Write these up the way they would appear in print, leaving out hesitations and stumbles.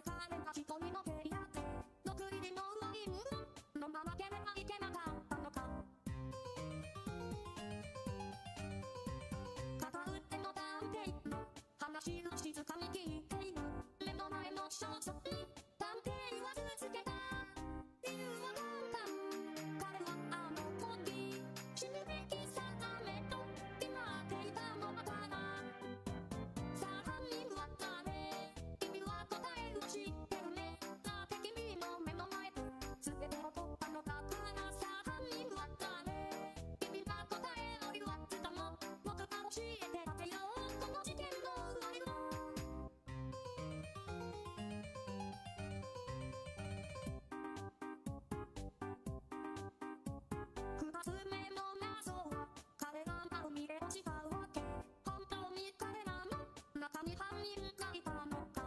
彼が人にも出会ってどくりでもワインのままければいけなかったのか。片打っての探偵の話を静かに聞いている目の前の少女に探偵は続けた。理由は簡単、彼はあの時死ぬべき定めと決まっていたのだから。さあ犯人は誰、君は答えを知ってるね。だって君の目の前で全てを取ったのだから。さあ犯人は誰、君が答えを言われたの。僕が教えてあげようこの事件の終わりを。二つ目の謎は彼が海へ落ちたわけ。本当に彼らの中に犯人がいたのか。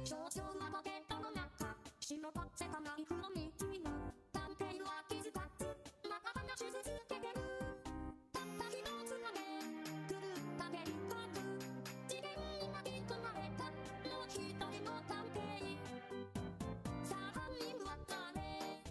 少女はポケットの中忍ばせたナイフを握る。探偵は気づかずまた話し続けてる。たった一つだけ狂った計画、事件に巻き込まれたもう一人の探偵。さあ犯人は誰、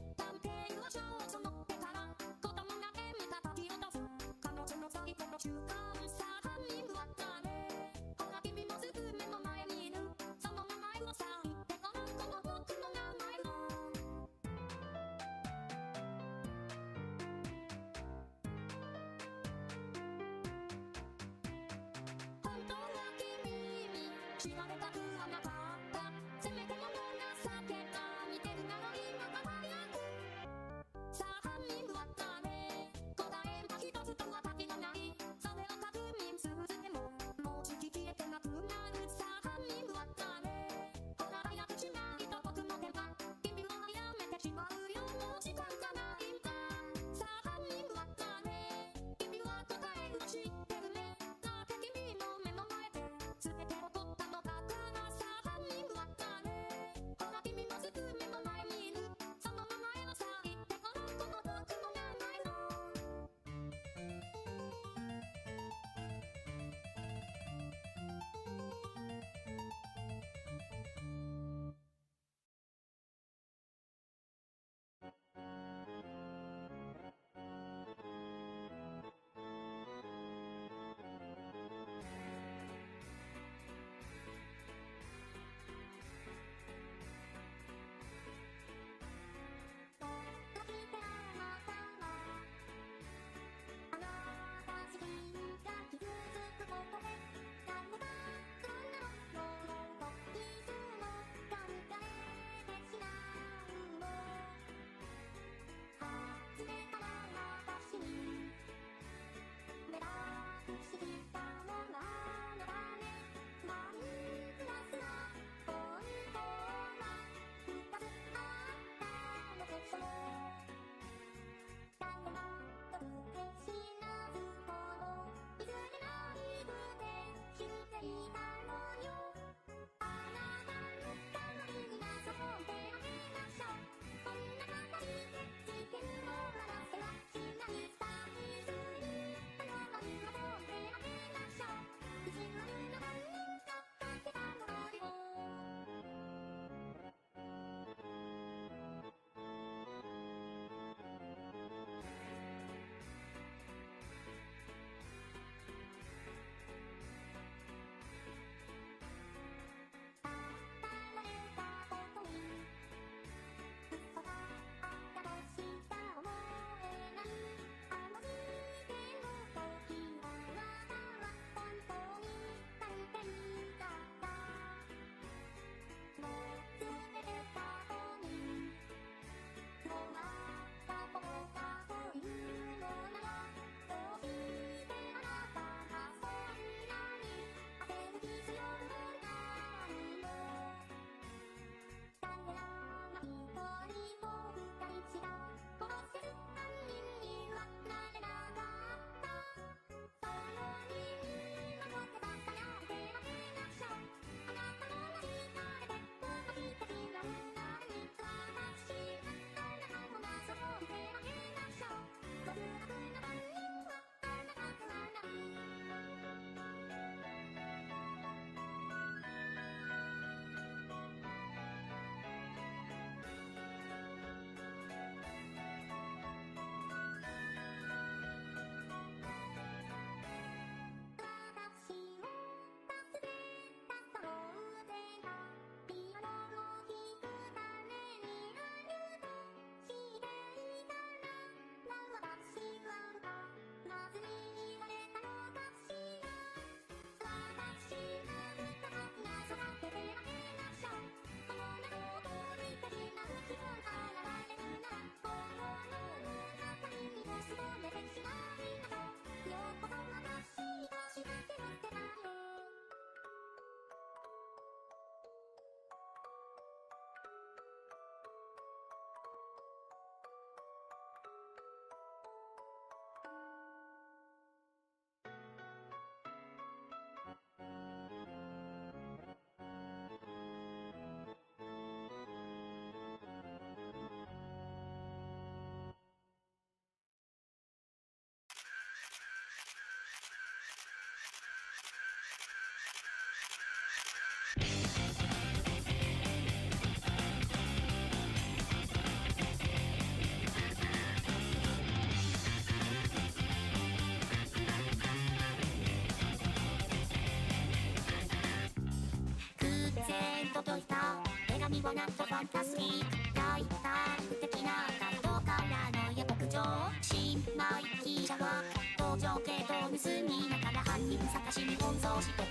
君はなんとファンタスティック大胆不敵な態度からの予告状新米記者は搭乗系統盗みながら犯人探しに奔走してる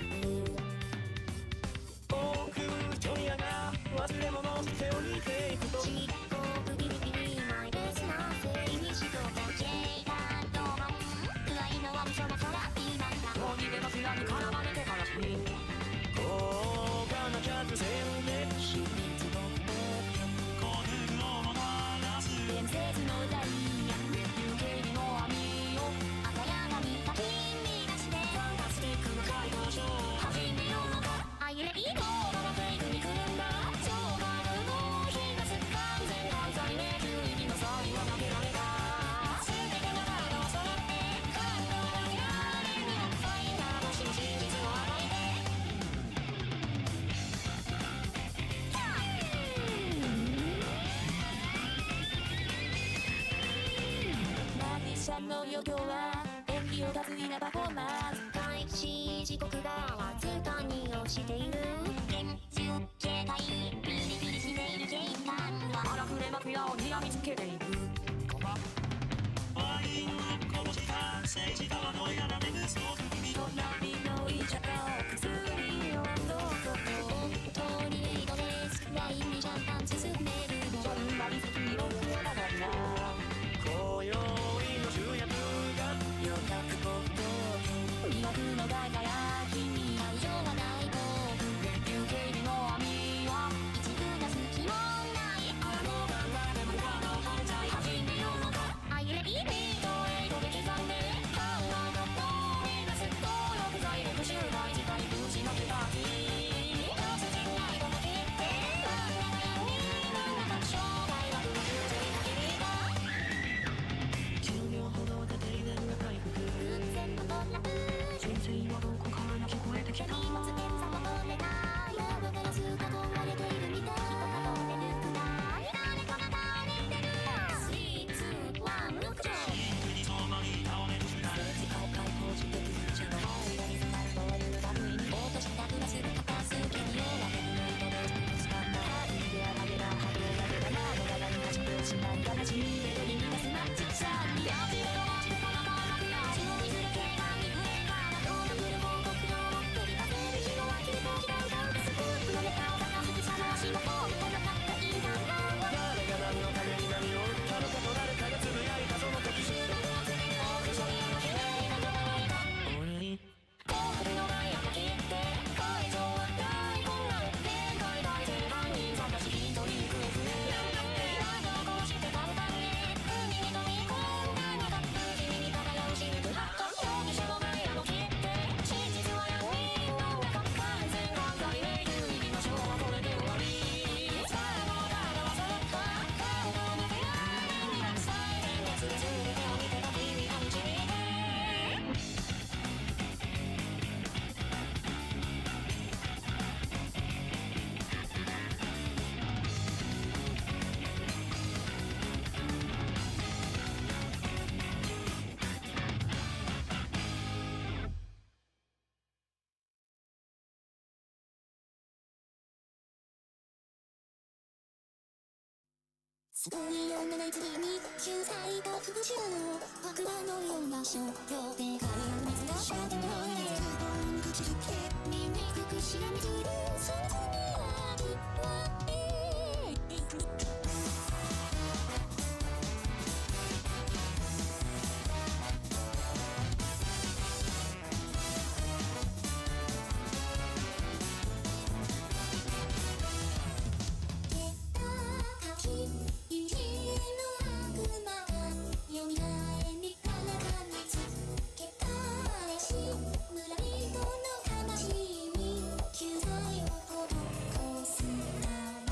航空ジョニアが忘れ物手を抜いていくと執行ビリビリマイペースな整理士とジェイダンドマン具合の悪さもトラピーなんだもう逃げますらに絡まれてからし高価な客船で秘密の小袋を鳴らす伝説のダイヤ流刑の網を赤山見た君出してファンタスティックな怪盗ショー始めようかアイレイドがフェイクに来るんだ超軽の日がす完全犯罪ね11の際は投げられた全てのカードを揃ってカードを投げられるよファイターの真実を暴いてマティさんの余興は演技を担いなパフォーマンス開始時刻がわずかに押している現実形態ビリビリしている警官は荒くれマフィアを睨みつけているワインをこぼした政治家はどうやらネグスを含み隣の医者が薬をどうぞとトリードですラインにシャンパン進めるのちょんまり好き色食わないな今宵の主役が予約こと魅惑の大家や君愛情はないと流刑の網は一部が隙もないあのままでも他の犯罪始めようのかアイレイビート英語で刻んでハンマーの通り出す登録罪で復讐害自体無事の手書き突然愛語が切ってバカな闇の中生涯は不自由で限りが10秒ほどで停電が回復偶然のトラブル先生はどこから聞こえてきた荷物検査も取れない窓ガラスが壊れているみたい人が通れるくらい誰かが倒れてる3、2、1無口にそまり倒れるしない政治家を解放してるんじゃない間にかかるという番組に落としたグラスが片付けに弱めるナイトでつかんだハイデアハゲラハゲラゲラ窓が何かしくしない話メロディーがスマッチさんやじめのマジでこのママピア血の水で毛が見触れからどうなる報告の取り立てる日の脇でこう開いたスクープのネタを探す貴様は仕事を来なかったいいだろう誰が何のために何を売ったのかと誰かがつぶやいたその時集団を集めるオークションの綺麗な名前が俺に幸福の前を切って会場は大混乱限界大正犯人探し一人行方不明なんだってこうして簡単に海に飛び込んだのか不気味に漂うシルクハット容疑者の前を切って真実は闇の中完全犯罪で有意義なショーはこれで終わりさあもう誰はそった顔が抜けない未来最前列で全てを見てた君が導いてすごいよね次に救済と復讐爆弾のような商業でかい水がシャドウで本口づけ醜くしらみつるその後はいい救済を施すなら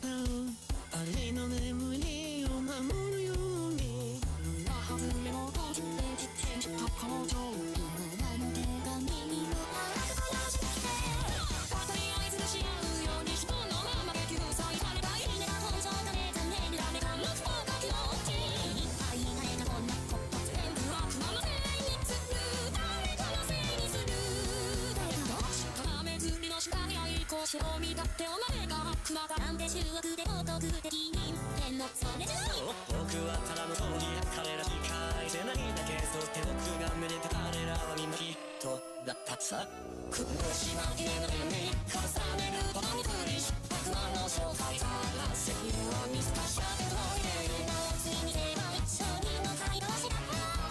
歌うあれの眠りを守るように裏外れの途中で自転車工場今の手紙にもあらかしてきて語り合い尽くし合うように人のままで救済されたいねが本当だね残念だねが無法が気持ちいっぱい慣れたこんなこと全部悪魔のせいにする誰かのせいにする誰かのしかめずりの下に愛好しを見たってお前が悪魔だなんて醜悪で道徳的人間のそれじゃない僕はただの当時彼らしか愛せないだけそして僕がめでた彼らはみんなきっとだったさ苦し紛れの目に重ねるほどに苦し悪魔の正体探せ理由は見透かしちゃって遠いねついに手が一緒にの会話しながら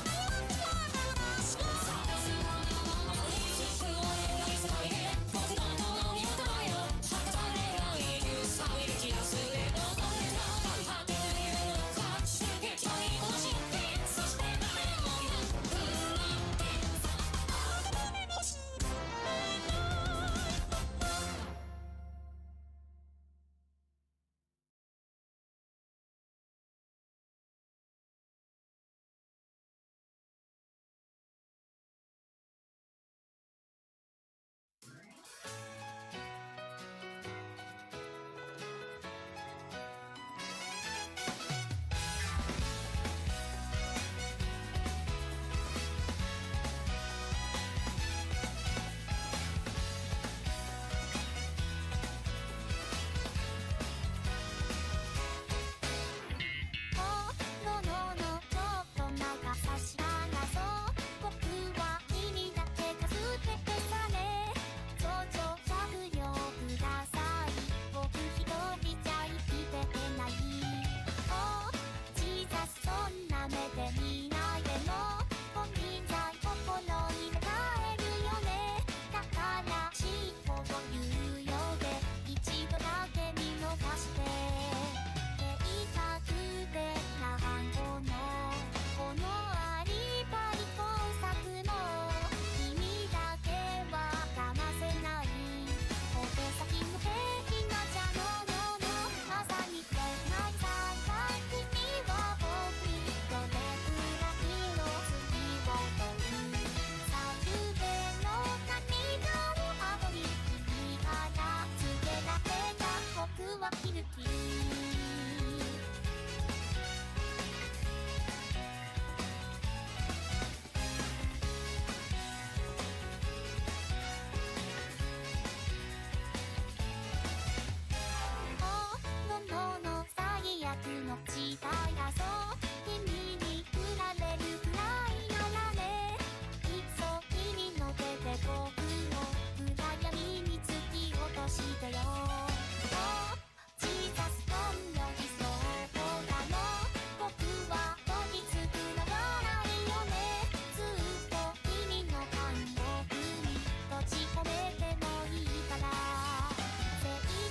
正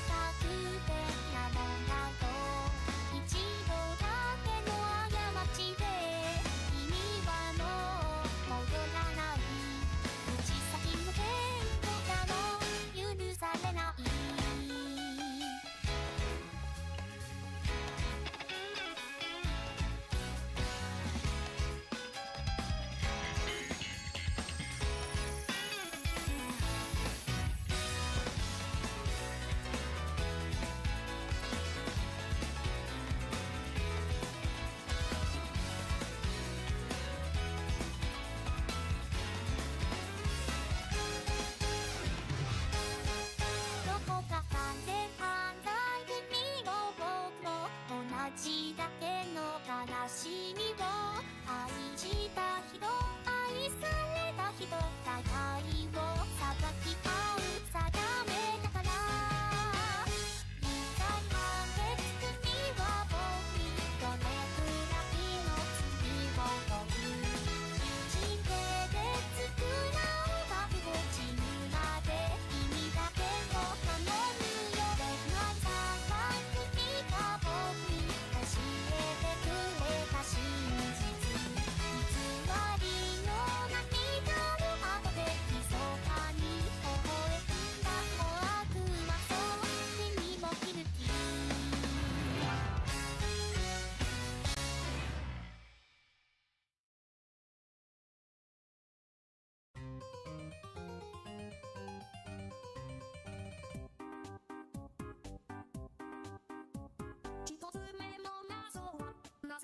確でなものと一度だ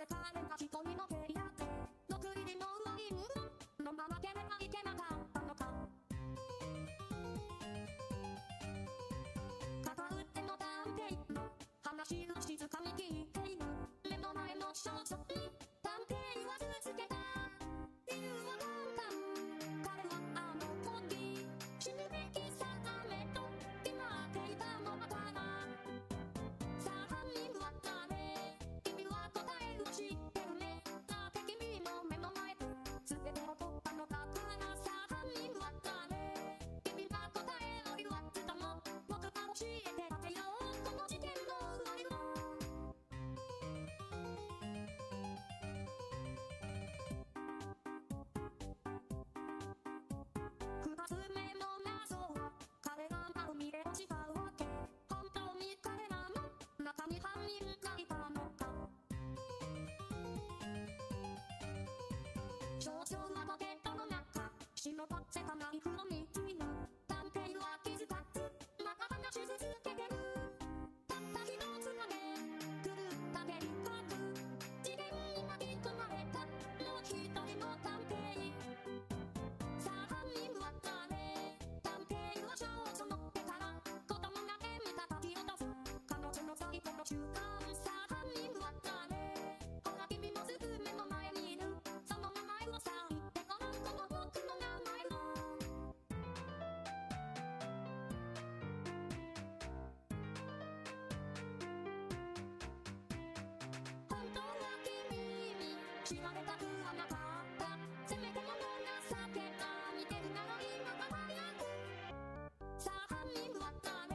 彼が人にのけり合って残りでのワイン飲まなければいけなかったのか。片打っての探偵の話を静かに聞いている。目の前の少女に探偵は続けた。理由は簡単、彼はあの子に死ぬべき定めと決まっていたのだから。さあ犯人は誰、君は答えを知ってるね。だって君の目の前で全てを取ったのだから。さあ犯人は誰、君が答えを言わずとも僕が教えてあげよう、この事件の終わりを。二つ目の謎は彼がまる見れ落ちたわけ。本当に彼らの中に犯人がいたのか。少女はポケットの中忍ばせたナイフを握る。探偵は気づかずまた話し続けてる。たった一つだけ狂った計画、事件に巻き込まれたもう一人の探偵。さあ犯人は誰、探偵は少女の手から子供が煙たき落とす彼女の最後の瞬間。さあ犯人は誰、ほら君もすぐ目の前にいる。その名前をさあ言ってごらん、この僕の名前を。本当は君に知られたくはなかった。せめてもの情けが見てるなら今輝く。さあ犯人は誰、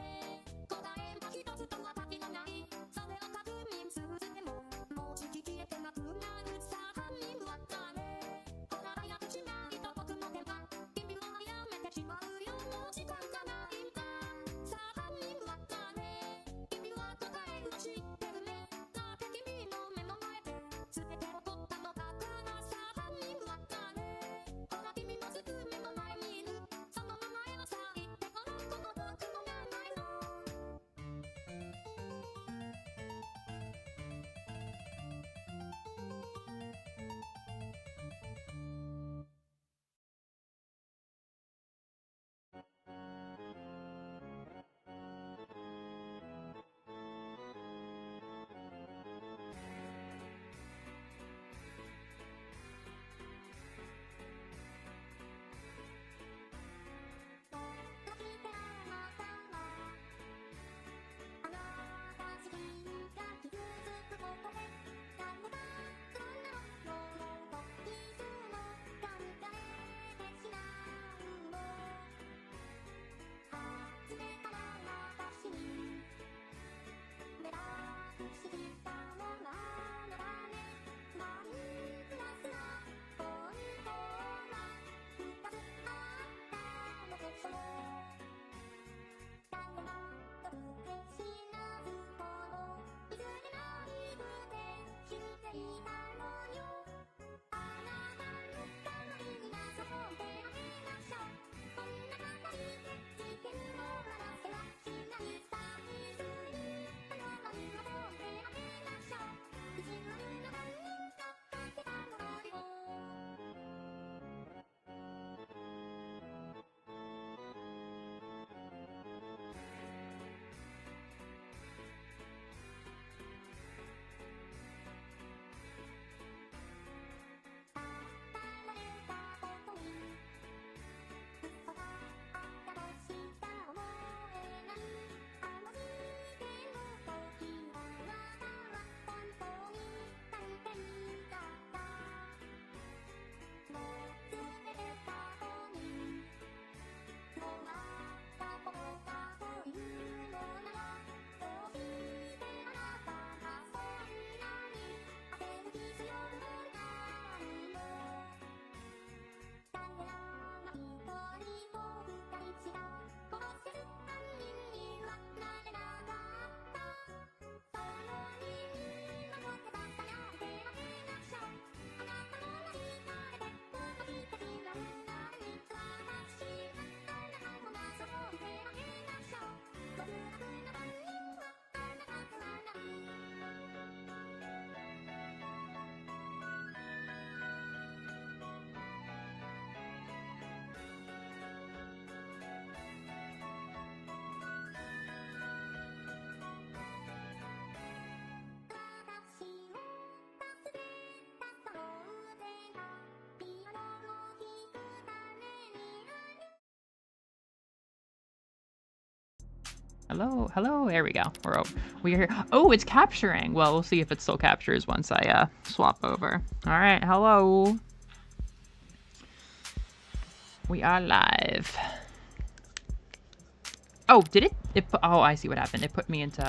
答えは一つとは先がない。それを確認するでももうじき消えてなくなる。さあ犯人は誰、ほら早くしないと僕の手が君を殺めてしまうよ、もう時間がないんだ。さあ犯人は誰、君は答えを知ってるね。だって君の目の前で全てを取ったのだか Hello, hello. There we go. We're here. Oh, it's capturing. Well, we'll see if it still captures once I swap over. All right, hello. We are live. Oh, did it? Oh, I see what happened. It put me into.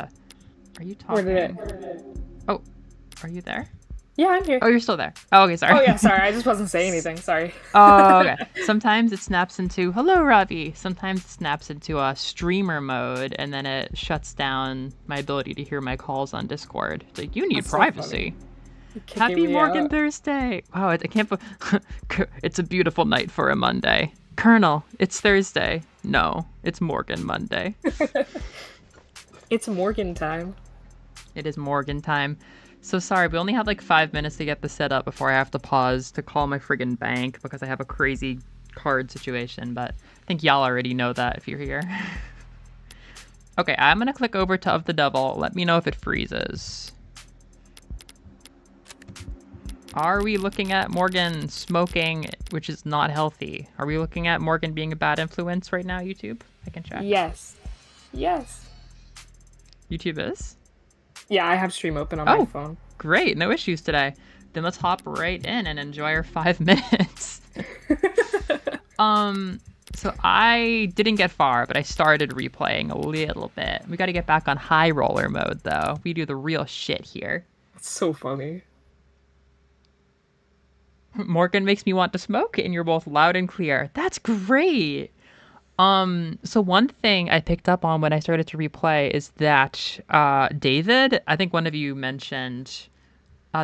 Are you talking? Where did it? Oh, are you there? Yeah, I'm here. Oh, you're still there. Oh, okay, sorry. Oh yeah, sorry. I just wasn't saying anything. Sorry. Oh, okay. Sometimes it snaps into hello, Ravi. Sometimes it snaps into a streamer mode, and then it shuts down my ability to hear my calls on Discord. It's like, you need That's so privacy. Kicking Happy me Morgan out. Thursday. Wow, I can't. It's a beautiful night for a Monday. Colonel, it's Thursday. No, it's Morgan Monday. It's Morgan time. It is Morgan time. So sorry, we only have like 5 minutes to get this set up before I have to pause to call my friggin' bank because I have a crazy card situation, but I think y'all already know that if you're here. Okay, I'm gonna click over to Of the Devil. Let me know if it freezes. Are we looking at Morgan smoking, which is not healthy? Are we looking at Morgan being a bad influence right now, YouTube? I can check. Yes. Yes. YouTube is? Yeah, I have stream open on my phone. Great, no issues today. Then let's hop right in and enjoy our 5 minutes. So I didn't get far, but I started replaying a little bit. We got to get back on high roller mode, though. We do the real shit here. It's so funny. Morgan makes me want to smoke, and you're both loud and clear. That's great. So one thing I picked up on when I started to replay is that David, I think one of you mentioned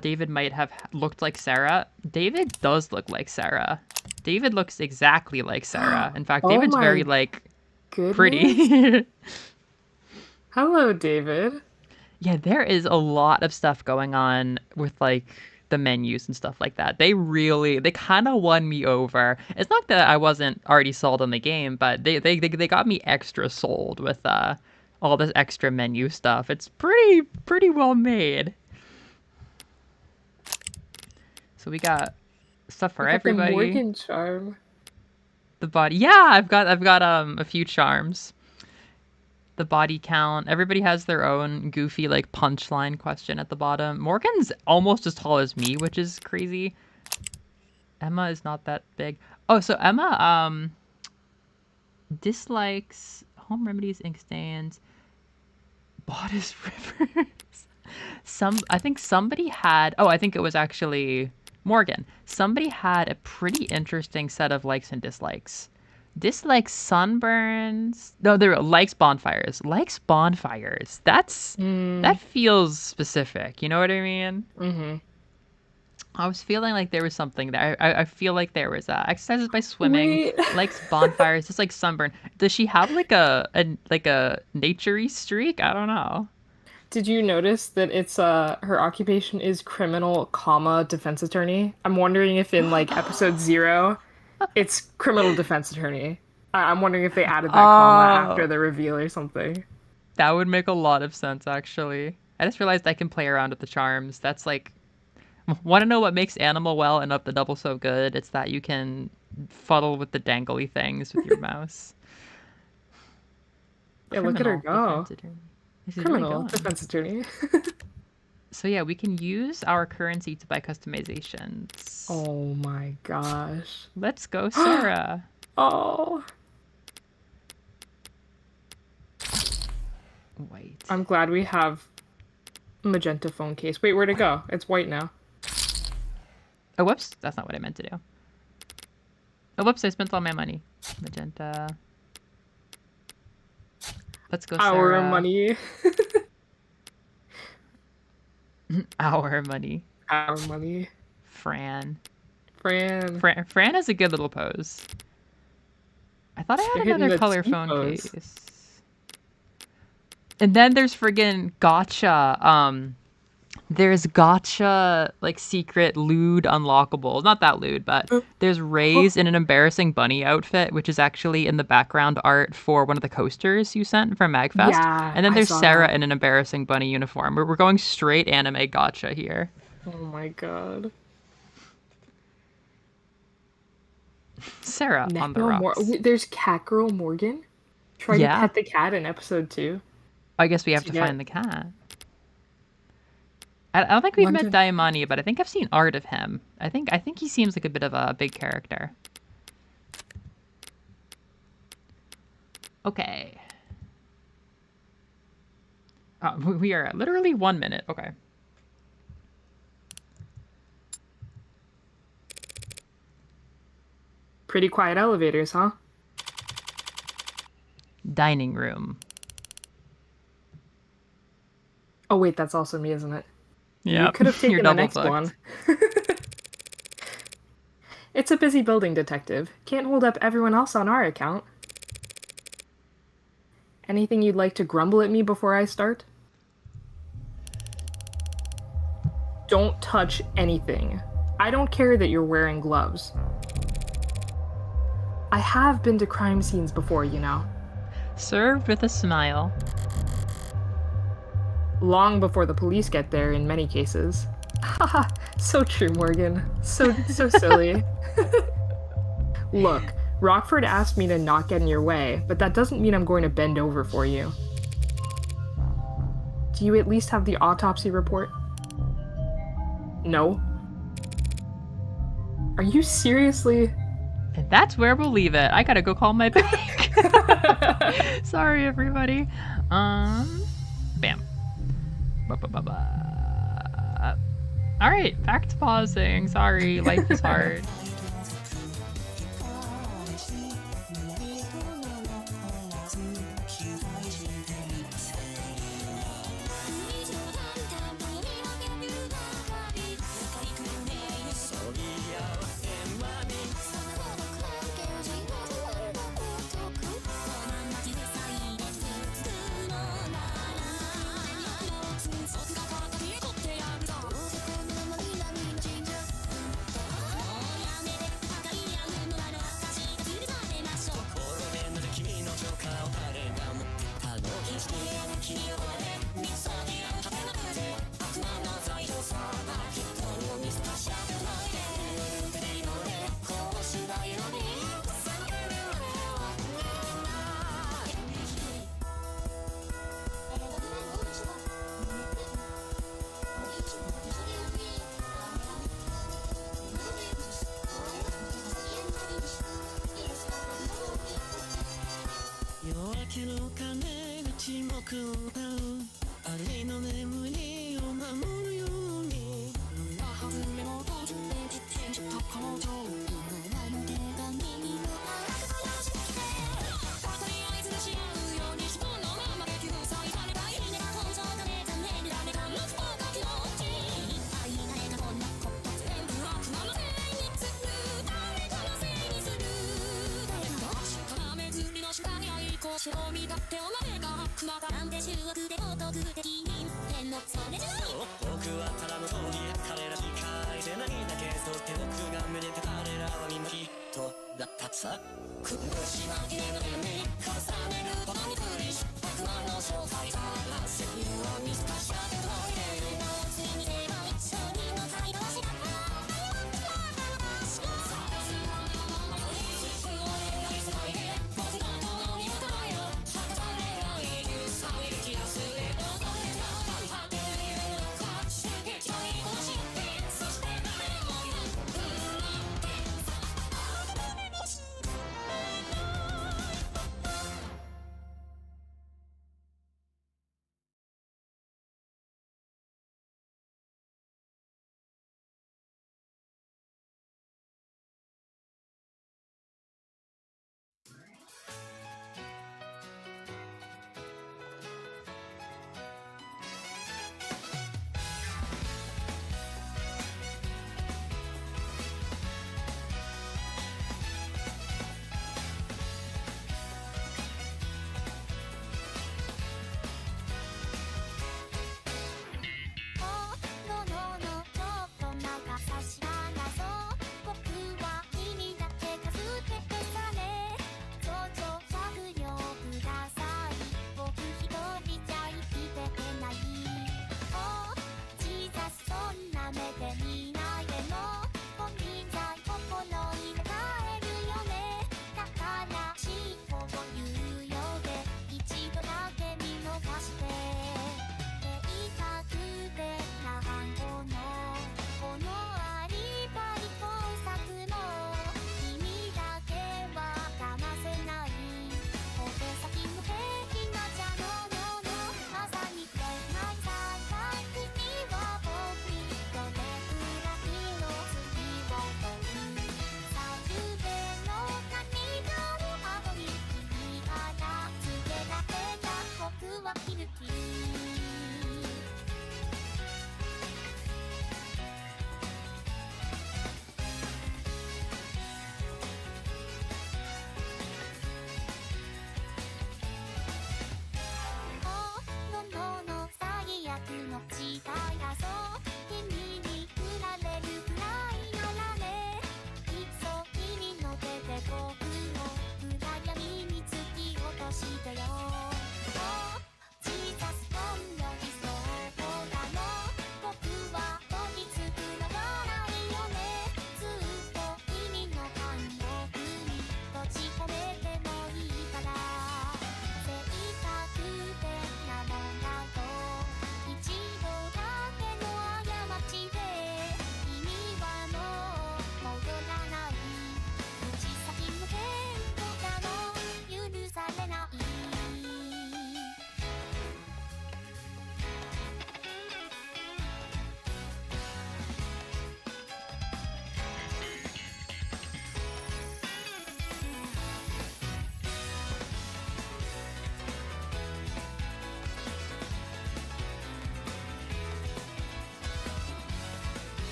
David might have looked like Sarah. David does look like Sarah. David looks exactly like Sarah. In fact, Oh David's my very like Goodness. pretty. Hello, David. Yeah, there is a lot of stuff going on with like the menus and stuff like that. They kind of won me over. It's not that I wasn't already sold on the game, but they got me extra sold with all this extra menu stuff. It's pretty well made. So we got stuff for Look at the everybody. Morgan charm. The body. Yeah, I've got a few charms. The body count. Everybody has their own goofy like punchline question at the bottom. Morgan's almost as tall as me, which is crazy. Emma is not that big. Oh, so Emma dislikes home remedies, ink stains, bodice rivers. I think somebody had. Oh, I think it was actually Morgan. Somebody had a pretty interesting set of likes and dislikes. Dislikes sunburns. No, there likes bonfires. Likes bonfires. That feels specific. You know what I mean? Mm-hmm. I was feeling like there was something there. I feel like there was exercises by swimming. Wait. Likes bonfires. Just like sunburn. Does she have like a nature-y streak? I don't know. Did you notice that it's her occupation is criminal, comma, defense attorney? I'm wondering if in like episode 0, it's criminal defense attorney. I'm wondering if they added that comma after the reveal or something. That would make a lot of sense, actually. I just realized I can play around with the charms. That's like, want to know what makes Animal Well and Up the Double so good? It's that you can fuddle with the dangly things with your mouse. Yeah, look at her go. She's Criminal really going. defense attorney. So yeah, we can use our currency to buy customizations. Oh my gosh. Let's go, Sarah. Oh. Wait. I'm glad we have magenta phone case. Wait, where'd it go? It's white now. Oh, whoops. That's not what I meant to do. Oh, whoops. I spent all my money. Magenta. Let's go, Sarah. Our money. Our money. Our money. Fran. Fran. has a good little pose. I thought I You're had hitting another the color T phone pose. case. And then there's friggin' gotcha. There's gotcha, like, secret lewd unlockable. Not that lewd, but there's Ray's in an embarrassing bunny outfit, which is actually in the background art for one of the coasters you sent from MagFest. Yeah, And then I there's saw Sarah that. in an embarrassing bunny uniform. We're going straight anime gotcha here. Oh my god. Sarah on the Necro rocks. There's Cat Girl Morgan. Trying Yeah. to pet the cat in episode 2. I guess we have to Yeah. find the cat. I don't think we've met Wonder- Diamani, but I think I've seen art of him. I think he seems like a bit of a big character. Okay. We are at literally 1 minute. Okay. Pretty quiet elevators, huh? Dining room. Oh wait, that's also me, isn't it? Yeah. You could have You're taken the double next booked. one. It's a busy building, detective. Can't hold up everyone else on our account. Anything you'd like to grumble at me before I start? Don't touch anything. I don't care that you're wearing gloves. I have been to crime scenes before, you know. Served with a smile. Long before the police get there in many cases. Haha, so true, Morgan. So silly. Look, Rockford asked me to not get in your way, but that doesn't mean I'm going to bend over for you. Do you at least have the autopsy report? No. Are you seriously? And that's where we'll leave it. I gotta go call my bank. Sorry, everybody. Bam. Ba-ba-ba-ba. All right, back to pausing. Sorry, life is hard.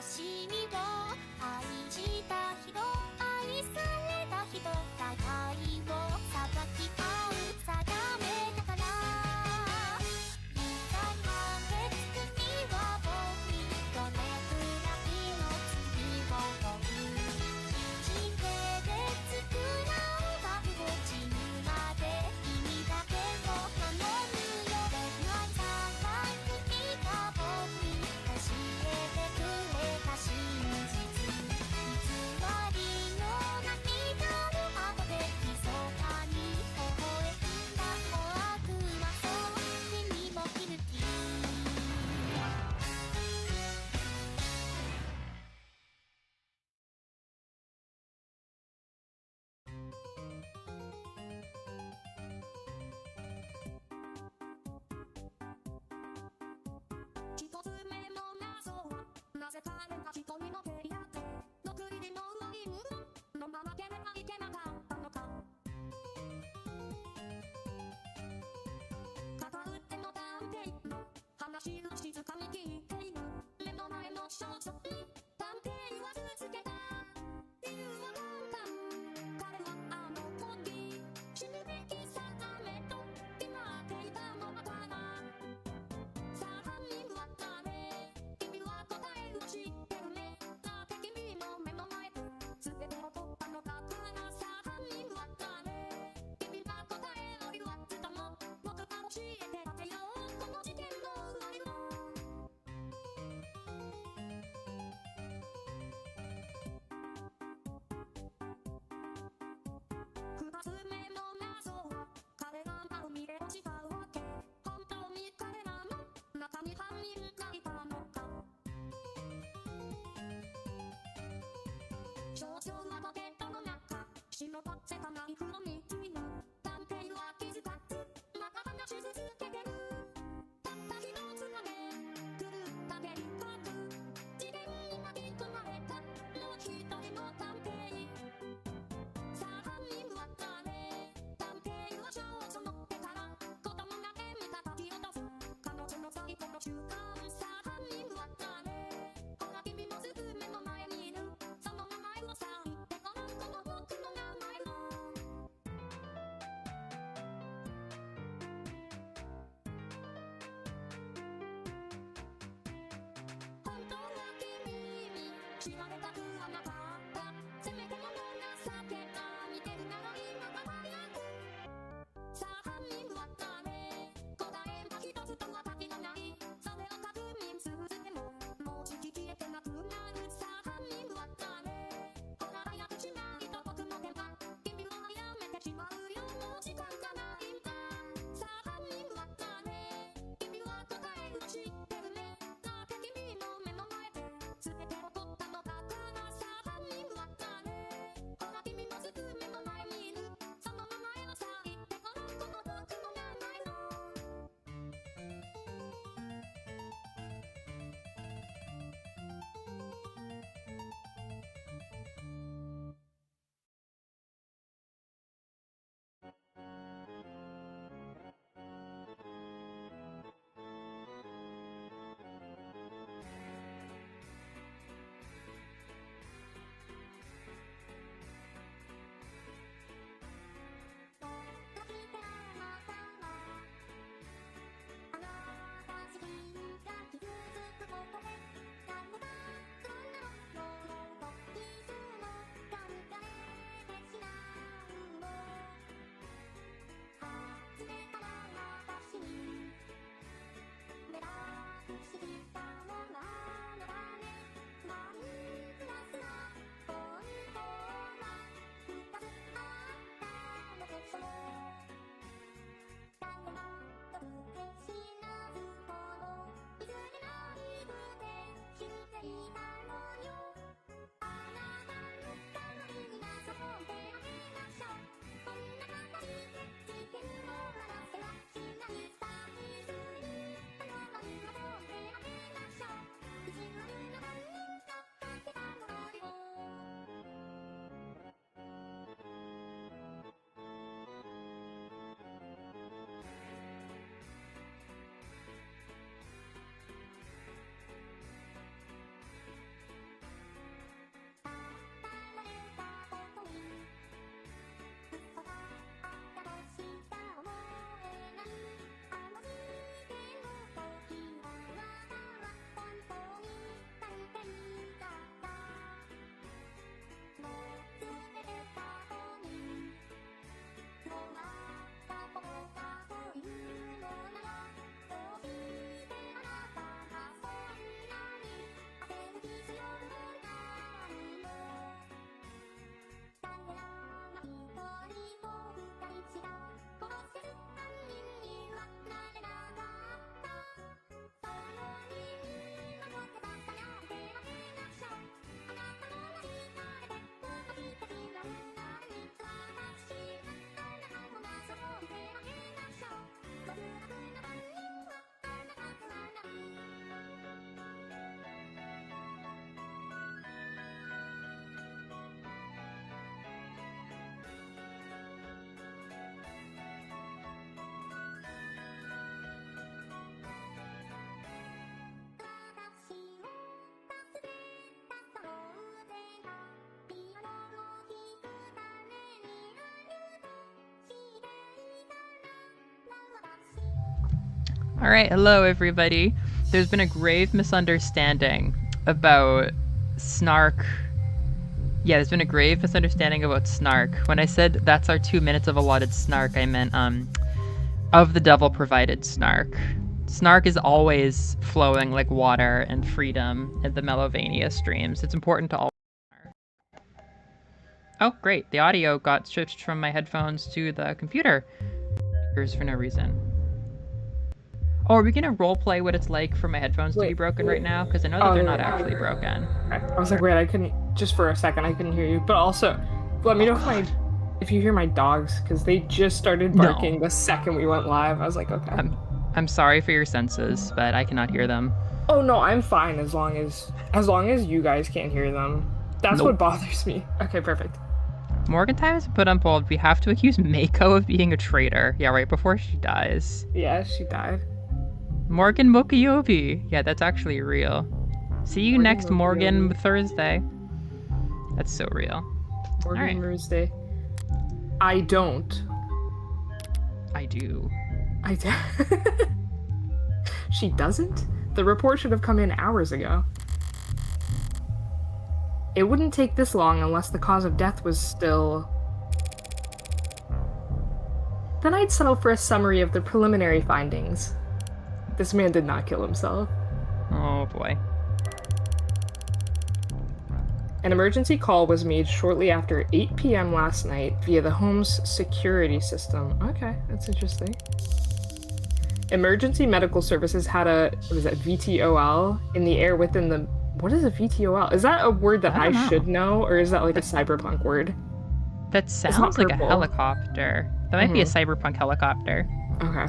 しみを愛した人愛された人互いを裁き合う定めだからいざまでつくには僕にどれくらいの罪を負う地底で作られた不死ぬまで君だけを守るよないさばくいた僕に教えてくれた真実偽りの涙の後で密かに微笑んだ小悪魔そう君もギルティ一つ目の謎はなぜ彼が人にのけり合って毒入りのウイン飲まなければいけなかったのか片腕の探偵の話を静かに聞いている目の前の少女に探偵は続けた理由は簡単彼はあの子に死ぬべき定めと決まっていたのだからさあ犯人は誰君は答えを知ってるねだって君の目の前で全てを取ったのだからさあ犯人は誰君は答えを言わずとも僕が教えてあげようこの事件の終わりを二つ目の謎は彼が海へ落ちたわけ本当に彼らの中に犯人がいたのか少女はポケットの中忍ばせたナイフを握る探偵は気づかずまた話し続けてるたった一つだけ狂った計画事件に巻き込まれたもう一人の探偵さあ犯人は誰探偵は少女の手から子供が煙たたき落とす彼女の最後の習慣さあ犯人は誰ほら君もすぐ目の前にいるその名前をさあ言っ All right, hello everybody. There's been a grave misunderstanding about snark. Yeah, there's been a grave misunderstanding about snark. When I said that's our 2 minutes of allotted snark, I meant of the devil provided snark. Snark is always flowing like water and freedom in the Melovania streams. It's important to all. Oh, great. The audio got switched from my headphones to the computer. Here's for no reason. Oh, are we gonna roleplay what it's like for my headphones to be broken right now? Because I know that they're not actually broken. I was like, wait, I couldn't. Just for a second, I couldn't hear you. But also, let me know if you hear my dogs, because they just started barking the second we went live. I was like, okay. I'm sorry for your senses, but I cannot hear them. Oh no, I'm fine as long as you guys can't hear them. That's what bothers me. Okay, perfect. Morgantheim has been put on hold. We have to accuse Mako of being a traitor. Yeah, right before she dies. Yeah, she died. Morgan Mokuyobi. Yeah, that's actually real. See you next Morgan Thursday. That's so real. Morgan Thursday. I don't. I do. I do. She doesn't? The report should have come in hours ago. It wouldn't take this long unless the cause of death was still... Then I'd settle for a summary of the preliminary findings. This man did not kill himself. Oh boy. An emergency call was made shortly after 8 p.m. last night via the home's security system. Okay, that's interesting. Emergency medical services had a, what is that, VTOL in the air within the... What is a VTOL? Is that a word that I should know, or is that like a cyberpunk word? That sounds like a helicopter. That might be a cyberpunk helicopter. Okay.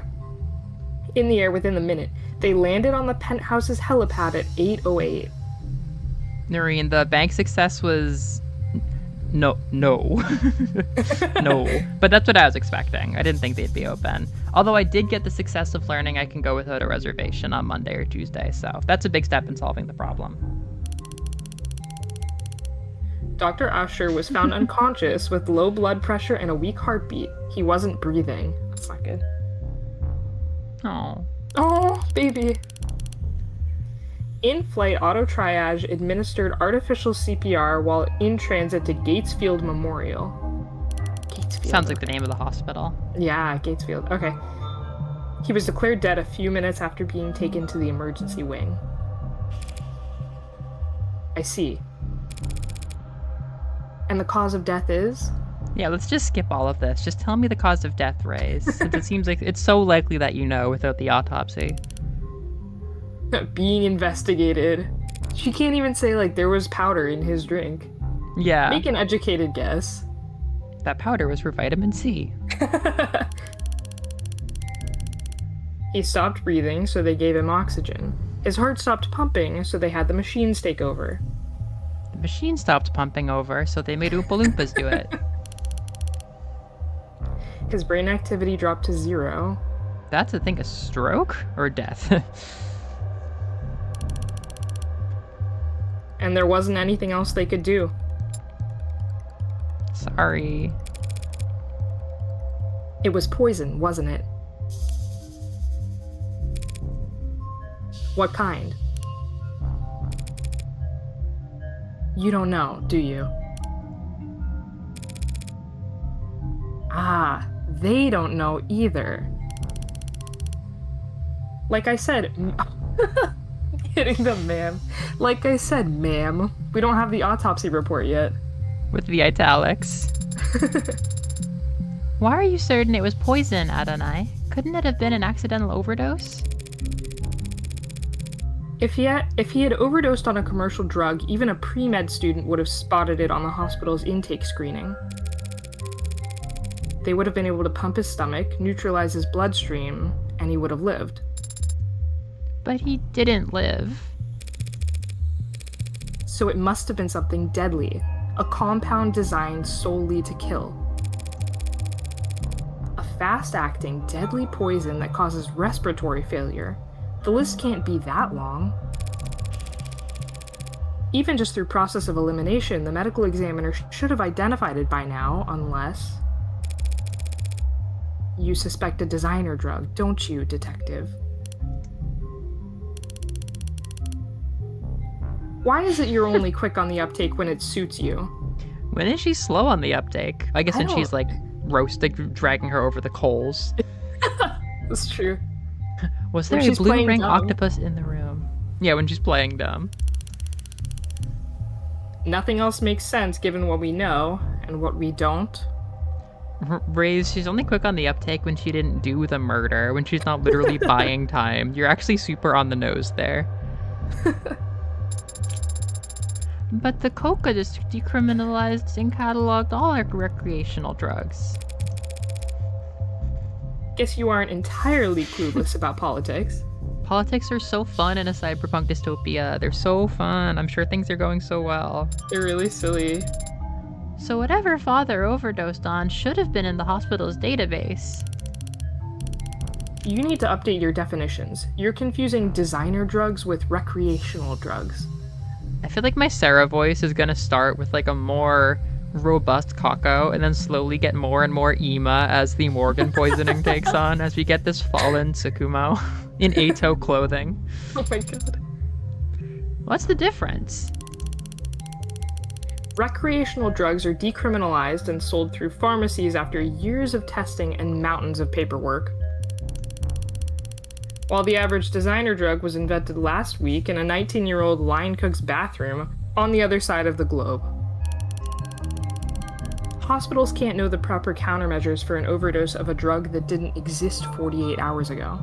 In the air within the minute. They landed on the penthouse's helipad at 8:08. Noreen, the bank success was... No. No. But that's what I was expecting. I didn't think they'd be open. Although I did get the success of learning I can go without a reservation on Monday or Tuesday, so that's a big step in solving the problem. Dr. Usher was found unconscious with low blood pressure and a weak heartbeat. He wasn't breathing. That's not good. Oh. Oh, baby. In-flight auto triage administered artificial CPR while in transit to Gatesfield Memorial. Gatesfield. Sounds like the name of the hospital. Yeah, Gatesfield. Okay. He was declared dead a few minutes after being taken to the emergency wing. I see. And the cause of death is? Yeah, let's just skip all of this. Just tell me the cause of death, Rays, since it seems like it's so likely that you know without the autopsy. Being investigated. She can't even say, like, there was powder in his drink. Yeah. Make an educated guess. That powder was for vitamin C. He stopped breathing, so they gave him oxygen. His heart stopped pumping, so they had the machines take over. The machine stopped pumping over, so they made Oompa Loompas do it. His brain activity dropped to 0. That's, I think, a stroke or death. And there wasn't anything else they could do. Sorry. It was poison, wasn't it? What kind? You don't know, do you? Ah, they don't know either. Like I said, hitting them, ma'am. Like I said, ma'am, we don't have the autopsy report yet. With the italics. Why are you certain it was poison, Adonai? Couldn't it have been an accidental overdose? If he had overdosed on a commercial drug, even a pre-med student would have spotted it on the hospital's intake screening. They would have been able to pump his stomach, neutralize his bloodstream, and he would have lived. But he didn't live. So it must have been something deadly, a compound designed solely to kill. A fast-acting, deadly poison that causes respiratory failure. The list can't be that long. Even just through process of elimination, the medical examiner should have identified it by now, unless... You suspect a designer drug, don't you, detective? Why is it you're only quick on the uptake when it suits you? When is she slow on the uptake? I guess I when she's don't- like roasting, dragging her over the coals. That's true. Was When there a she's blue playing ring dumb. octopus in the room? Yeah, when she's playing dumb. Nothing else makes sense given what we know and what we don't. Raze, she's only quick on the uptake when she didn't do the murder, when she's not literally buying time. You're actually super on the nose there. But the Coca just decriminalized and cataloged all recreational drugs. Guess you aren't entirely clueless about politics. Politics are so fun in a cyberpunk dystopia. They're so fun. I'm sure things are going so well. They're really silly. So whatever father overdosed on should have been in the hospital's database. You need to update your definitions. You're confusing designer drugs with recreational drugs. I feel like my Sarah voice is gonna start with like a more robust Kako and then slowly get more and more Ema as the Morgan poisoning takes on, as we get this fallen Tsukumo in Ato clothing. Oh my god. What's the difference? Recreational drugs are decriminalized and sold through pharmacies after years of testing and mountains of paperwork. While the average designer drug was invented last week in a 19-year-old line cook's bathroom on the other side of the globe. Hospitals can't know the proper countermeasures for an overdose of a drug that didn't exist 48 hours ago.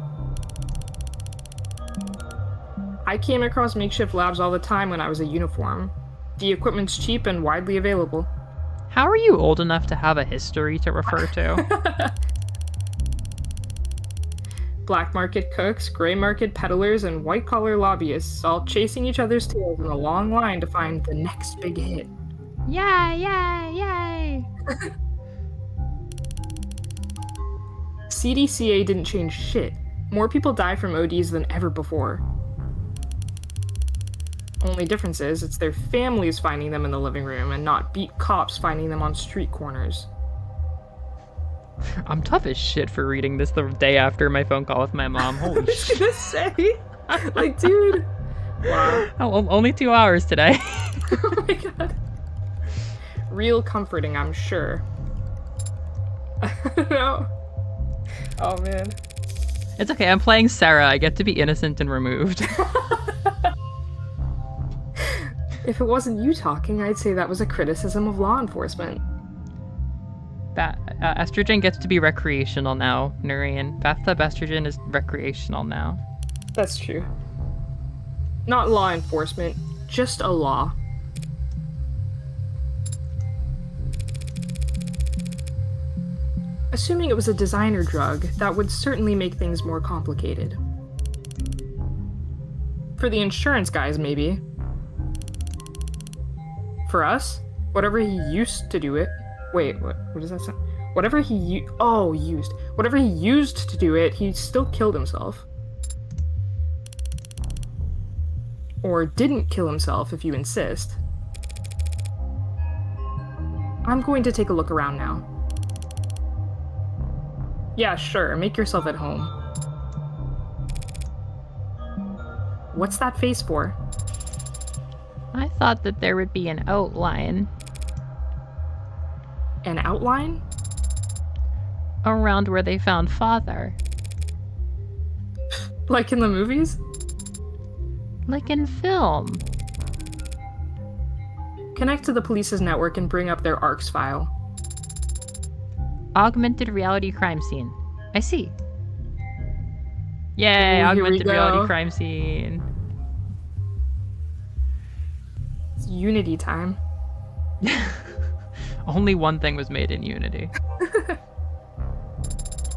I came across makeshift labs all the time when I was a uniform. The equipment's cheap and widely available. How are you old enough to have a history to refer to? Black market cooks, gray market peddlers, and white-collar lobbyists all chasing each other's tails in a long line to find the next big hit. Yay, yay, yay! CDCA didn't change shit. More people die from ODs than ever before. Only difference is, it's their families finding them in the living room and not beat cops finding them on street corners. I'm tough as shit for reading this the day after my phone call with my mom. Holy I was shit. gonna say, like, dude. Wow. Only 2 hours today. Oh my god. Real comforting, I'm sure. I don't know. Oh man. It's okay, I'm playing Sarah. I get to be innocent and removed. If it wasn't you talking, I'd say that was a criticism of law enforcement. Estrogen gets to be recreational now, Nurian. Bathtub estrogen is recreational now. That's true. Not law enforcement, just a law. Assuming it was a designer drug, that would certainly make things more complicated. For the insurance guys, maybe. For us, whatever he used to do it. Wait, what does that sound? Whatever he used. Whatever he used to do it, he still killed himself. Or didn't kill himself, if you insist. I'm going to take a look around now. Yeah, sure, make yourself at home. What's that face for? I thought that there would be an outline An outline? around where they found father. Like in the movies? Like in film. Connect to the police's network and bring up their ARCS file. Augmented reality crime scene. I see. Yay, Ooh, here we augmented reality go. crime scene. It's Unity time. Only one thing was made in Unity.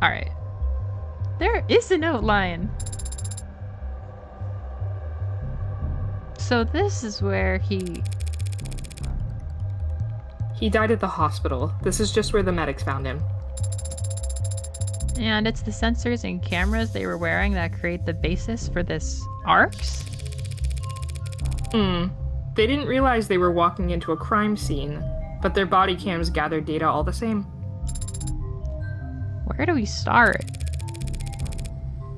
Alright. There is an outline. So this is where he... He died at the hospital. This is just where the medics found him. And it's the sensors and cameras they were wearing that create the basis for this ARCS? They didn't realize they were walking into a crime scene, but their body cams gathered data all the same. Where do we start?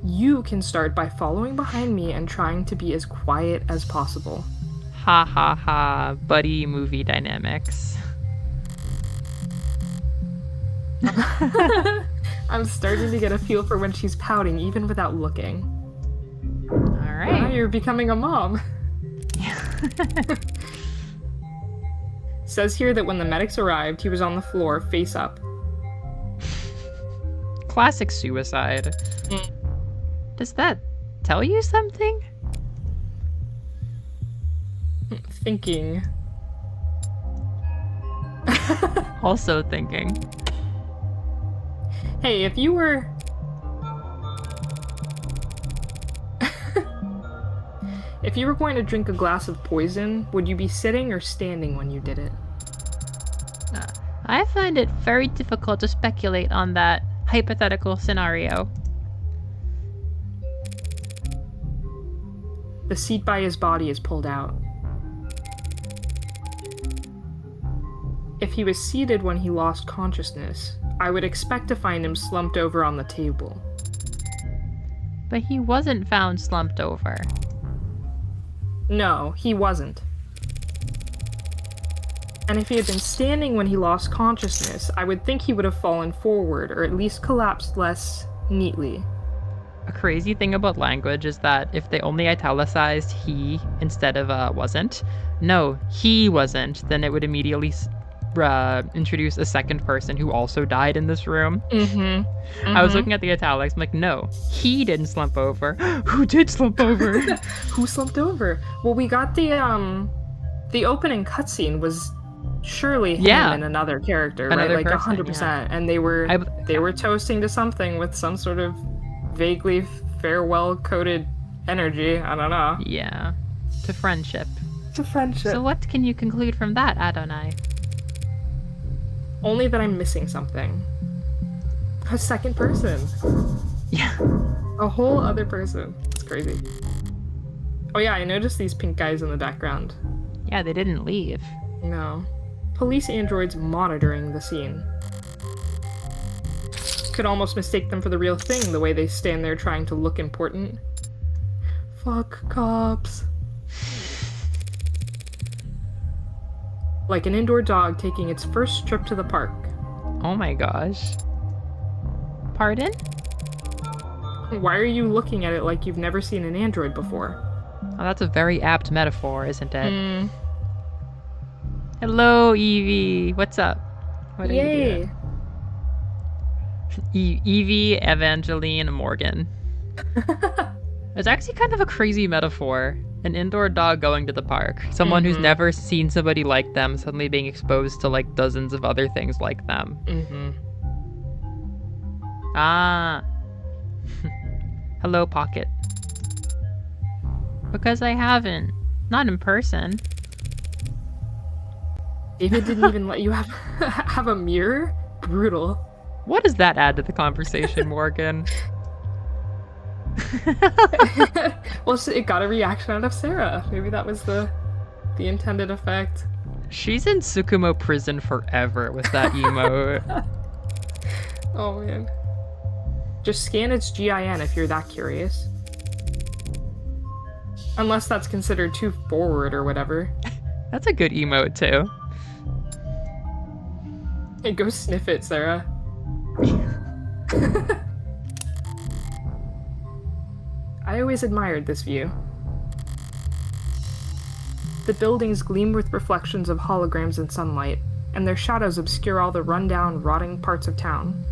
You can start by following behind me and trying to be as quiet as possible. Ha ha ha. Buddy movie dynamics. I'm starting to get a feel for when she's pouting, even without looking. All Now right. you're becoming a mom. Says here that when the medics arrived, he was on the floor, face up. Classic suicide. Mm. Does that tell you something? Thinking. Also thinking. Hey, if you were... If you were going to drink a glass of poison, would you be sitting or standing when you did it? I find it very difficult to speculate on that hypothetical scenario. The seat by his body is pulled out. If he was seated when he lost consciousness, I would expect to find him slumped over on the table. But he wasn't found slumped over. No, he wasn't. And if he had been standing when he lost consciousness, I would think he would have fallen forward, or at least collapsed less neatly. A crazy thing about language is that if they only italicized he instead of wasn't, no, he wasn't, then it would immediately introduce a second person who also died in this room. I was looking at the italics, I'm like, no, he didn't slump over. Who did slump over? Who slumped over? Well, we got the opening cutscene was surely him Yeah. and another character, Another right? Like person, 100%. yeah. And they were toasting to something with some sort of vaguely farewell coded energy. I don't know. Yeah, to friendship. To friendship. So what can you conclude from that, Adonai? Only that I'm missing something. A second person. Yeah. A whole other person. It's crazy. Oh yeah, I noticed these pink guys in the background. Yeah, they didn't leave. No. Police androids monitoring the scene. Could almost mistake them for the real thing, the way they stand there trying to look important. Fuck cops. Like an indoor dog taking its first trip to the park. Oh my gosh. Pardon? Why are you looking at it like you've never seen an android before? Oh, that's a very apt metaphor, isn't it? Hmm. Hello, Evie. What's up? What are you Yay! doing? Evie, Evangeline, Morgan. It's actually kind of a crazy metaphor. An indoor dog going to the park. Someone who's never seen somebody like them suddenly being exposed to like dozens of other things like them. Ah. Hello, Pocket. Because I haven't. Not in person. David didn't even let you have a mirror? Brutal. What does that add to the conversation, Morgan? Well, it got a reaction out of Sarah. Maybe that was the intended effect. She's in Tsukumo prison forever with that emote. Oh man. Just scan its GIN if you're that curious. Unless that's considered too forward or whatever. That's a good emote, too. Hey, go sniff it, Sarah. I always admired this view. The buildings gleam with reflections of holograms in sunlight, and their shadows obscure all the rundown, rotting parts of town.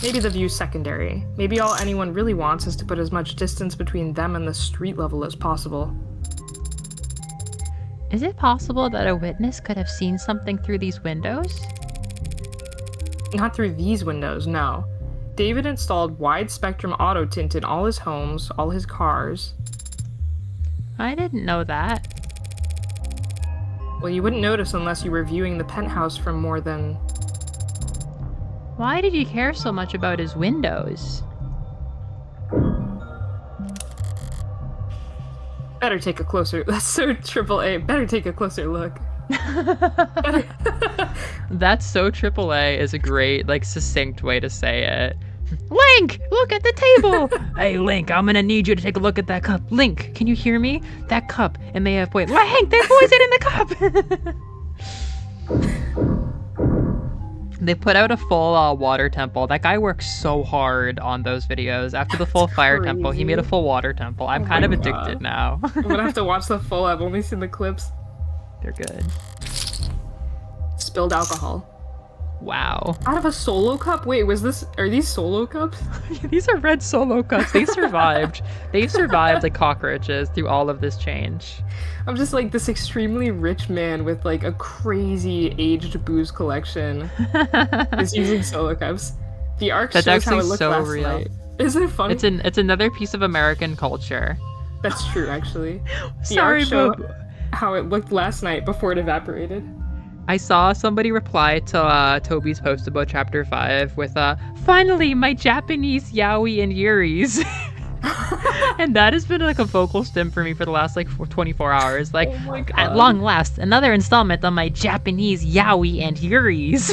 Maybe the view's secondary. Maybe all anyone really wants is to put as much distance between them and the street level as possible. Is it possible that a witness could have seen something through these windows? Not through these windows, no. David installed wide-spectrum auto tint in all his homes, all his cars. I didn't know that. Well, you wouldn't notice unless you were viewing the penthouse from more than... Why did he care so much about his windows? Better take a closer... That's so AAA. Better take a closer look. That's so AAA is a great, like, succinct way to say it. Link, look at the table. Hey, Link, I'm gonna need you to take a look at that cup. Link, can you hear me? That cup, it may have poison. Link, there's poison in the cup. They put out a full water temple. That guy works so hard on those videos. After the full fire temple, he made a full water temple. I'm kind of addicted now. I'm gonna have to watch the full. I've only seen the clips. They're good. Spilled alcohol. Wow. Out of a solo cup? Wait, are these solo cups? These are red solo cups. They survived. They've survived like cockroaches through all of this change. I'm just like this extremely rich man with like a crazy aged booze collection is using solo cups. The arc That's shows how actually it looked so last real. night. Isn't it funny? It's another piece of American culture. That's true, actually. The Sorry, arc showed but how it looked last night before it evaporated. I saw somebody reply to Toby's post about Chapter 5 with, finally, my Japanese yaoi and yuris. And that has been like a vocal stim for me for the last like 24 hours. Like, Oh my God. at long last, another installment on my Japanese yaoi and yuris.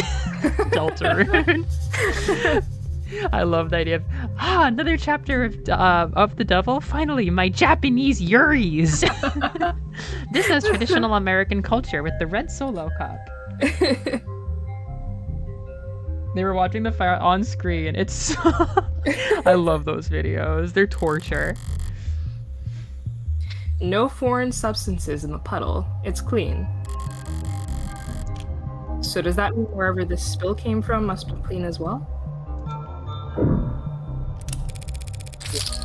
Deltarune. I love the idea of, another chapter of the devil. Finally, my Japanese yuris. This has traditional American culture with the red solo cup. They were watching the fire on screen. It's so... I love those videos. They're torture. No foreign substances in the puddle. It's clean. So does that mean wherever this spill came from must be clean as well?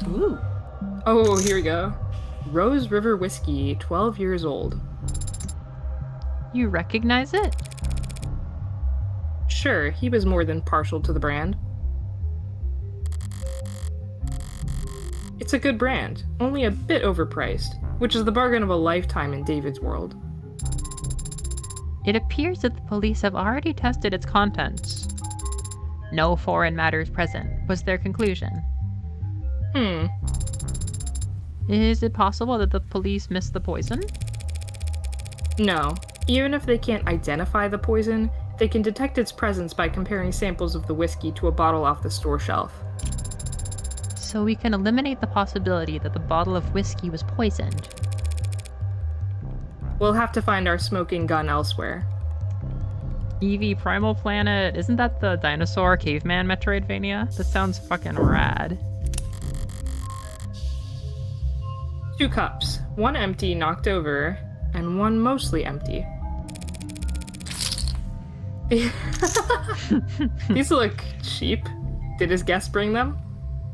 Ooh. Oh, here we go. Rose River Whiskey, 12 years old. You recognize it? Sure, he was more than partial to the brand. It's a good brand, only a bit overpriced, which is the bargain of a lifetime in David's world. It appears that the police have already tested its contents. No foreign matters present, was their conclusion. Is it possible that the police missed the poison? No. Even if they can't identify the poison, they can detect its presence by comparing samples of the whiskey to a bottle off the store shelf. So we can eliminate the possibility that the bottle of whiskey was poisoned. We'll have to find our smoking gun elsewhere. Eevee Primal Planet, isn't that the dinosaur caveman Metroidvania? That sounds fucking rad. 2 cups, 1 empty knocked over, and 1 mostly empty. These look cheap. Did his guest bring them?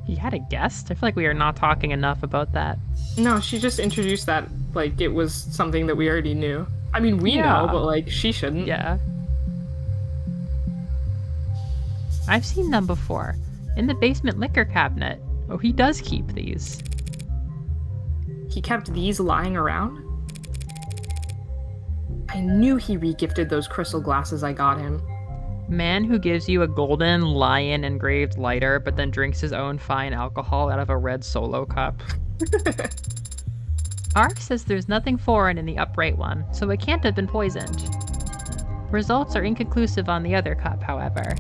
He had a guest? I feel like we are not talking enough about that. No, she just introduced that like it was something that we already knew. I mean, we Yeah. know, but like she shouldn't. Yeah. I've seen them before. In the basement liquor cabinet. Oh, he does keep these. He kept these lying around? I knew he regifted those crystal glasses I got him. Man who gives you a golden lion engraved lighter but then drinks his own fine alcohol out of a red solo cup. Ark says there's nothing foreign in the upright one, so it can't have been poisoned. Results are inconclusive on the other cup, however.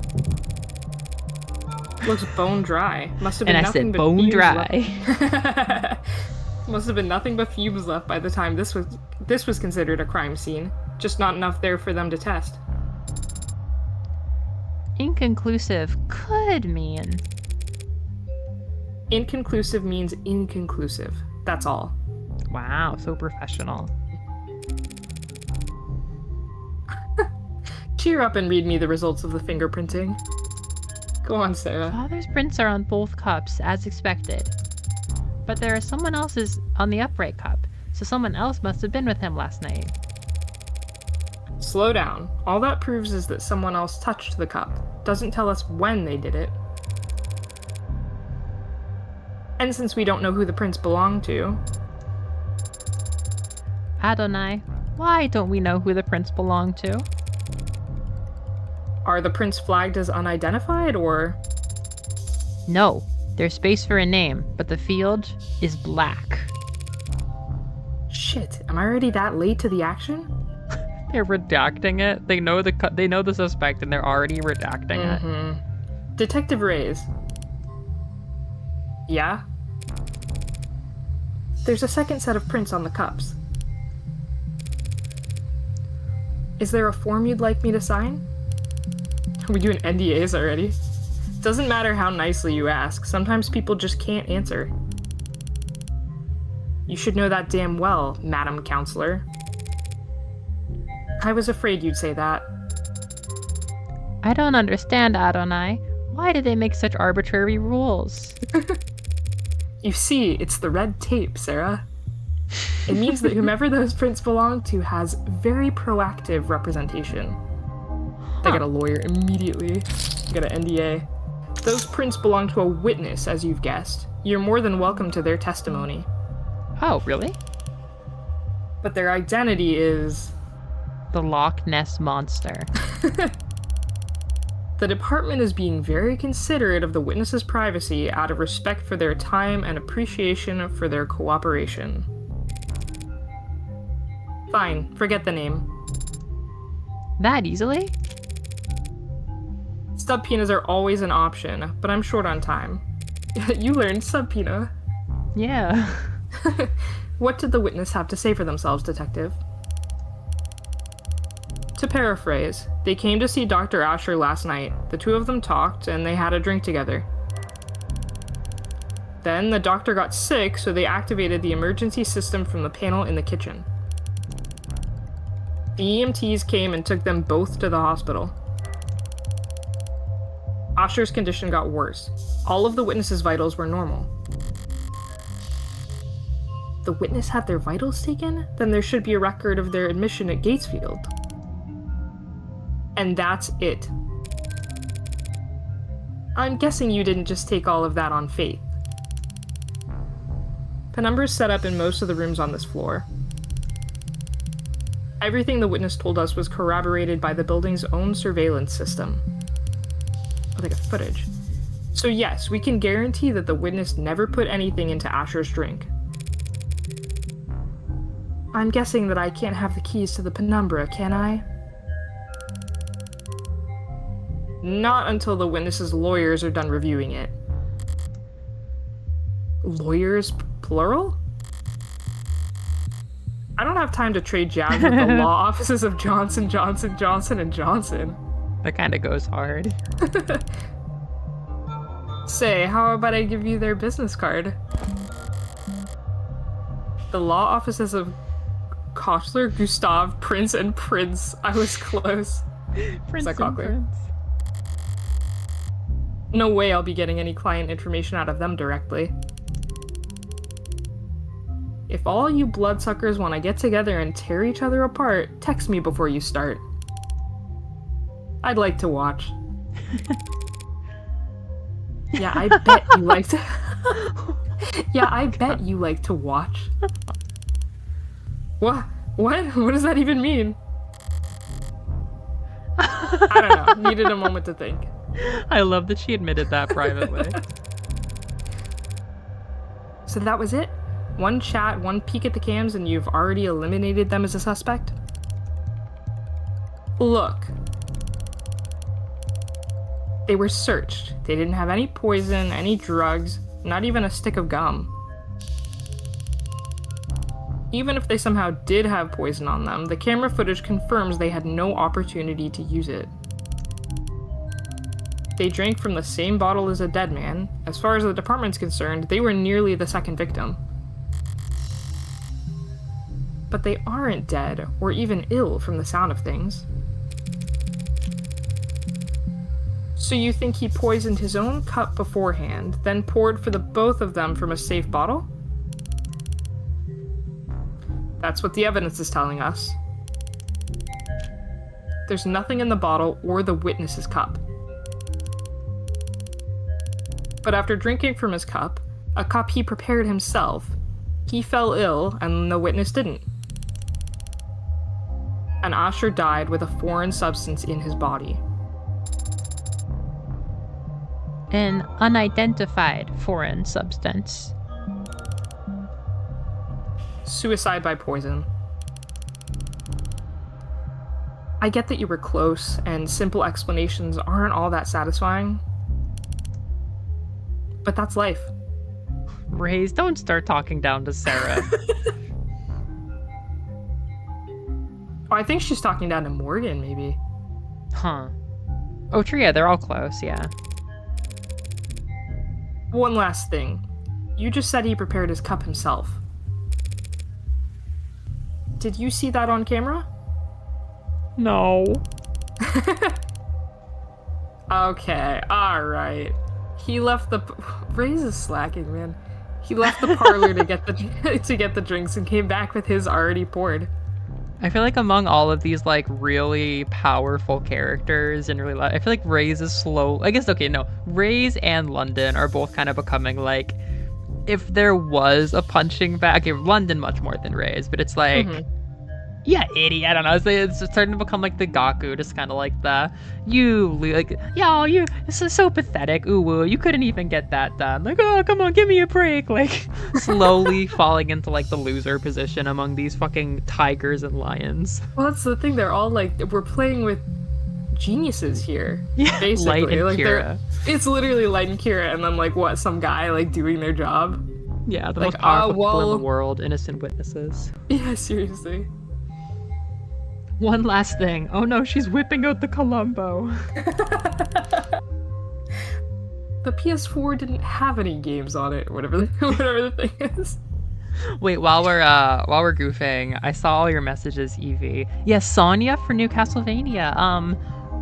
Looks bone dry. Must have been And I nothing said but bone fumes dry. left. Must have been nothing but fumes left by the time this was considered a crime scene. Just not enough there for them to test. Inconclusive could mean... Inconclusive means inconclusive. That's all. Wow, so professional. Cheer up and read me the results of the fingerprinting. Go on, Sarah. Father's prints are on both cups, as expected. But there is someone else's on the upright cup, so someone else must have been with him last night. Slow down. All that proves is that someone else touched the cup. Doesn't tell us when they did it. And since we don't know who the prints belong to... Adonai, why don't we know who the prints belong to? Are the prints flagged as unidentified, or... No, there's space for a name, but the field is black. Shit, am I already that late to the action? They're redacting it. They know the suspect, and they're already redacting it. Detective Reyes, Yeah? There's a second set of prints on the cups. Is there a form you'd like me to sign? Are we doing NDAs already? Doesn't matter how nicely you ask, sometimes people just can't answer. You should know that damn well, Madam Counselor. I was afraid you'd say that. I don't understand, Adonai. Why do they make such arbitrary rules? You see, it's the red tape, Sarah. It means that whomever those prints belong to has very proactive representation. They get a lawyer immediately. Get an NDA. Those prints belong to a witness, as you've guessed. You're more than welcome to their testimony. Oh, really? But their identity is... The Loch Ness Monster. The department is being very considerate of the witness's privacy out of respect for their time and appreciation for their cooperation. Fine, forget the name. That easily? Subpoenas are always an option, but I'm short on time. You learned subpoena. Yeah. What did the witness have to say for themselves, Detective? To paraphrase, they came to see Dr. Asher last night. The two of them talked, and they had a drink together. Then the doctor got sick, so they activated the emergency system from the panel in the kitchen. The EMTs came and took them both to the hospital. Asher's condition got worse. All of the witness's vitals were normal. The witness had their vitals taken? Then there should be a record of their admission at Gatesfield. And that's it. I'm guessing you didn't just take all of that on faith. Penumbra's set up in most of the rooms on this floor. Everything the witness told us was corroborated by the building's own surveillance system. Oh, they got footage. So yes, we can guarantee that the witness never put anything into Asher's drink. I'm guessing that I can't have the keys to the penumbra, can I? Not until the witness's lawyers are done reviewing it. Lawyers, plural? I don't have time to trade jabs with the law offices of Johnson, Johnson, Johnson & Johnson. That kind of goes hard. Say, how about I give you their business card? The law offices of Kochler, Gustav, Prince, and Prince. I was close. Prince that and Cochler? Prince. No way I'll be getting any client information out of them directly. If all you bloodsuckers want to get together and tear each other apart, text me before you start. I'd like to watch. Yeah, I bet you like to... Yeah, I bet you like to watch. What? What? What does that even mean? I don't know. Needed a moment to think. I love that she admitted that privately. So that was it? One chat, one peek at the cams, and you've already eliminated them as a suspect? Look. They were searched. They didn't have any poison, any drugs, not even a stick of gum. Even if they somehow did have poison on them, the camera footage confirms they had no opportunity to use it. They drank from the same bottle as a dead man. As far as the department's concerned, they were nearly the second victim. But they aren't dead, or even ill from the sound of things. So you think he poisoned his own cup beforehand, then poured for the both of them from a safe bottle? That's what the evidence is telling us. There's nothing in the bottle or the witness's cup. But after drinking from his cup, a cup he prepared himself, he fell ill and the witness didn't. And Asher died with a foreign substance in his body. An unidentified foreign substance. Suicide by poison. I get that you were close, and simple explanations aren't all that satisfying. But that's life. Raze, don't start talking down to Sarah. Oh, I think she's talking down to Morgan, maybe. Huh. Oh, true, yeah, they're all close, yeah. One last thing. You just said he prepared his cup himself. Did you see that on camera? No. Okay, alright. He left the... Raze is slacking, man. He left the parlor to get the drinks and came back with his already poured. I feel like among all of these like really powerful characters in real life, I feel like Raze is slow. I guess okay, no, Raze and London are both kind of becoming like, if there was a punching bag, okay, London much more than Raze, but it's like, yeah, idiot. I don't know. It's starting to become like the Gaku, just kind of like the this is so pathetic. Ooh, you couldn't even get that done. Like, oh, come on, give me a break. Like, slowly falling into like the loser position among these fucking tigers and lions. Well, that's the thing. They're all like, we're playing with geniuses here. Yeah, basically. Light and like, Kira. It's literally Light and Kira, and then like what? Some guy like doing their job. Yeah, the like, most powerful people in well- the world, innocent witnesses. Yeah, seriously. One last thing. Oh no, she's whipping out the Columbo. The PS4 didn't have any games on it, or whatever the thing is. Wait, while we're goofing, I saw all your messages, Evie. Yes, Sonya for New Castlevania.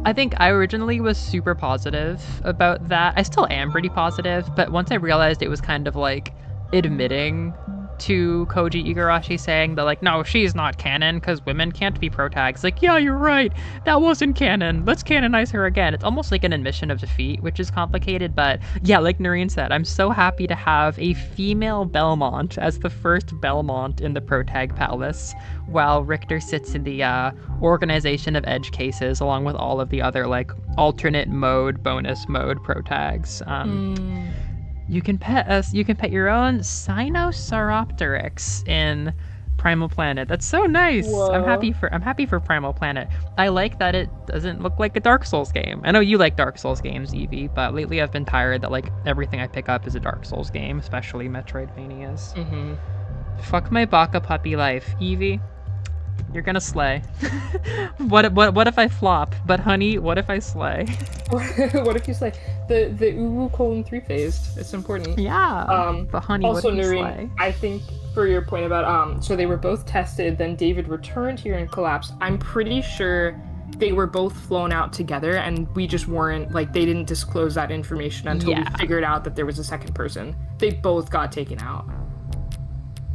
I think I originally was super positive about that. I still am pretty positive, but once I realized it was kind of like admitting to Koji Igarashi saying that like, no, she's not canon because women can't be protags. Like, yeah, you're right. That wasn't canon. Let's canonize her again. It's almost like an admission of defeat, which is complicated. But yeah, like Noreen said, I'm so happy to have a female Belmont as the first Belmont in the protag palace, while Richter sits in the organization of edge cases along with all of the other like alternate mode, bonus mode protags. You can pet your own Sinosauropteryx in Primal Planet. That's so nice. Whoa. I'm happy for Primal Planet. I like that it doesn't look like a Dark Souls game. I know you like Dark Souls games, Evie, but lately I've been tired that like everything I pick up is a Dark Souls game, especially Metroidvanias. Fuck my Baka puppy life, Evie. You're gonna slay. What if I flop? But honey, what if I slay? What if you slay? The Uwu 3 phased. It's important. Yeah. But honey, Also, what if you Noreen, slay? I think for your point about so they were both tested, then David returned here and collapsed. I'm pretty sure they were both flown out together, and we just weren't like, they didn't disclose that information until we figured out that there was a second person. They both got taken out.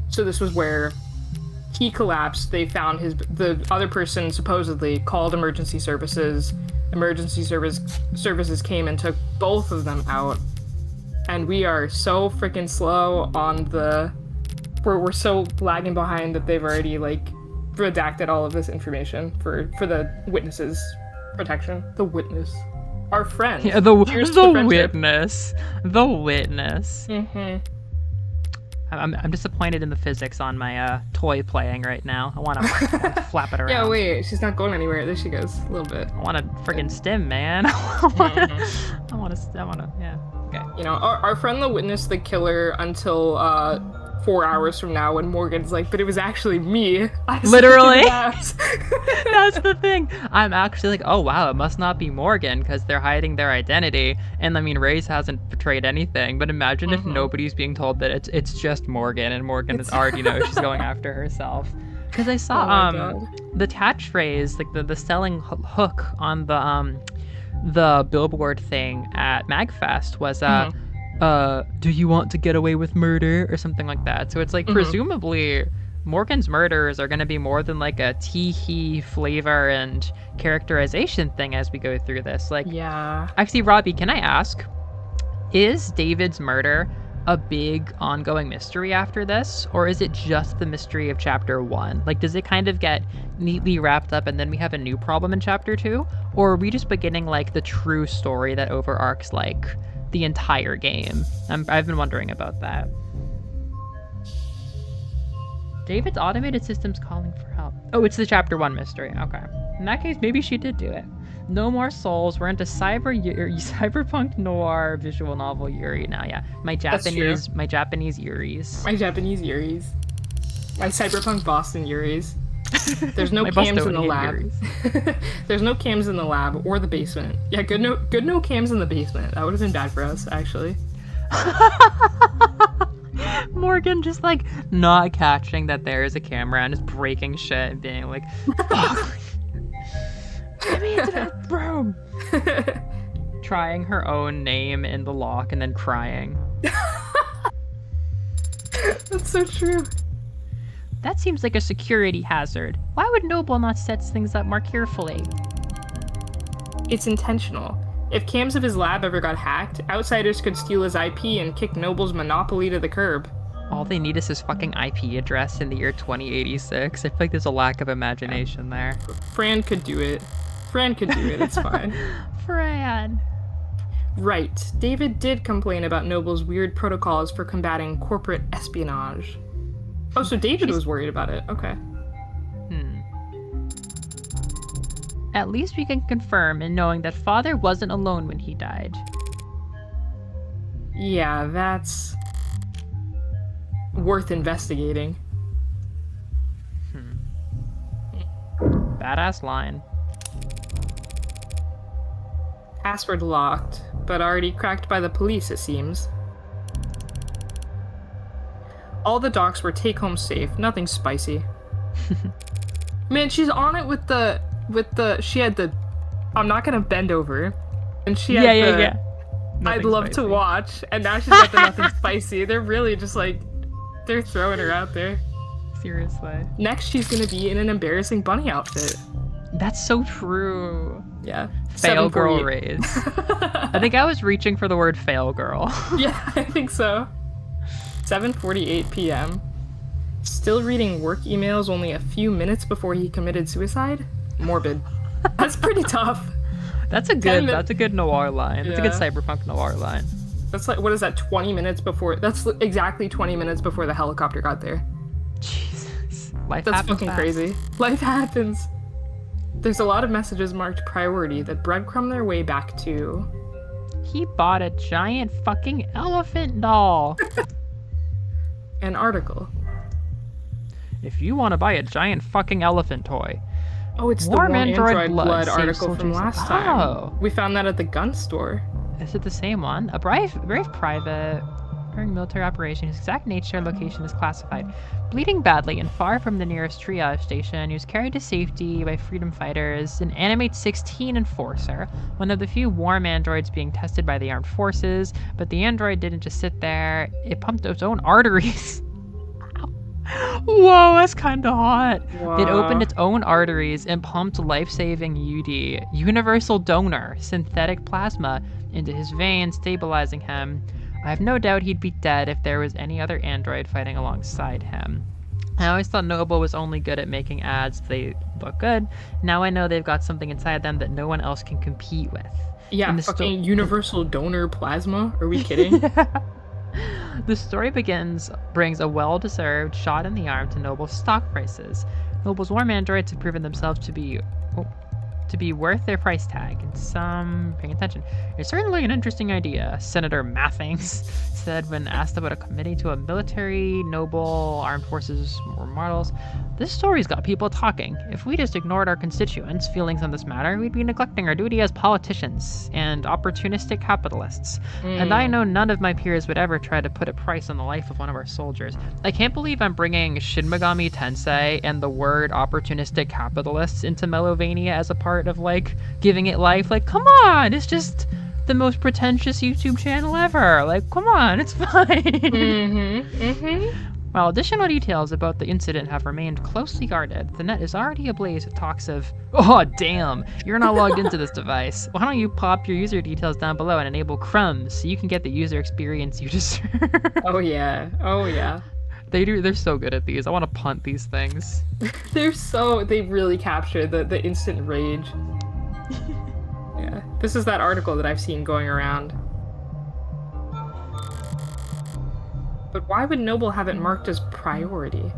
So this was where he collapsed. They found the other person supposedly called emergency services. Emergency services came and took both of them out. And we are so freaking slow on the... We're so lagging behind that they've already, like, redacted all of this information for the witnesses' protection. The witness. Our friend. Yeah, the witness. The witness. I'm disappointed in the physics on my toy playing right now. I want to flap it around. Yeah, wait, she's not going anywhere. There she goes, a little bit. I want to friggin' stim, man. I want to, yeah. Okay. You know, our friend the witness the killer until 4 hours from now when Morgan's like, but it was actually me. I Literally. That's That's the thing. I'm actually like, oh wow, it must not be Morgan because they're hiding their identity. And I mean, Raze hasn't betrayed anything. But imagine if nobody's being told that it's just Morgan, and Morgan already knows she's going after herself. Because I saw the catchphrase, like the selling hook on the billboard thing at MagFest was do you want to get away with murder or something like that. So it's like presumably Morgan's murders are going to be more than like a tee-hee flavor and characterization thing as we go through this. Like, yeah. Actually, Robbie, can I ask, is David's murder a big ongoing mystery after this, or is it just the mystery of chapter 1? Like, does it kind of get neatly wrapped up and then we have a new problem in chapter 2, or are we just beginning like the true story that overarcs like the entire game? I've been wondering about that. David's automated system's calling for help. Oh, it's the chapter 1 mystery. Okay. In that case, maybe she did do it. No More Souls. We're into cyberpunk noir visual novel Yuri now. Yeah, my Japanese Yuris. My Japanese Yuris. My cyberpunk Boston Yuris. There's no cams in the lab. There's no cams in the lab or the basement. Yeah, good no cams in the basement. That would have been bad for us, actually. Morgan just like not catching that there is a camera and just breaking shit and being like, fuck. Get me into that room. Trying her own name in the lock and then crying. That's so true. That seems like a security hazard. Why would Noble not set things up more carefully? It's intentional. If cams of his lab ever got hacked, outsiders could steal his IP and kick Noble's monopoly to the curb. All they need is his fucking IP address in the year 2086. I feel like there's a lack of imagination there. Fran could do it. It's fine. Fran. Right. David did complain about Noble's weird protocols for combating corporate espionage. Oh, so David was worried about it. Okay. At least we can confirm in knowing that Father wasn't alone when he died. Yeah, that's worth investigating. Badass line. Password locked, but already cracked by the police, it seems. All the docs were take-home safe, nothing spicy. Man, she's on it with the she had the I'm not gonna bend over, and she had the I'd love to watch, and now she's got the nothing spicy. They're really just like, they're throwing her out there. Seriously. Next, she's gonna be in an embarrassing bunny outfit. That's so true. Yeah. Fail girl raise. I think I was reaching for the word fail girl. Yeah, I think so. 7:48 p.m. Still reading work emails only a few minutes before he committed suicide? Morbid. That's pretty tough. That's a good noir line. That's a good cyberpunk noir line. That's like, what is that, 20 minutes before? That's exactly 20 minutes before the helicopter got there. Jesus. That's fucking crazy. Life happens. There's a lot of messages marked priority that breadcrumb their way back to... He bought a giant fucking elephant doll. An article. If you want to buy a giant fucking elephant toy. Oh, it's Warm the Android Blood article from last time. Oh. We found that at the gun store. Is it the same one? A brave private during military operation whose exact nature and location is classified. Bleeding badly and far from the nearest triage station, he was carried to safety by freedom fighters, an Animate 16 enforcer, one of the few warm androids being tested by the armed forces, but the android didn't just sit there, it pumped its own arteries. Whoa, that's kind of hot. Whoa. It opened its own arteries and pumped life-saving UD, universal donor, synthetic plasma, into his veins, stabilizing him. I have no doubt he'd be dead if there was any other android fighting alongside him. I always thought Noble was only good at making ads. They look good. Now I know they've got something inside them that no one else can compete with. Yeah, fucking universal donor plasma? Are we kidding? Yeah. The story brings a well-deserved shot in the arm to Noble's stock prices. Noble's warm androids have proven themselves to be worth their price tag, and some paying attention. It's certainly an interesting idea, Senator Mathings said when asked about a committee to a military, Noble, armed forces, or models. This story's got people talking. If we just ignored our constituents' feelings on this matter, we'd be neglecting our duty as politicians and opportunistic capitalists. And I know none of my peers would ever try to put a price on the life of one of our soldiers. I can't believe I'm bringing Shin Megami Tensei and the word opportunistic capitalists into Melovania as a part of, like, giving it life. Like, come on, it's just the most pretentious YouTube channel ever. Like, come on, it's fine. While additional details about the incident have remained closely guarded, the net is already ablaze with talks of, oh damn, you're not logged into this device. Why don't you pop your user details down below and enable crumbs so you can get the user experience you deserve. Oh yeah. They're so good at these. I want to punt these things. They really capture the instant rage. Yeah. This is that article that I've seen going around. But why would Noble have it marked as priority?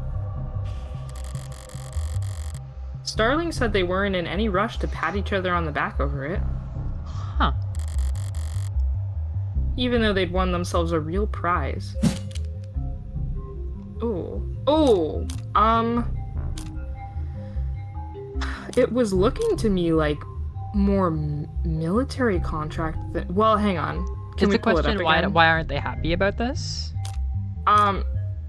Starling said they weren't in any rush to pat each other on the back over it, Huh. even though they'd won themselves a real prize. Oh, it was looking to me like more military contract than... Well, hang on. Can Is we the pull it up question again? why aren't they happy about this?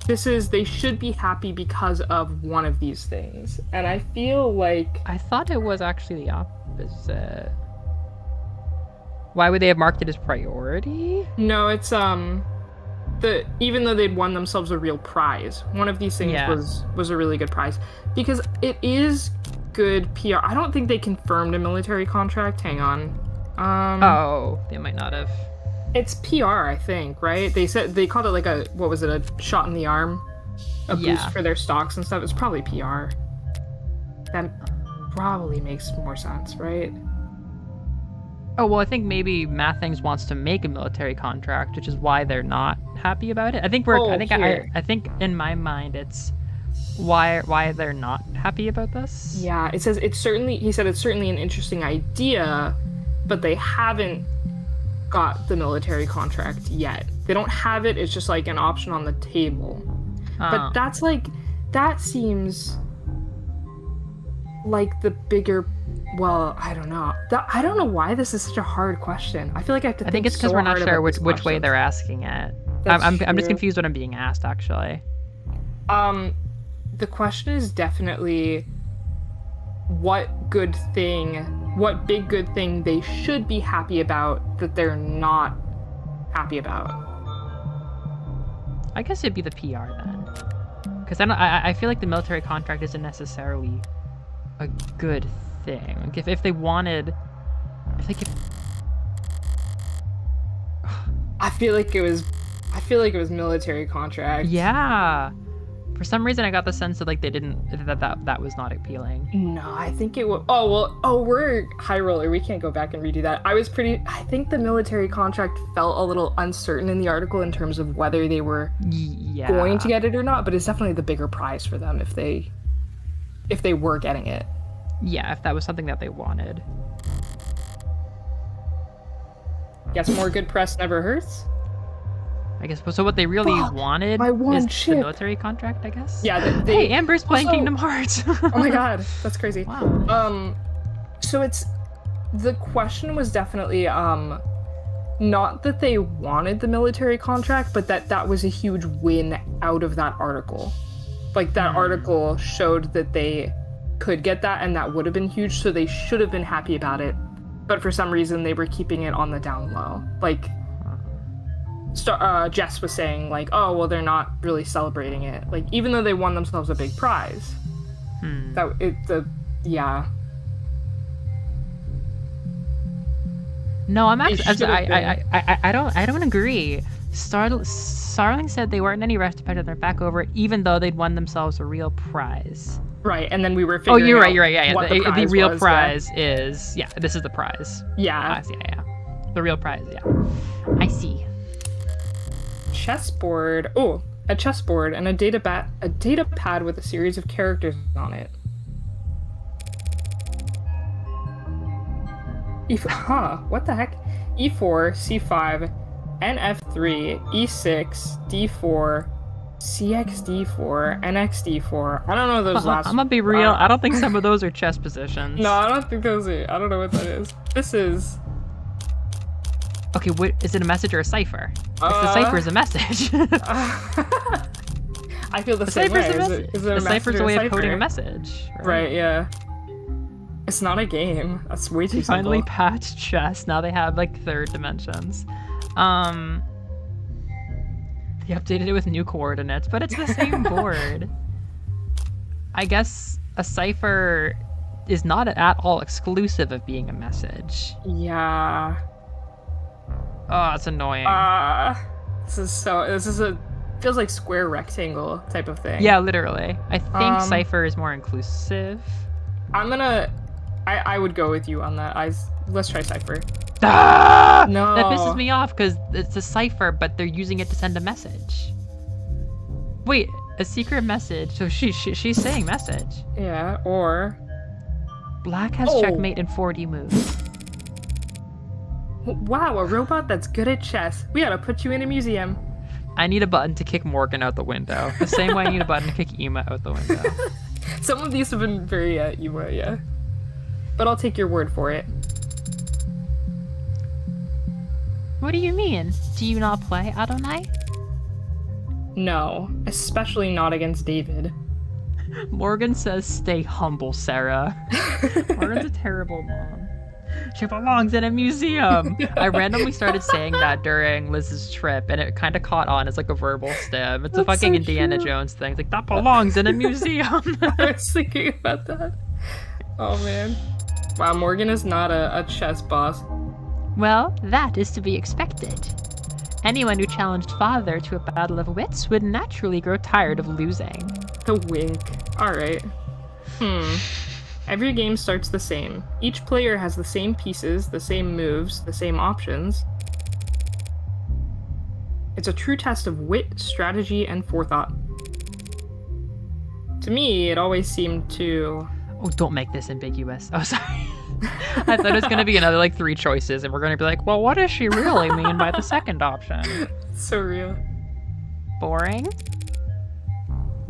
This is they should be happy because of one of these things. And I feel like I thought it was actually the opposite. Why would they have marked it as priority? no, it's even though they'd won themselves a real prize, one of these things Yeah. was a really good prize because it is good PR. I don't think they confirmed a military contract. Hang on. Oh, they might not have. It's PR, I think, right? They said they called it like a what was it, a shot in the arm, a Yeah. boost for their stocks and stuff. It's probably PR. That probably makes more sense, right? Oh, well, I think maybe Mathings wants to make a military contract, which is why they're not happy about it. I think Oh, I think here. I think in my mind it's why they're not happy about this. Yeah, it says it's certainly. He said it's certainly an interesting idea, but they haven't got the military contract yet. They don't have it. It's just like an option on the table. Oh. But that's like that seems like the bigger. Well, I don't know. I don't know why this is such a hard question. I feel like I have to. I think it's because so we're not hard sure about which these way questions. they're asking it. That's I'm just true. confused what I'm being asked actually. The question is definitely what big good thing they should be happy about that they're not happy about. I guess it'd be the PR then, because I feel like the military contract isn't necessarily a good thing. Like if they wanted, if they could. I feel like it was military contract. Yeah. For some reason, I got the sense that like they didn't that was not appealing. No, I think it was. Oh well. Oh, we're high roller. We can't go back and redo that. I think the military contract felt a little uncertain in the article in terms of whether they were Yeah. going to get it or not. But it's definitely the bigger prize for them if they were getting it. Yeah, if that was something that they wanted. Guess more good press never hurts. I guess. So what they really Fuck, wanted my one is the ship. military contract, I guess. Yeah. Hey, Amber's playing also- Kingdom Hearts. Oh my god, that's crazy. Wow. So it's the question was definitely not that they wanted the military contract, but that was a huge win out of that article. Like that article showed that they could get that and that would have been huge, so they should have been happy about it. But for some reason they were keeping it on the down low. Like Jess was saying like, oh well, they're not really celebrating it. Like even though they won themselves a big prize. Yeah. No, I'm It actually. should have I don't agree. Starling said they weren't in any rush to pat their back over it, even though they'd won themselves a real prize. Right, and then we were Oh, figuring you're out right. You're right. Yeah, what the prize real was, prize is This is the prize. Yeah. Yeah. The real prize. Yeah. I see. Chessboard. Oh, a chessboard and a data pad with a series of characters on it. What the heck? E4, C5, NF3, E6, D4, CXD4, NXD4. I don't know those last. I'm gonna be real. I don't think some of those are chess positions. No, I don't think those are. I don't know what that is. This is. Okay, what is it? A message or a cipher? If the cipher is a message. I feel the The same way. cipher's a Is message. it a The message cipher's or a way of cipher? coding a message. Right, yeah. It's not a game. That's way too They finally simple. patched chess. Now they have like third dimensions. They updated it with new coordinates, but it's the same board. I guess a cipher is not at all exclusive of being a message. Yeah. Oh, it's annoying. This is a feels like square rectangle type of thing. Yeah, literally. I think cipher is more inclusive. I would go with you on that. Let's try cipher. Ah! No. That pisses me off because it's a cipher, but they're using it to send a message. Wait, a secret message? So she's saying message. Yeah, or Black has Oh. checkmate in 40 moves. Wow, a robot that's good at chess. We gotta put you in a museum. I need a button to kick Morgan out the window. The same way I need a button to kick Ema out the window. Some of these have been very emo, yeah. But I'll take your word for it. What do you mean? Do you not play Adonai? No, especially not against David. Morgan says, stay humble, Sarah. Morgan's a terrible mom. She belongs in a museum. I randomly started saying that during Liz's trip, and it kind of caught on as like a verbal stim. It's a That's fucking so Indiana true. Jones thing. It's like, that belongs in a museum. I was thinking about that. Oh man. Wow, Morgan is not a chess boss. Well, that is to be expected. Anyone who challenged Father to a battle of wits would naturally grow tired of losing. The wink. Alright. Every game starts the same. Each player has the same pieces, the same moves, the same options. It's a true test of wit, strategy, and forethought. To me, it always seemed to... Oh, don't make this ambiguous. Oh, sorry. I thought it was going to be another like 3 choices, and we're going to be like, well, what does she really mean by the second option? So real. Boring?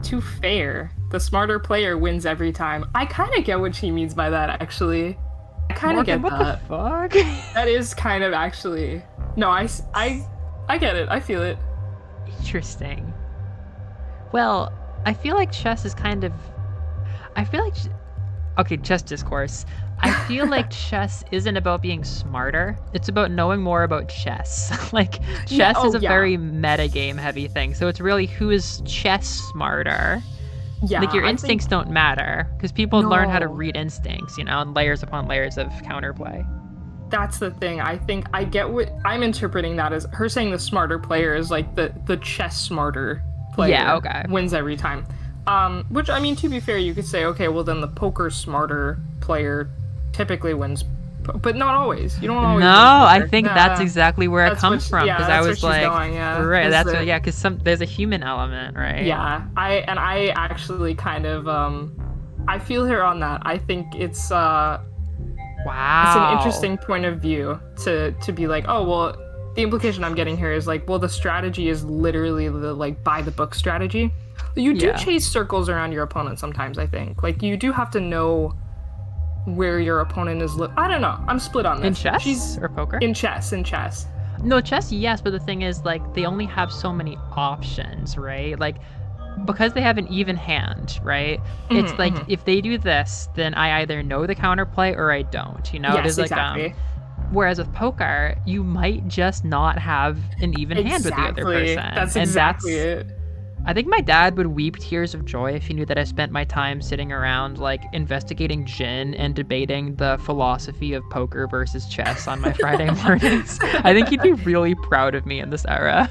Too fair. The smarter player wins every time. I kind of get what she means by that, actually. I kind of Morgan, get what that. the fuck? That is kind of actually... No, I get it. I feel it. Interesting. Well, I feel like chess is kind of... I feel like... Okay, chess discourse. I feel like chess isn't about being smarter. It's about knowing more about chess. Like, chess is a very metagame heavy thing. So it's really who is chess smarter. Yeah, Like, your I instincts don't matter. Because people learn how to No. read instincts, you know, and layers upon layers of counterplay. That's the thing. I think I get what I'm interpreting that as her saying the smarter player is like the chess smarter player. Yeah, okay. Wins every time. Which I mean, to be fair, you could say, okay, well then the poker smarter player typically wins, but not always. You don't always. No, win I poker. think that's exactly where it That's comes what- from. yeah, Because I that's was where she's like, going, yeah. right, Is that's that- what, yeah, because there's a human element, right? Yeah, I actually kind of I feel her on that. I think it's Wow. an interesting point of view to be like, oh well, the implication I'm getting here is like, well, the strategy is literally the like by the book strategy. You do Yeah. chase circles around your opponent sometimes. I think like you do have to know where your opponent is. I don't know. I'm split on this. In chess She's or poker? in chess. In chess. No, chess, yes, but the thing is, like, they only have so many options, right? Like, because they have an even hand, right? It's like, if they do this, then I either know the counterplay or I don't, you know? It Yes, is like, exactly. whereas with poker, you might just not have an even hand with the other Exactly. person. That's And exactly it. I think my dad would weep tears of joy if he knew that I spent my time sitting around, like, investigating gin and debating the philosophy of poker versus chess on my Friday mornings. I think he'd be really proud of me in this era.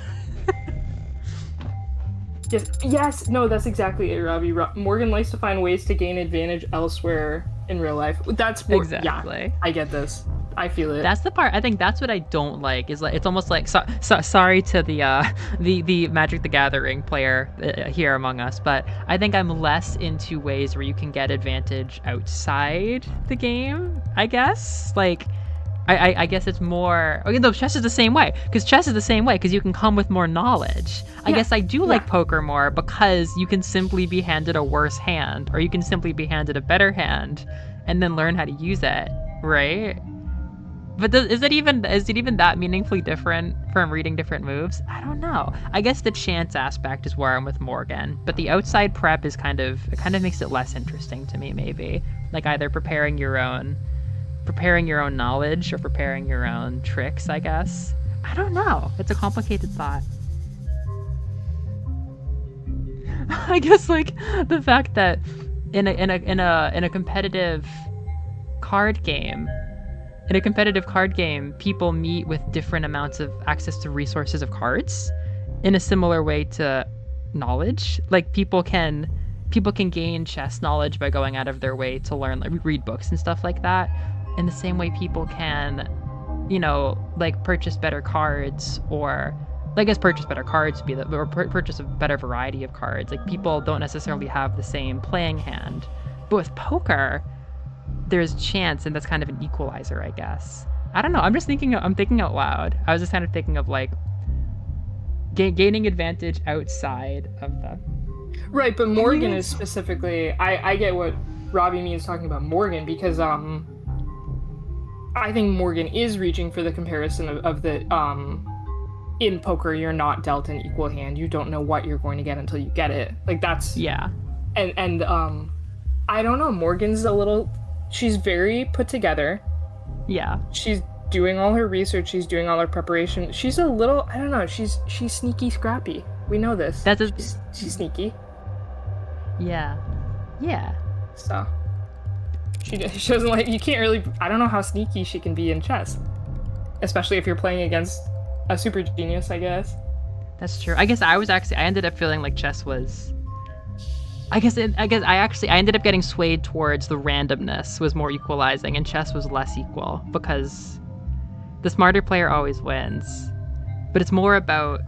Yes, no, that's exactly it, Robbie. Morgan likes to find ways to gain advantage elsewhere in real life. That's what, Exactly. Yeah, I get this. I feel it. That's the part. I think that's what I don't like. Is like it's almost like sorry to the Magic the Gathering player here among us, but I think I'm less into ways where you can get advantage outside the game. I guess like. I guess it's more. Okay, no, chess is the same way. Because you can come with more knowledge. I guess I do like poker more because you can simply be handed a worse hand, or you can simply be handed a better hand, and then learn how to use it, right? But is it even that meaningfully different from reading different moves? I don't know. I guess the chance aspect is where I'm with Morgan, but the outside prep is kind of makes it less interesting to me. Maybe like either preparing your own knowledge or preparing your own tricks, I guess. I don't know. It's a complicated thought. I guess like the fact that in a competitive card game, people meet with different amounts of access to resources of cards in a similar way to knowledge. Like people can gain chess knowledge by going out of their way to learn, like read books and stuff like that. In the same way people can, like purchase better cards, or I guess purchase better cards or purchase a better variety of cards. Like people don't necessarily have the same playing hand. But with poker, there's chance, and that's kind of an equalizer, I guess. I don't know. I'm thinking out loud. I was just kind of thinking of like gaining advantage outside of the. Right, but Morgan is specifically. I get what Robbie means talking about Morgan, because I think Morgan is reaching for the comparison of the in poker you're not dealt an equal hand. You don't know what you're going to get until you get it. Like that's Yeah. And I don't know. Morgan's she's very put together. Yeah. She's doing all her research. She's doing all her preparation. She's a little, I don't know. She's sneaky scrappy. We know this. She's sneaky. Yeah. Yeah. So she doesn't like. You can't really. I don't know how sneaky she can be in chess, especially if you're playing against a super genius, I guess. That's true. I guess I ended up feeling like chess was. I ended up getting swayed towards the randomness was more equalizing, and chess was less equal because the smarter player always wins. But it's more about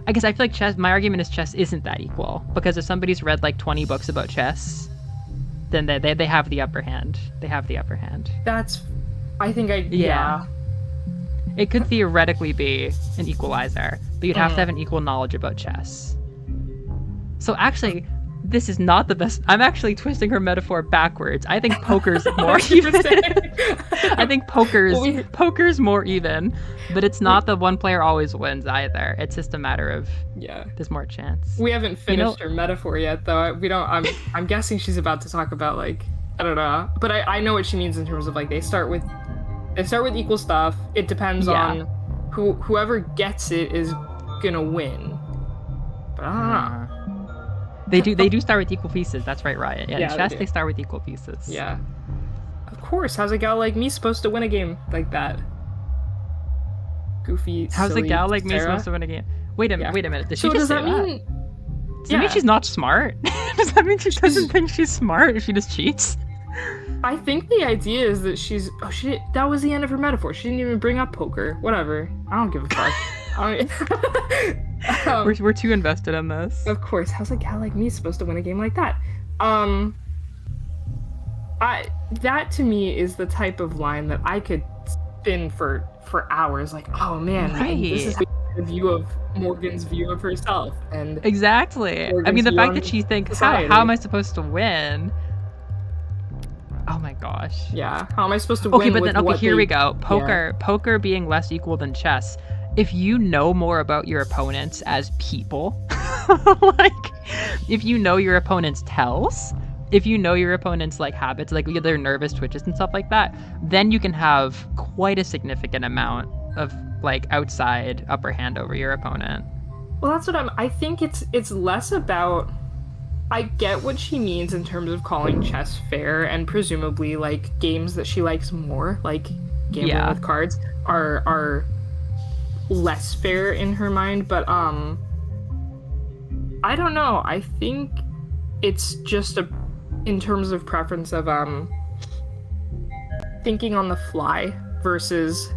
I guess I feel like chess. My argument is chess isn't that equal because if somebody's read like 20 books about chess, then they have the upper hand. They have the upper hand. Yeah. It could theoretically be an equalizer, but you'd have to have an equal knowledge about chess. So actually, this is not the best. I'm actually twisting her metaphor backwards. I think poker's more even. I think poker's more even, but it's not the one player always wins either. It's just a matter of there's more chance. We haven't finished her metaphor yet, though. We don't. I'm guessing she's about to talk about like I don't know, but I know what she means in terms of like they start with equal stuff. It depends on whoever gets it is gonna win. But I don't know. They do start with equal pieces. That's right, Ryan. Yeah, in chess they start with equal pieces. Yeah. Of course. How's a gal like me supposed to win a game like that? Goofy. How's silly a gal like me Sarah? supposed to win a game? Wait a minute. Did she So just does say that mean? Does that mean she's not smart? Does that mean she doesn't think she's smart if she just cheats? I think the idea is that she's. Oh shit! That was the end of her metaphor. She didn't even bring up poker. Whatever. I don't give a fuck. We're too invested in this. Of course. How's a gal like me supposed to win a game like that? That to me is the type of line that I could spin for hours. Like, oh man, this is the view of Morgan's view of herself, and exactly. Morgan's I mean, the view fact on that she thinks, society. how am I supposed to win? Oh my gosh. Yeah. How am I supposed to Okay, win? but then here we go. Yeah. Poker being less equal than chess. If you know more about your opponents as people, like if you know your opponent's tells, if you know your opponent's like habits, like their nervous twitches and stuff like that, then you can have quite a significant amount of like outside upper hand over your opponent. Well, that's what I think it's less about. I get what she means in terms of calling chess fair, and presumably like games that she likes more, like gambling with cards, are less fair in her mind. But I don't know. I think it's just in terms of preference of thinking on the fly versus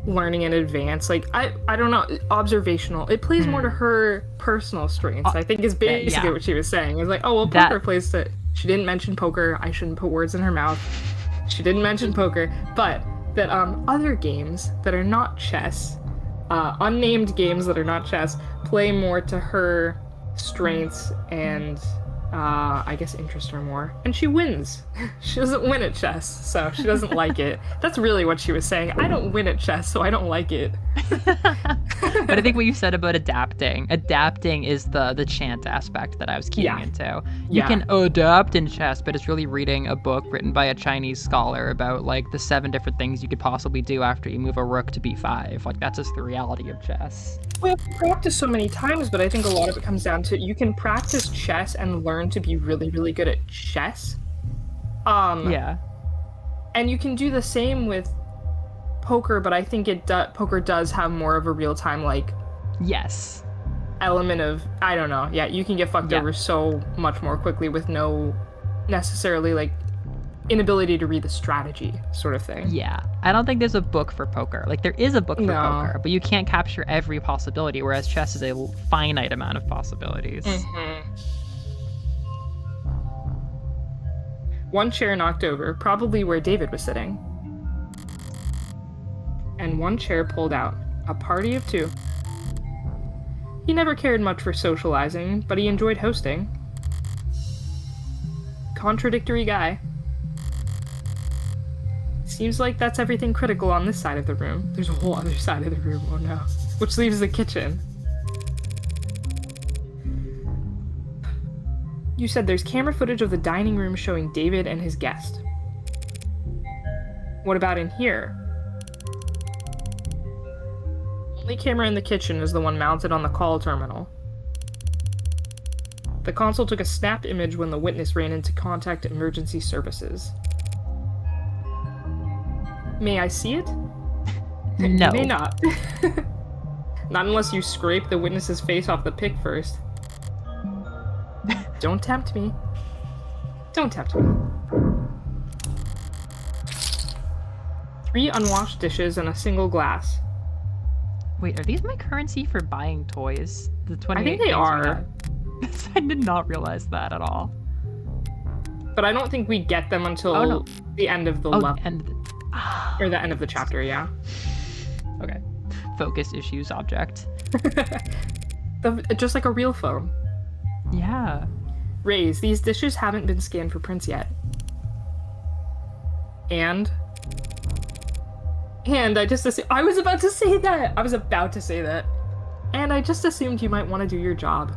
learning in advance. Like I don't know, observational. It plays more to her personal strengths. I think is basically what she was saying. It's like, oh well, poker plays to. She didn't mention poker. I shouldn't put words in her mouth. She didn't mention poker, but that other games that are not chess, unnamed games that are not chess, play more to her strengths and I guess interest her more, and she wins. She doesn't win at chess, so she doesn't like it. That's really what she was saying. I don't win at chess, so I don't like it. But I think what you said about adapting is the chant aspect that I was keying into. You can adapt in chess, but it's really reading a book written by a Chinese scholar about like the 7 different things you could possibly do after you move a rook to b5. Like that's just the reality of chess. We have practiced so many times, but I think a lot of it comes down to you can practice chess and learn to be really, really good at chess. And you can do the same with poker, but I think poker does have more of a real-time like element of, I don't know. Yeah, you can get fucked over so much more quickly with no necessarily like inability to read the strategy sort of thing. Yeah. I don't think there's a book for poker. Like there is a book for poker, but you can't capture every possibility, whereas chess is a finite amount of possibilities. One chair knocked over, probably where David was sitting. And one chair pulled out. A party of two. He never cared much for socializing, but he enjoyed hosting. Contradictory guy. Seems like that's everything critical on this side of the room. There's a whole other side of the room, oh no. Which leaves the kitchen. You said there's camera footage of the dining room showing David and his guest. What about in here? Only camera in the kitchen is the one mounted on the call terminal. The console took a snap image when the witness ran into contact emergency services. May I see it? No. You may not. Not unless you scrape the witness's face off the pic first. Don't tempt me. Don't tempt me. 3 unwashed dishes and a single glass. Wait, are these my currency for buying toys? The 28 I think they things we are. have? I did not realize that at all. But I don't think we get them until Oh, no. the end of the Oh, level. and Or the end of the chapter, yeah. okay. Focus issues object. Just like a real phone. Yeah. Raise, these dishes haven't been scanned for prints yet. And I just assumed, I was about to say that! I was about to say that. And I just assumed you might want to do your job.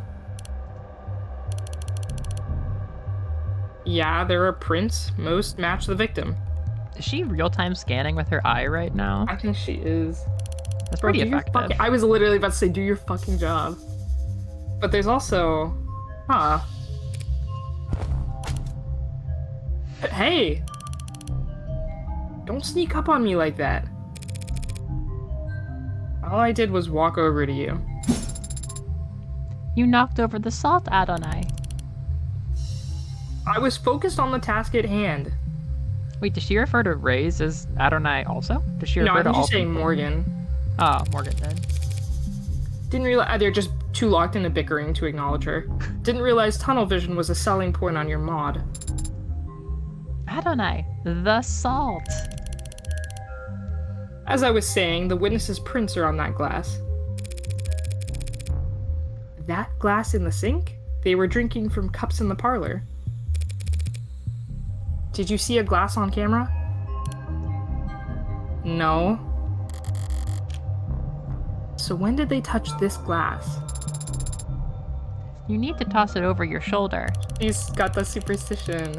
Yeah, there are prints. Most match the victim. Is she real-time scanning with her eye right now? I think she is. That's Bro, pretty do your effective. I was literally about to say, do your fucking job. But there's also... Huh. Hey! Don't sneak up on me like that. All I did was walk over to you. You knocked over the salt, Adonai. I was focused on the task at hand. Wait, does she refer to Raze as Adonai also? Does she No, refer I to think all she's saying people? Morgan. Oh, Morgan did. Didn't realize they're just too locked into bickering to acknowledge her. Didn't realize tunnel vision was a selling point on your mod. Adonai, the salt. As I was saying, the witness's prints are on that glass. That glass in the sink? They were drinking from cups in the parlor. Did you see a glass on camera? No. So when did they touch this glass? You need to toss it over your shoulder. He's got the superstition.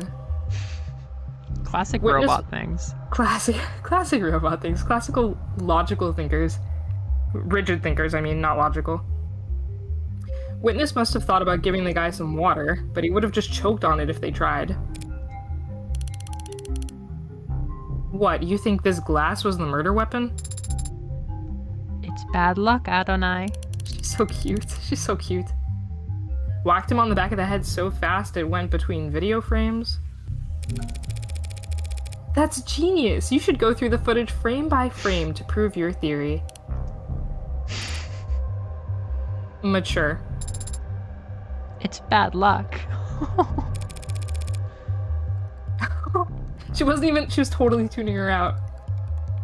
Classic Witness- robot things. Classic robot things. Classical logical thinkers. Rigid thinkers, I mean, not logical. Witness must have thought about giving the guy some water, but he would have just choked on it if they tried. What, you think this glass was the murder weapon? It's bad luck, Adonai. She's so cute. She's so cute. Whacked him on the back of the head so fast it went between video frames. That's genius! You should go through the footage frame by frame to prove your theory. Mature. It's bad luck. She was totally tuning her out.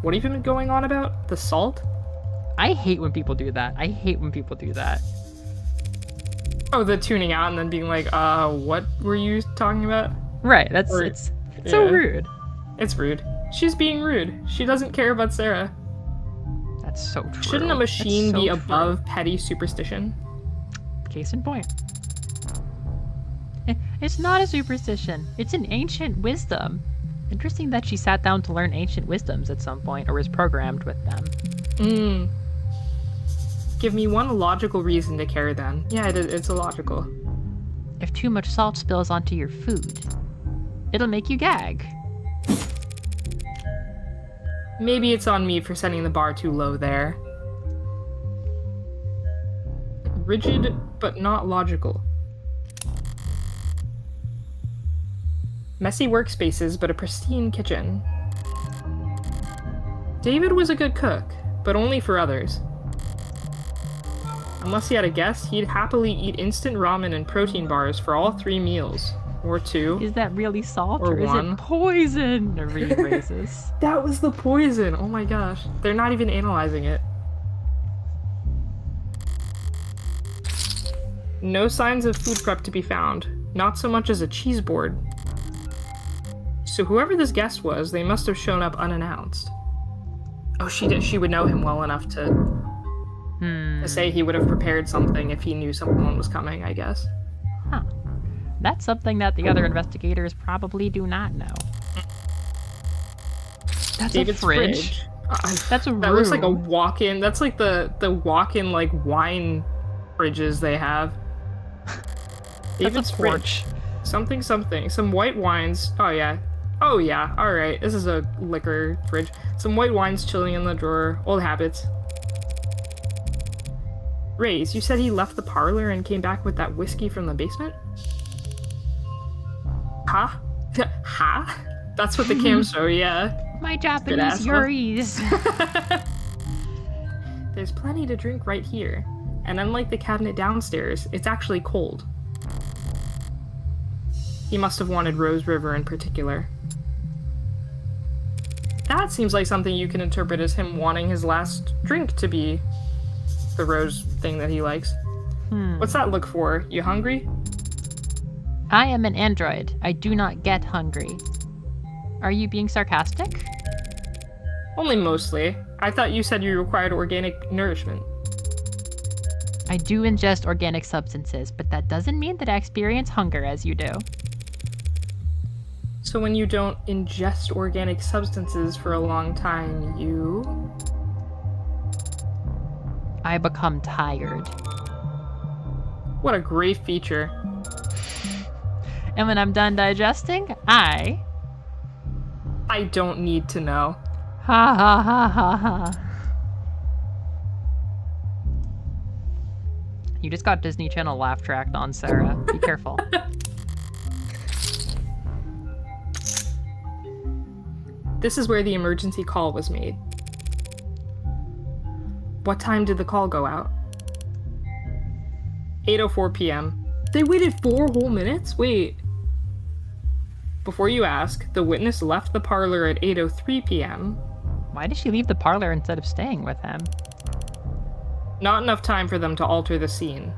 What have you been going on about? The salt? I hate when people do that. I hate when people do that. Oh, the tuning out and then being like, what were you talking about? Right, it's so yeah. rude. It's rude. She's being rude. She doesn't care about Sarah. That's so true. Shouldn't a machine That's so be true. above petty superstition? Case in point. It's not a superstition. It's an ancient wisdom. Interesting that she sat down to learn ancient wisdoms at some point, or was programmed with them. Give me one logical reason to care then. Yeah, it's illogical. If too much salt spills onto your food, it'll make you gag. Maybe it's on me for setting the bar too low there. Rigid, but not logical. Messy workspaces, but a pristine kitchen. David was a good cook, but only for others. Unless he had a guest, he'd happily eat instant ramen and protein bars for all 3 meals. Or 2. Is that really salt Or or is one. it poison? Reed raises. That was the poison! Oh my gosh. They're not even analyzing it. No signs of food prep to be found. Not so much as a cheese board. So whoever this guest was, they must have shown up unannounced. Oh, she would know him well enough to say he would have prepared something if he knew someone was coming, I guess. Huh. That's something that the other investigators probably do not know. That's David's a fridge. That's a room. That looks like a walk-in. That's like the walk-in like wine fridges they have. That's David's a porch. fridge. Something. Some white wines. Oh yeah. All right. This is a liquor fridge. Some white wines chilling in the drawer. Old habits. Rays, you said he left the parlor and came back with that whiskey from the basement? Huh? Huh? That's what the cams show, yeah. My Good Japanese asshole. Yuris. There's plenty to drink right here. And unlike the cabinet downstairs, it's actually cold. He must have wanted Rose River in particular. That seems like something you can interpret as him wanting his last drink to be the rose thing that he likes. What's that look for? You hungry? I am an android. I do not get hungry. Are you being sarcastic? Only mostly. I thought you said you required organic nourishment. I do ingest organic substances, but that doesn't mean that I experience hunger as you do. So when you don't ingest organic substances for a long time, you... I become tired. What a great feature. And when I'm done digesting, I don't need to know. ha ha ha ha ha. You just got Disney Channel laugh tracked on, Sarah. Be careful. This is where the emergency call was made. What time did the call go out? 8:04 p.m. They waited 4 whole minutes? Wait. Before you ask, the witness left the parlor at 8:03 p.m. Why did she leave the parlor instead of staying with him? Not enough time for them to alter the scene.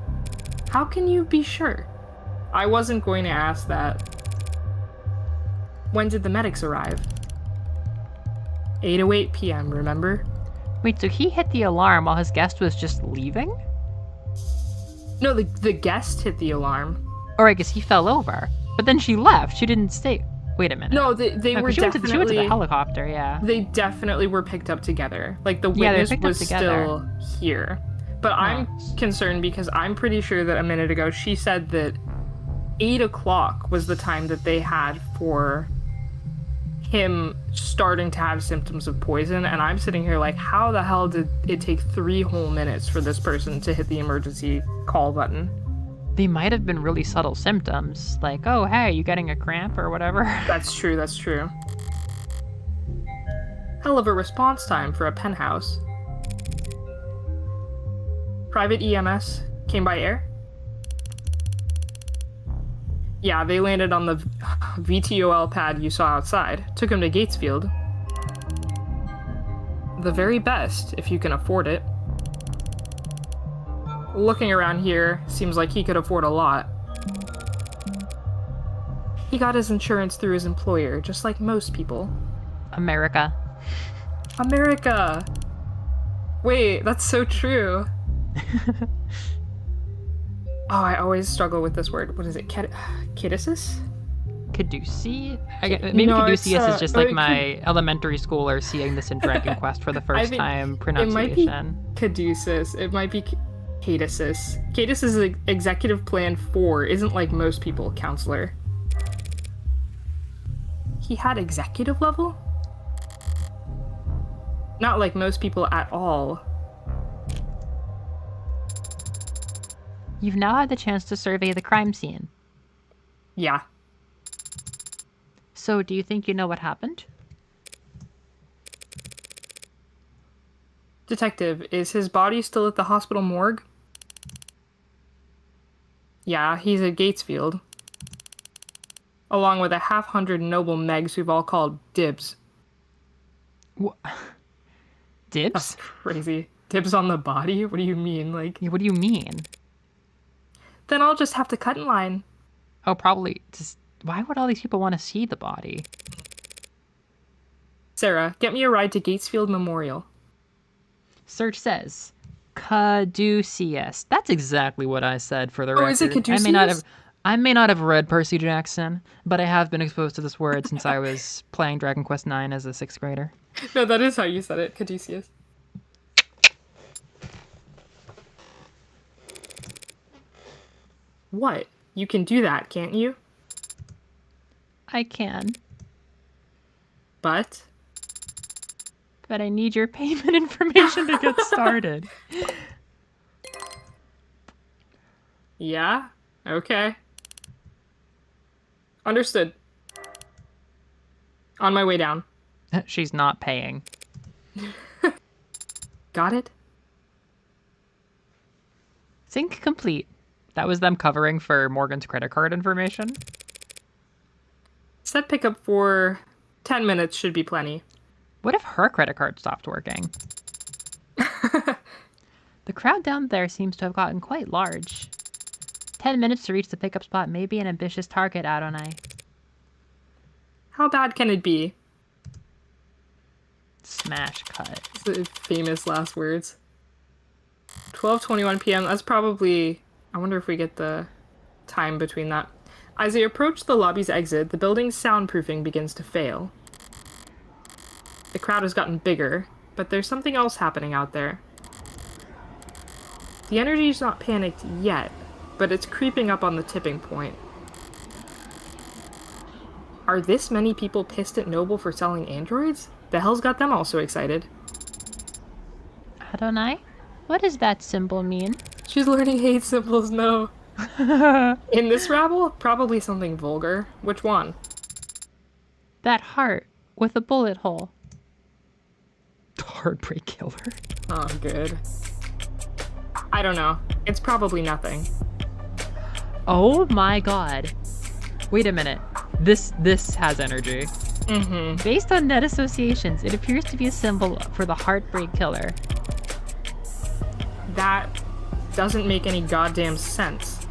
How can you be sure? I wasn't going to ask that. When did the medics arrive? 8:08 p.m., remember? Wait, so he hit the alarm while his guest was just leaving? No, the guest hit the alarm. Or I guess he fell over. But then she left. She didn't stay. Wait a minute. No, they No, 'cause were she went to definitely... the helicopter, yeah. They definitely were picked up together. Like, the Yeah, they were witness picked up was together. still here. But I'm concerned because I'm pretty sure that a minute ago she said that 8 o'clock was the time that they had for him starting to have symptoms of poison, and I'm sitting here like, how the hell did it take 3 whole minutes for this person to hit the emergency call button? They might have been really subtle symptoms, like, oh, hey, you getting a cramp or whatever. That's true. Hell of a response time for a penthouse. Private EMS came by air? Yeah, they landed on the VTOL pad you saw outside. Took him to Gatesfield. The very best, if you can afford it. Looking around here, seems like he could afford a lot. He got his insurance through his employer, just like most people. America. America! Wait, that's so true. Oh, I always struggle with this word. What is it? Caduceus? Caduceus? Maybe No, Caduceus it's, is just like or my elementary schooler seeing this in Dragon Quest for the first think time It might be pronunciation. Caduceus. It might be Caduceus. Caduceus is executive plan 4. Isn't like most people, counselor. He had executive level? Not like most people at all. You've now had the chance to survey the crime scene. Yeah. So, do you think you know what happened? Detective, is his body still at the hospital morgue? Yeah, he's at Gatesfield. along with a half-hundred noble Megs who've all called dibs. Dibs? That's crazy. Dibs on the body? What do you mean? Like, Yeah, what do you mean? then I'll just have to cut in line. Oh, probably. Just, why would all these people want to see the body? Sarah, get me a ride to Gatesfield Memorial. Search says Caduceus. That's exactly what I said for the record. is it I may not have read Percy Jackson, but I have been exposed to this word since I was playing Dragon Quest IX as a 6th grader. No, that is how you said it, Caduceus. What? You can do that, can't you? I can, But but I need your payment information to get started. yeah, okay. Understood. On my way down. She's not paying. Got it? Sync complete. That was them covering for Morgan's credit card information. Set pickup for 10 minutes should be plenty. What if her credit card stopped working? The crowd down there seems to have gotten quite large. 10 minutes to reach the pickup spot may be an ambitious target, Adonai. How bad can it be? Smash cut. The famous last words. 12:21 p.m. That's probably... I wonder if we get the time between that. As they approach the lobby's exit, the building's soundproofing begins to fail. The crowd has gotten bigger, but there's something else happening out there. The energy's not panicked yet, but it's creeping up on the tipping point. Are this many people pissed at Noble for selling androids? The hell's got them all so excited? Adonai? What does that symbol mean? She's learning hate symbols, no. In this rabble, probably something vulgar. Which one? That heart with a bullet hole. Heartbreak killer. Oh, good. I don't know. It's probably nothing. Oh my god. Wait a minute. This has energy. Mm-hmm. Based on net associations, it appears to be a symbol for the Heartbreak Killer. That doesn't make any goddamn sense.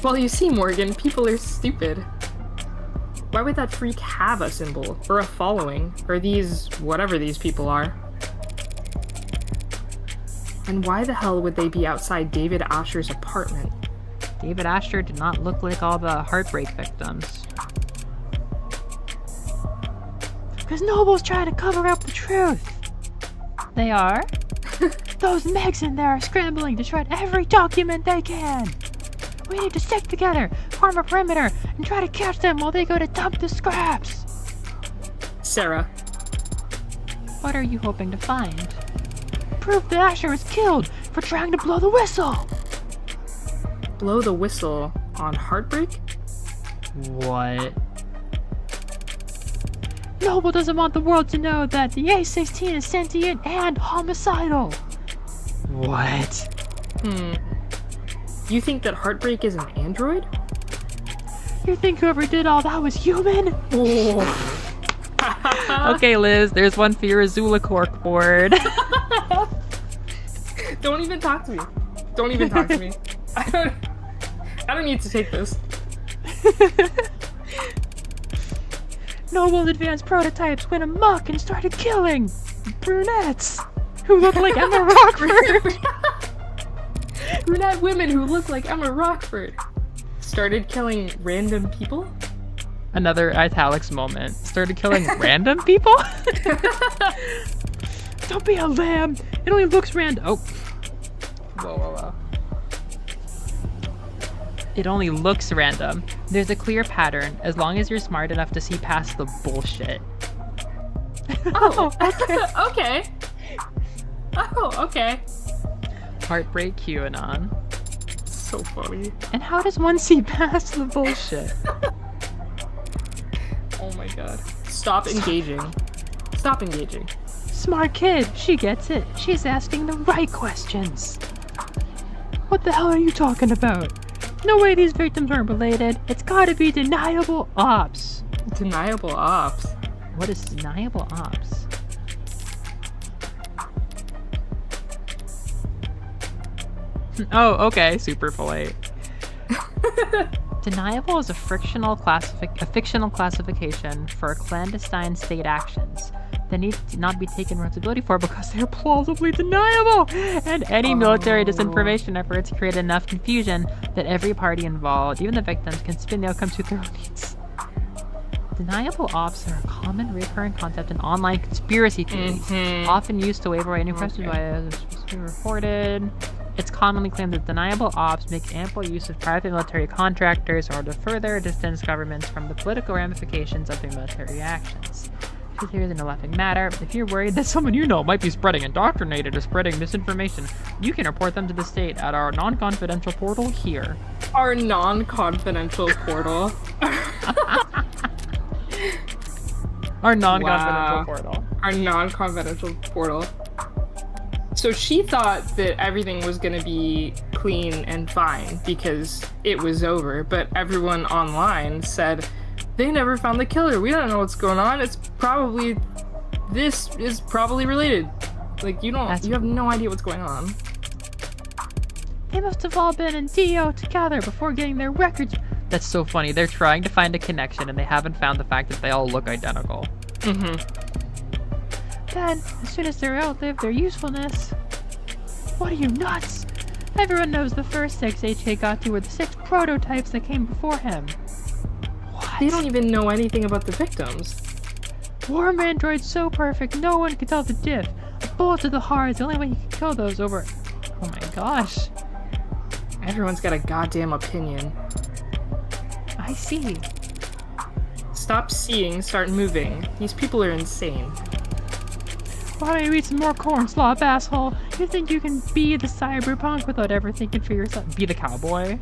Well, you see, Morgan, people are stupid. Why would that freak have a symbol, or a following, or these, whatever these people are? And why the hell would they be outside David Asher's apartment? David Asher did not look like all the Heartbreak victims. Because Noble's trying to cover up the truth. They are? Those Megs in there are scrambling to shred every document they can. We need to stick together, form a perimeter, and try to catch them while they go to dump the scraps. Sarah. What are you hoping to find? Proof that Asher was killed for trying to blow the whistle. Blow the whistle on Heartbreak? What? Noble doesn't want the world to know that the A-16 is sentient and homicidal. What? You think that Heartbreak is an android? You think whoever did all that was human? Oh. Okay, Liz, there's one for your Azula cork board. Don't even talk to me. Don't even talk to me. I don't need to take this. Noble advanced prototypes went amok and started killing brunettes who look like Emma Rockford. Brunette women who look like Emma Rockford started killing random people? Another italics moment. Started killing random people? Don't be a lamb. It only looks random. Oh. Whoa. It only looks random. There's a clear pattern as long as you're smart enough to see past the bullshit. Oh, okay. Oh, okay. Heartbreak QAnon. So funny. And how does one see past the bullshit? Oh my god. Stop engaging. Stop engaging. Smart kid. She gets it. She's asking the right questions. What the hell are you talking about? No way these victims aren't related. It's gotta be deniable ops. Deniable ops. What is deniable ops? Oh, okay, super polite. Deniable is a fictional classification for clandestine state actions that need to not be taken responsibility for because they are plausibly deniable, and any military disinformation efforts create enough confusion that every party involved, even the victims, can spin the outcome to their own needs. Deniable ops are a common recurring concept in online conspiracy theories, often used to waive away any questions why it was supposed to be reported. It's commonly claimed that deniable ops make ample use of private military contractors in order to further distance governments from the political ramifications of their military actions. This here is an laughing matter. If you're worried that someone you know might be spreading indoctrinated or spreading misinformation, you can report them to the state at our non-confidential portal here. Our non-confidential portal. Our non-confidential portal. Our non-confidential portal. So she thought that everything was gonna be clean and fine because it was over, but everyone online said they never found the killer. We don't know what's going on. This is probably related. Like you have no idea what's going on. They must have all been in DO together before getting their records. That's so funny. They're trying to find a connection and they haven't found the fact that they all look identical. Then, as soon as they outlive their usefulness... What are you, nuts? Everyone knows the first 6 HK got to were the 6 prototypes that came before him. What? They don't even know anything about the victims. Worm androids so perfect, no one can tell the diff. A bullet to the heart is the only way you can kill those over... Oh my gosh. Everyone's got a goddamn opinion. I see. Stop seeing, start moving. These people are insane. Why don't you eat some more corn, slop asshole? You think you can be the cyberpunk without ever thinking for yourself? Be the cowboy?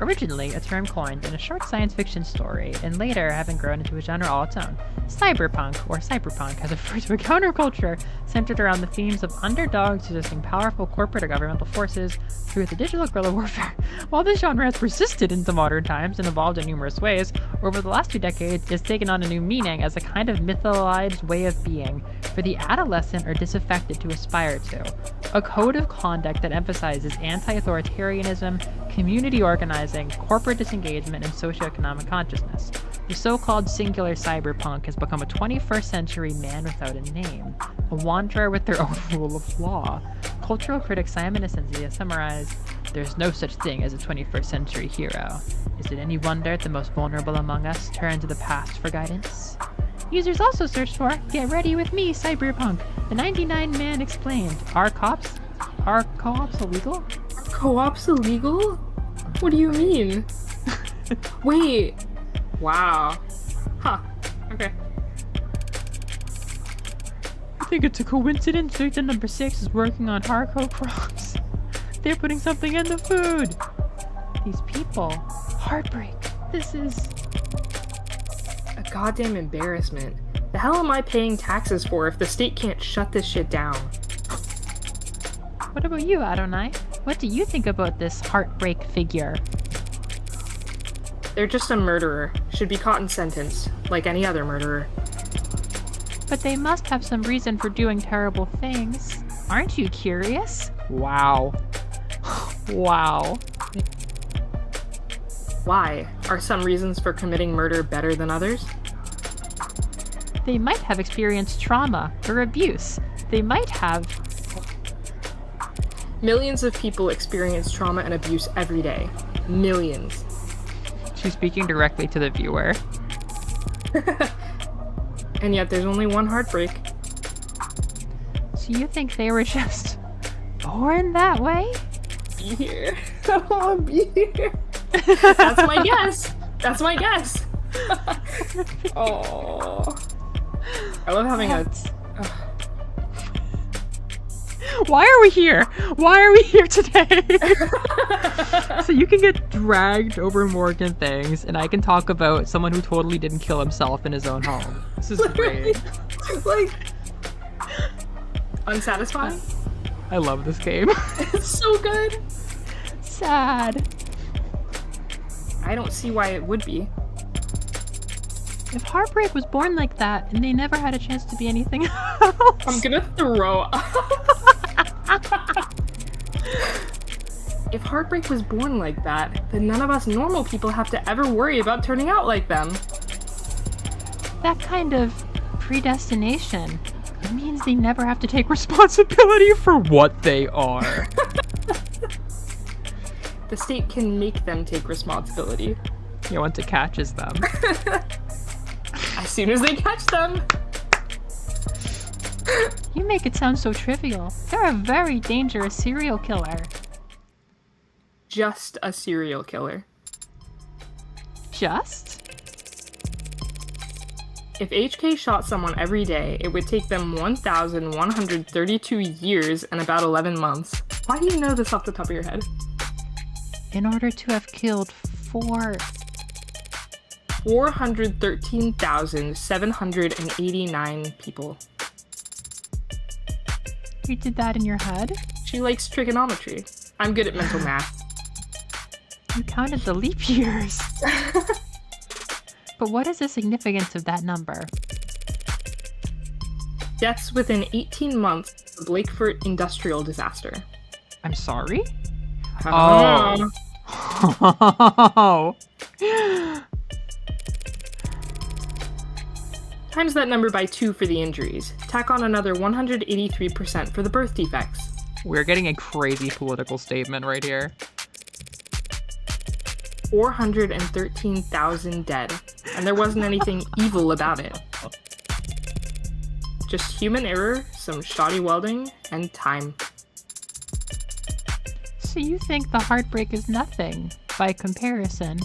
Originally a term coined in a short science fiction story, and later having grown into a genre all its own, cyberpunk, or cyberpunk, has referred to a counterculture centered around the themes of underdogs resisting powerful corporate or governmental forces through the digital guerrilla warfare. While this genre has persisted into modern times and evolved in numerous ways, over the last 2 decades it's taken on a new meaning as a kind of mythologized way of being for the adolescent or disaffected to aspire to. A code of conduct that emphasizes anti-authoritarianism, community organizing, corporate disengagement, and socioeconomic consciousness. The so-called singular cyberpunk has become a 21st century man without a name, a wanderer with their own rule of law. Cultural critic Simon Asensi summarized, "There's no such thing as a 21st century hero. Is it any wonder the most vulnerable among us turn to the past for guidance?" Users also searched for, "Get ready with me, cyberpunk. The 99 Man explained. Are co-ops illegal?" Co-ops illegal? What do you mean? Wait. Wow. Huh. Okay. I think it's a coincidence Victim number 6 is working on hardcore crops. They're putting something in the food. These people. Heartbreak. This is... A goddamn embarrassment. The hell am I paying taxes for if the state can't shut this shit down? What about you, Adonai? What do you think about this heartbreak figure? They're just a murderer. Should be caught and sentenced, like any other murderer. But they must have some reason for doing terrible things. Aren't you curious? Wow. Wow. Why? Are some reasons for committing murder better than others? They might have experienced trauma or abuse. They might have... Millions of people experience trauma and abuse every day. Millions. She's speaking directly to the viewer. And yet there's only one heartbreak. So you think they were just born that way? Be here. I want to be here. That's my guess. That's my guess. Oh. I love having a... Why are we here? Why are we here today? So you can get dragged over Morgan things, and I can talk about someone who totally didn't kill himself in his own home. This is great. Like... Unsatisfying? I love this game. It's so good. Sad. I don't see why it would be. If Heartbreak was born like that and they never had a chance to be anything else. I'm gonna throw up. If Heartbreak was born like that, then none of us normal people have to ever worry about turning out like them. That kind of predestination means they never have to take responsibility for what they are. The state can make them take responsibility. Once it catches them. As soon as they catch them. You make it sound so trivial. They're a very dangerous serial killer. Just a serial killer. Just? If HK shot someone every day, it would take them 1,132 years and about 11 months. Why do you know this off the top of your head? In order to have killed 413,789 people. You did that in your head? She likes trigonometry. I'm good at mental math. You counted the leap years. But what is the significance of that number? Deaths within 18 months of the Blakeford industrial disaster. I'm sorry? Oh. Oh. Times that number by 2 for the injuries. Tack on another 183% for the birth defects. We're getting a crazy political statement right here. 413,000 dead. And there wasn't anything evil about it. Just human error, some shoddy welding, and time. So you think the heartbreak is nothing, by comparison?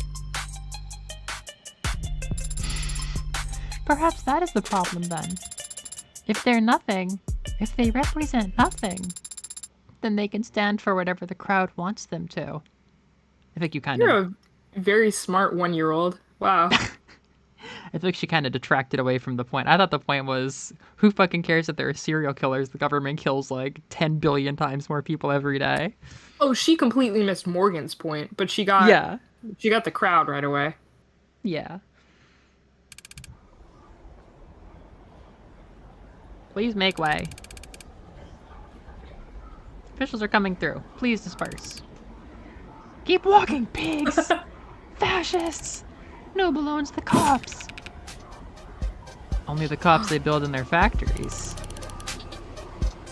Perhaps that is the problem then. If they're nothing, if they represent nothing, then they can stand for whatever the crowd wants them to. I think you kind of... You're a very smart 1-year-old. Wow. I think she kind of detracted away from the point. I thought the point was, who fucking cares if there are serial killers? The government kills like 10 billion times more people every day. Oh, she completely missed Morgan's point, but she got the crowd right away. Yeah. Please make way. Officials are coming through. Please disperse. Keep walking, pigs! Fascists! Noble owns the cops. Only the cops they build in their factories.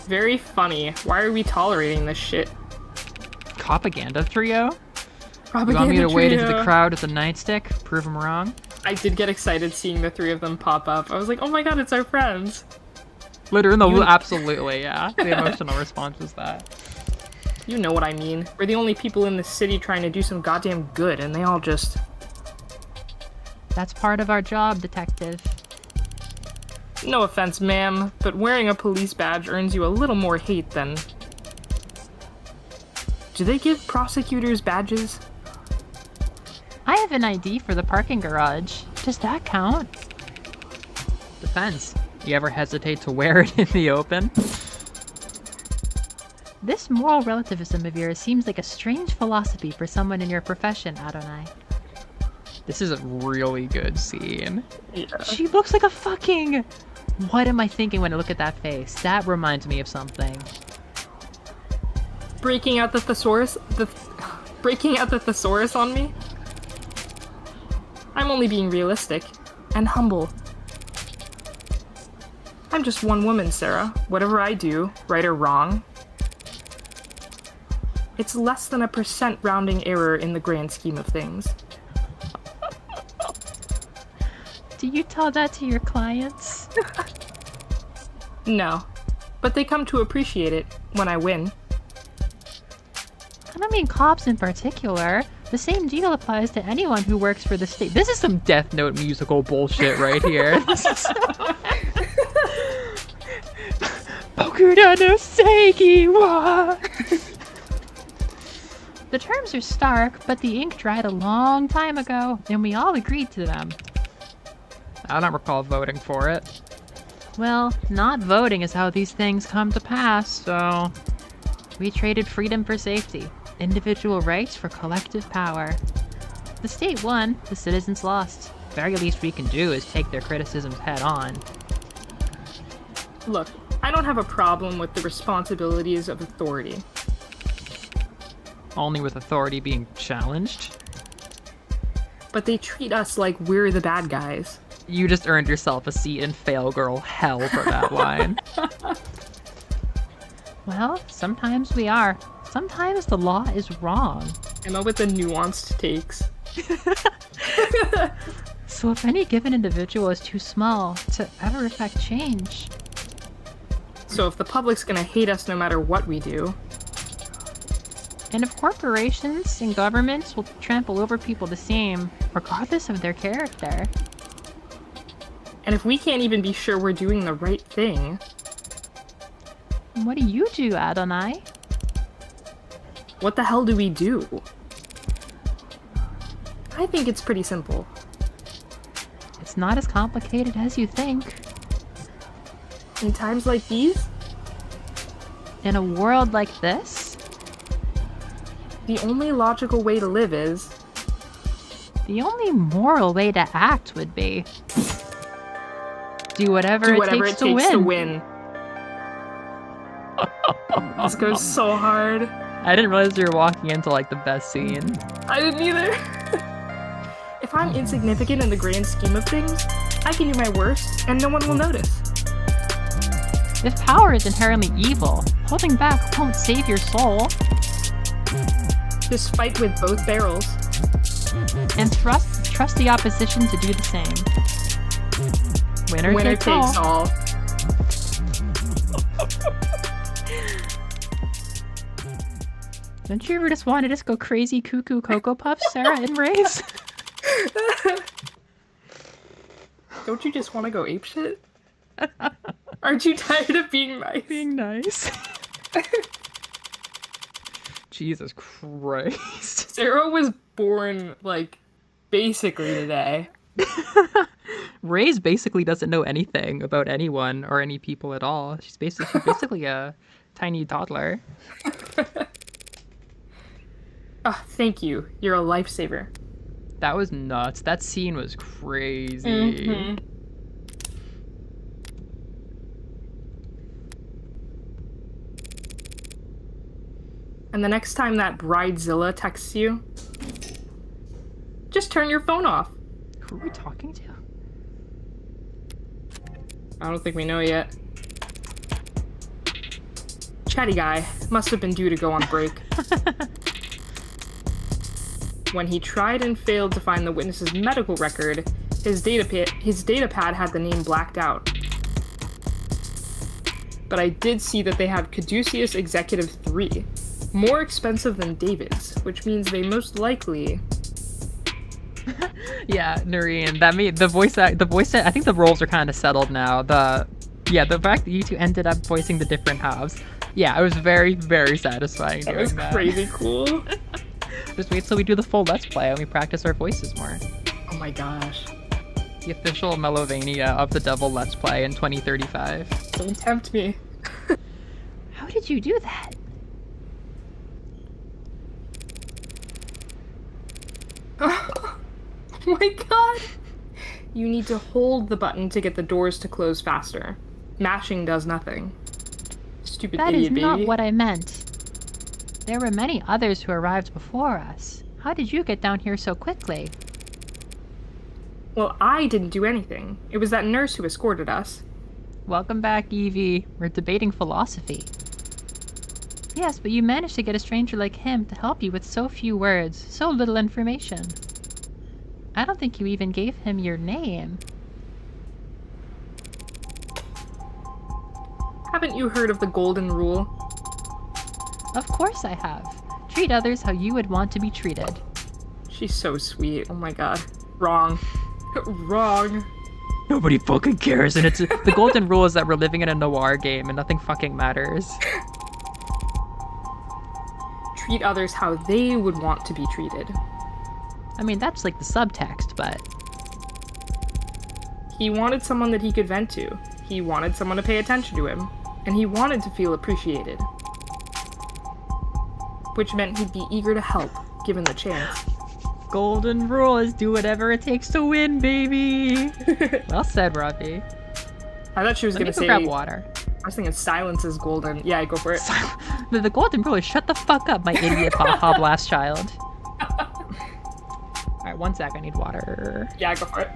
Very funny. Why are we tolerating this shit? Propaganda trio? Propaganda You want me to wade into trio. the crowd with a nightstick? Prove them wrong? I did get excited seeing the 3 of them pop up. I was like, oh my god, it's our friends. Literally, absolutely, yeah. The emotional response was that. You know what I mean. We're the only people in this city trying to do some goddamn good, and they all just... That's part of our job, detective. No offense, ma'am, but wearing a police badge earns you a little more hate than... Do they give prosecutors badges? I have an ID for the parking garage. Does that count? Depends. You ever hesitate to wear it in the open? This moral relativism of yours seems like a strange philosophy for someone in your profession, Adonai. This is a really good scene. Yeah. She looks like a fucking... What am I thinking when I look at that face? That reminds me of something. Breaking out the thesaurus... Breaking out the thesaurus on me? I'm only being realistic. And humble. I'm just one woman, Sarah. Whatever I do, right or wrong, it's less than a % rounding error in the grand scheme of things. Do you tell that to your clients? No. But they come to appreciate it when I win. I don't mean cops in particular. The same deal applies to anyone who works for the state. This is some Death Note musical bullshit right here. Bokuda no Seiki wa! The terms are stark, but the ink dried a long time ago, and we all agreed to them. I don't recall voting for it. Well, not voting is how these things come to pass, so... We traded freedom for safety, individual rights for collective power. The state won, the citizens lost. Very least we can do is take their criticisms head on. Look, I don't have a problem with the responsibilities of authority. Only with authority being challenged? But they treat us like we're the bad guys. You just earned yourself a seat in Fail Girl hell for that line. Well, sometimes we are. Sometimes the law is wrong. Emma with the nuanced takes. So if any given individual is too small to ever affect change... So if the public's gonna hate us no matter what we do... And if corporations and governments will trample over people the same, regardless of their character... And if we can't even be sure we're doing the right thing... What do you do, Adonai? What the hell do we do? I think it's pretty simple. It's not as complicated as you think. In times like these, In a world like this, the only logical way to live is... the only moral way to act would be... do whatever, do it takes to win. This goes so hard. I didn't realize you were walking into like the best scene. I didn't either. If I'm insignificant in the grand scheme of things, I can do my worst and no one will notice. If power is inherently evil, holding back won't save your soul. Just fight with both barrels. And trust the opposition to do the same. Winner takes all. Don't you ever just want to just go crazy cuckoo Cocoa Puffs, Sarah and Rays? Don't you just want to go apeshit? Aren't you tired of being nice? Being nice. Jesus Christ. Sarah was born, like, basically today. Rays basically doesn't know anything about anyone or any people at all. She's basically a tiny toddler. Oh, thank you. You're a lifesaver. That was nuts. That scene was crazy. Mm-hmm. And the next time that Bridezilla texts you, just turn your phone off. Who are we talking to? I don't think we know yet. Chatty guy must have been due to go on break. When he tried and failed to find the witness's medical record, his data pad had the name blacked out. But I did see that they had Caduceus Executive 3, more expensive than David's, which means they most likely... Yeah, Noreen, that made the voice I think the roles are kind of settled now. The fact that you two ended up voicing the different halves. Yeah, it was very, very satisfying doing that. That was crazy cool. Just wait till we do the full Let's Play and we practice our voices more. Oh my gosh. The official Melovania of the Devil Let's Play in 2035. Don't tempt me. How did you do that? Oh my god! You need to hold the button to get the doors to close faster. Mashing does nothing. Stupid That is idiot baby. not what I meant. There were many others who arrived before us. How did you get down here so quickly? Well, I didn't do anything. It was that nurse who escorted us. Welcome back, Evie. We're debating philosophy. Yes, but you managed to get a stranger like him to help you with so few words, so little information. I don't think you even gave him your name. Haven't you heard of the Golden Rule? Of course I have. Treat others how you would want to be treated. She's so sweet. Oh my god. Wrong. Wrong. Nobody fucking cares, and it's the golden rule is that we're living in a noir game and nothing fucking matters. Treat others how they would want to be treated. I mean, that's like the subtext, but... He wanted someone that he could vent to. He wanted someone to pay attention to him. And he wanted to feel appreciated. which meant he'd be eager to help, given the chance. Golden rule is do whatever it takes to win, baby. Well said, Robbie. I thought she was Let me gonna go say. grab water. I was thinking silence is golden. Yeah, go for it. The golden rule is shut the fuck up, my idiot Baja Blast child. Alright, 1 sec, I need water. Yeah, go for it.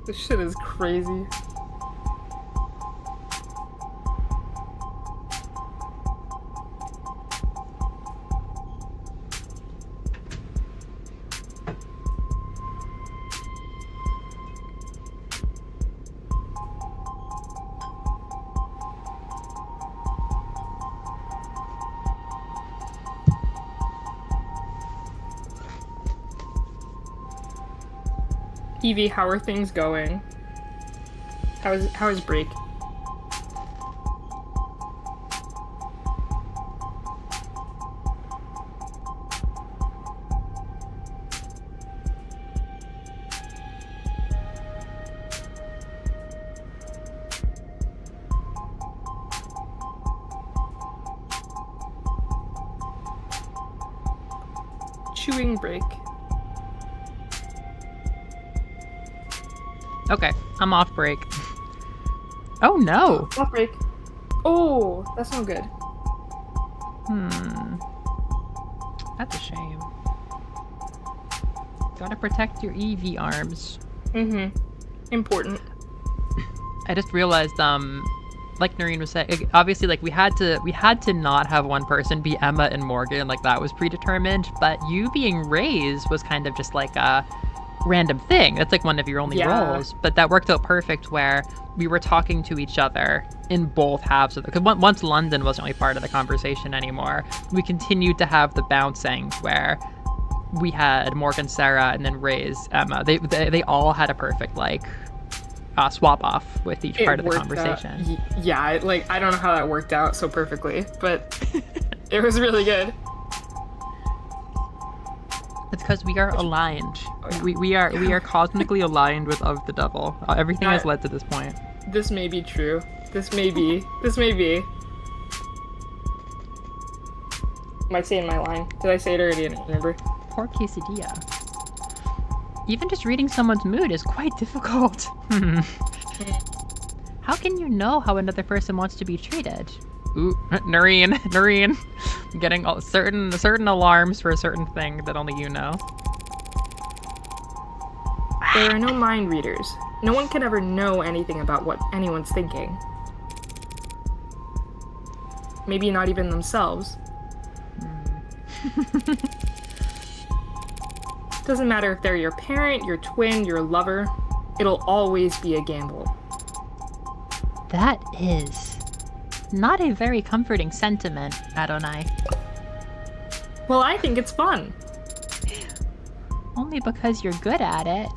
This shit is crazy. Evie, how are things going? How is break? Chewing break. Okay, I'm off break. Oh no! Off break. Oh, that's no good. That's a shame. Gotta protect your EV arms. Mm-hmm. Important. I just realized, like Noreen was saying, obviously, like we had to not have one person be Emma and Morgan, like that was predetermined. But you being Ray's was kind of just like a random thing. That's like one of your only roles, but that worked out perfect where we were talking to each other in both halves of it. Because once London wasn't really part of the conversation anymore, we continued to have the bouncing where we had Morgan, Sarah, and then Ray's Emma. They all had a perfect like swap off with each part of the conversation. Yeah, I don't know how that worked out so perfectly, but it was really good. It's because we are aligned. We are cosmically aligned with Of the Devil. Everything has led to this point. This may be true. This may be. Am I saying my line? Did I say it already? I don't remember. Poor quesadilla. Even just reading someone's mood is quite difficult. How can you know how another person wants to be treated? Ooh, Noreen. I'm getting certain alarms for a certain thing that only you know. There are no mind readers. No one can ever know anything about what anyone's thinking. Maybe not even themselves. Doesn't matter if they're your parent, your twin, your lover. It'll always be a gamble. That is not a very comforting sentiment, Adonai. Well, I think it's fun. Only because you're good at it.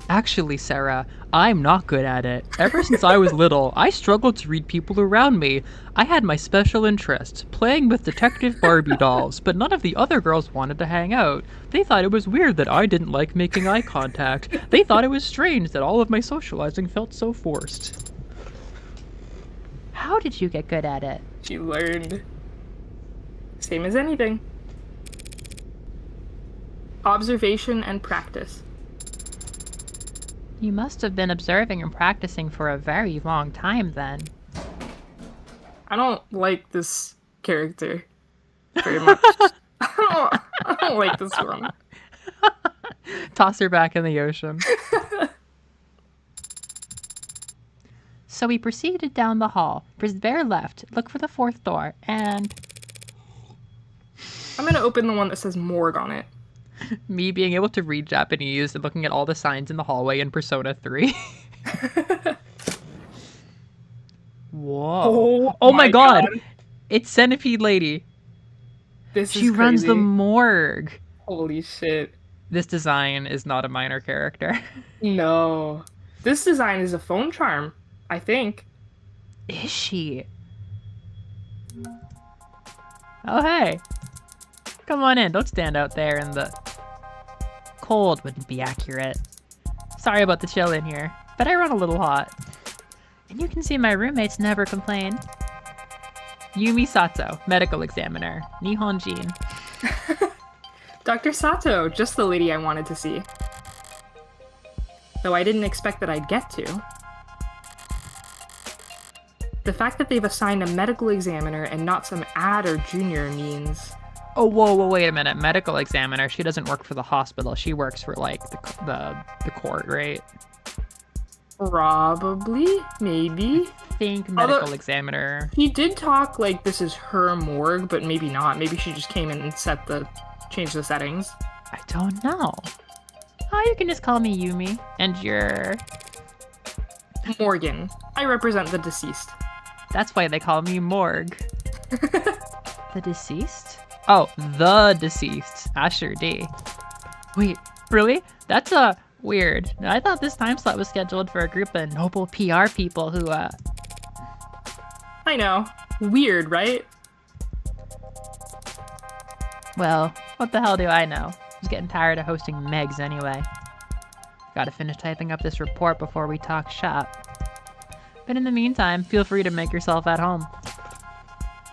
Actually, Sarah, I'm not good at it. Ever since I was little, I struggled to read people around me. I had my special interests, playing with Detective Barbie dolls, but none of the other girls wanted to hang out. They thought it was weird that I didn't like making eye contact. They thought it was strange that all of my socializing felt so forced. How did you get good at it? She learned. Same as anything. Observation and practice. You must have been observing and practicing for a very long time then. I don't like this character very much. I don't like this one. Toss her back in the ocean. So we proceeded down the hall. Bear left, look for the fourth door, and... I'm gonna open the one that says Morg on it. Me being able to read Japanese and looking at all the signs in the hallway in Persona 3. Whoa. Oh my god! It's Centipede Lady. She runs the morgue. Holy shit. This design is not a minor character. No. This design is a phone charm, I think. Is she? Oh, hey. Come on in. Don't stand out there in the... Cold wouldn't be accurate. Sorry about the chill in here, but I run a little hot. You can see my roommates never complain. Yumi Sato, medical examiner. Nihonjin. Dr. Sato, just the lady I wanted to see. Though I didn't expect that I'd get to. The fact that they've assigned a medical examiner and not some ad or junior means... Oh, whoa, wait a minute. Medical examiner. She doesn't work for the hospital. She works for, like, the court, right? Probably. Maybe. I think medical examiner. He did talk like this is her morgue, but maybe not. Maybe she just came in and changed the settings. I don't know. Oh, you can just call me Yumi. And you're... Morgan. I represent the deceased. That's why they call me Morg. The deceased? Oh, the deceased. Asher D. Wait, really? That's weird. I thought this time slot was scheduled for a group of noble PR people who, I know. Weird, right? Well, what the hell do I know? I was getting tired of hosting Megs anyway. Gotta finish typing up this report before we talk shop. But in the meantime, feel free to make yourself at home.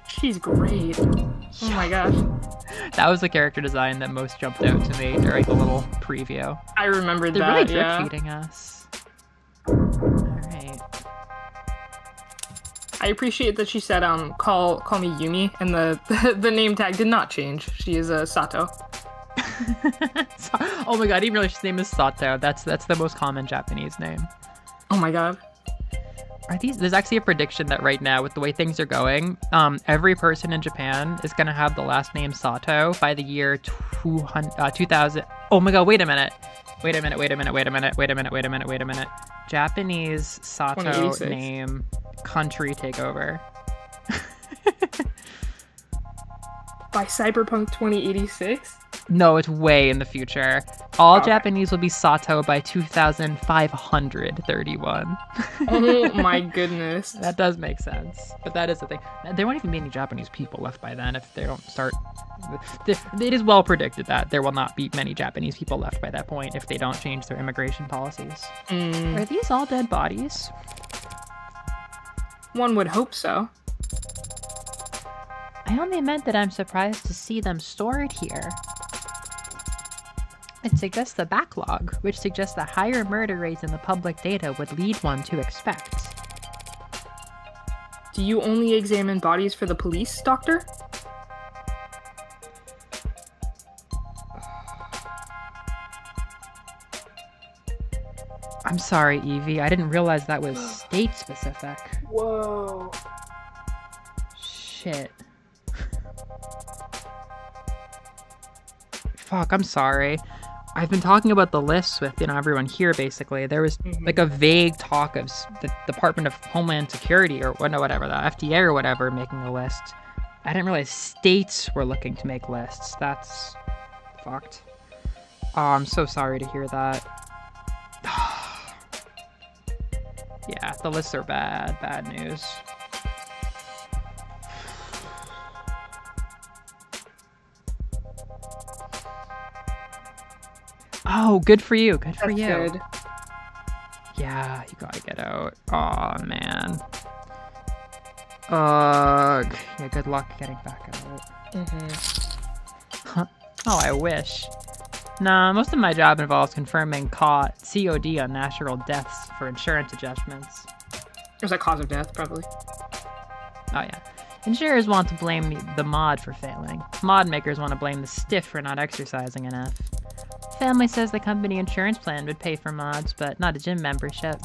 She's great. Oh my gosh. That was the character design that most jumped out to me during the little preview. I remembered They're that, really drip yeah. feeding us. Alright. I appreciate that she said, call me Yumi, and the name tag did not change. She is Sato. Oh my god, I didn't realize his name is Sato. That's the most common Japanese name. Oh my god. There's actually a prediction that right now, with the way things are going, every person in Japan is going to have the last name Sato by the year 2000. Oh my god, wait a minute. Japanese Sato 2086. name country takeover. By Cyberpunk 2086? No, it's way in the future. All Okay. Japanese will be Sato by 2531. Oh my goodness. That does make sense. But that is the thing. There won't even be any Japanese people left by then if they don't start... It is well predicted that there will not be many Japanese people left by that point if they don't change their immigration policies. Are these all dead bodies? One would hope so. I only meant that I'm surprised to see them stored here. It suggests the backlog, which suggests that higher murder rates in the public data would lead one to expect. Do you only examine bodies for the police, Doctor? I'm sorry, Evie. I didn't realize that was state-specific. Whoa. Shit. Fuck, I'm sorry. I've been talking about the lists with, everyone here, basically. There was, like, a vague talk of the Department of Homeland Security, or whatever, the FDA or whatever, making a list. I didn't realize states were looking to make lists. That's fucked. Oh, I'm so sorry to hear that. Yeah, the lists are bad news. Oh, good for you. Good for That's you. good. Yeah, you gotta get out. Aw, man. Ugh. Yeah, good luck getting back out. Oh, I wish. Nah, most of my job involves confirming COD on natural deaths for insurance adjustments. There's a cause of death, probably. Oh, yeah. Insurers want to blame the mod for failing. Mod makers want to blame the stiff for not exercising enough. Family says the company insurance plan would pay for mods, but not a gym membership.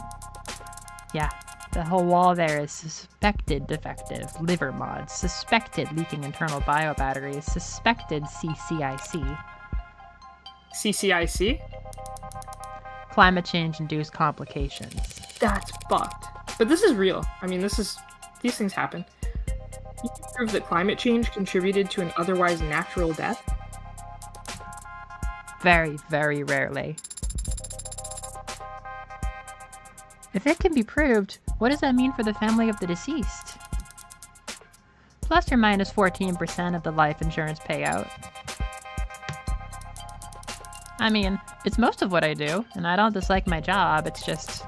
Yeah, the whole wall there is suspected defective liver mods, suspected leaking internal bio batteries, suspected CCIC. CCIC? Climate change-induced complications. That's fucked. But this is real. I mean, these things happen. You can prove that climate change contributed to an otherwise natural death? Very, very rarely. If it can be proved, what does that mean for the family of the deceased? Plus or minus 14% of the life insurance payout. I mean, it's most of what I do, and I don't dislike my job, it's just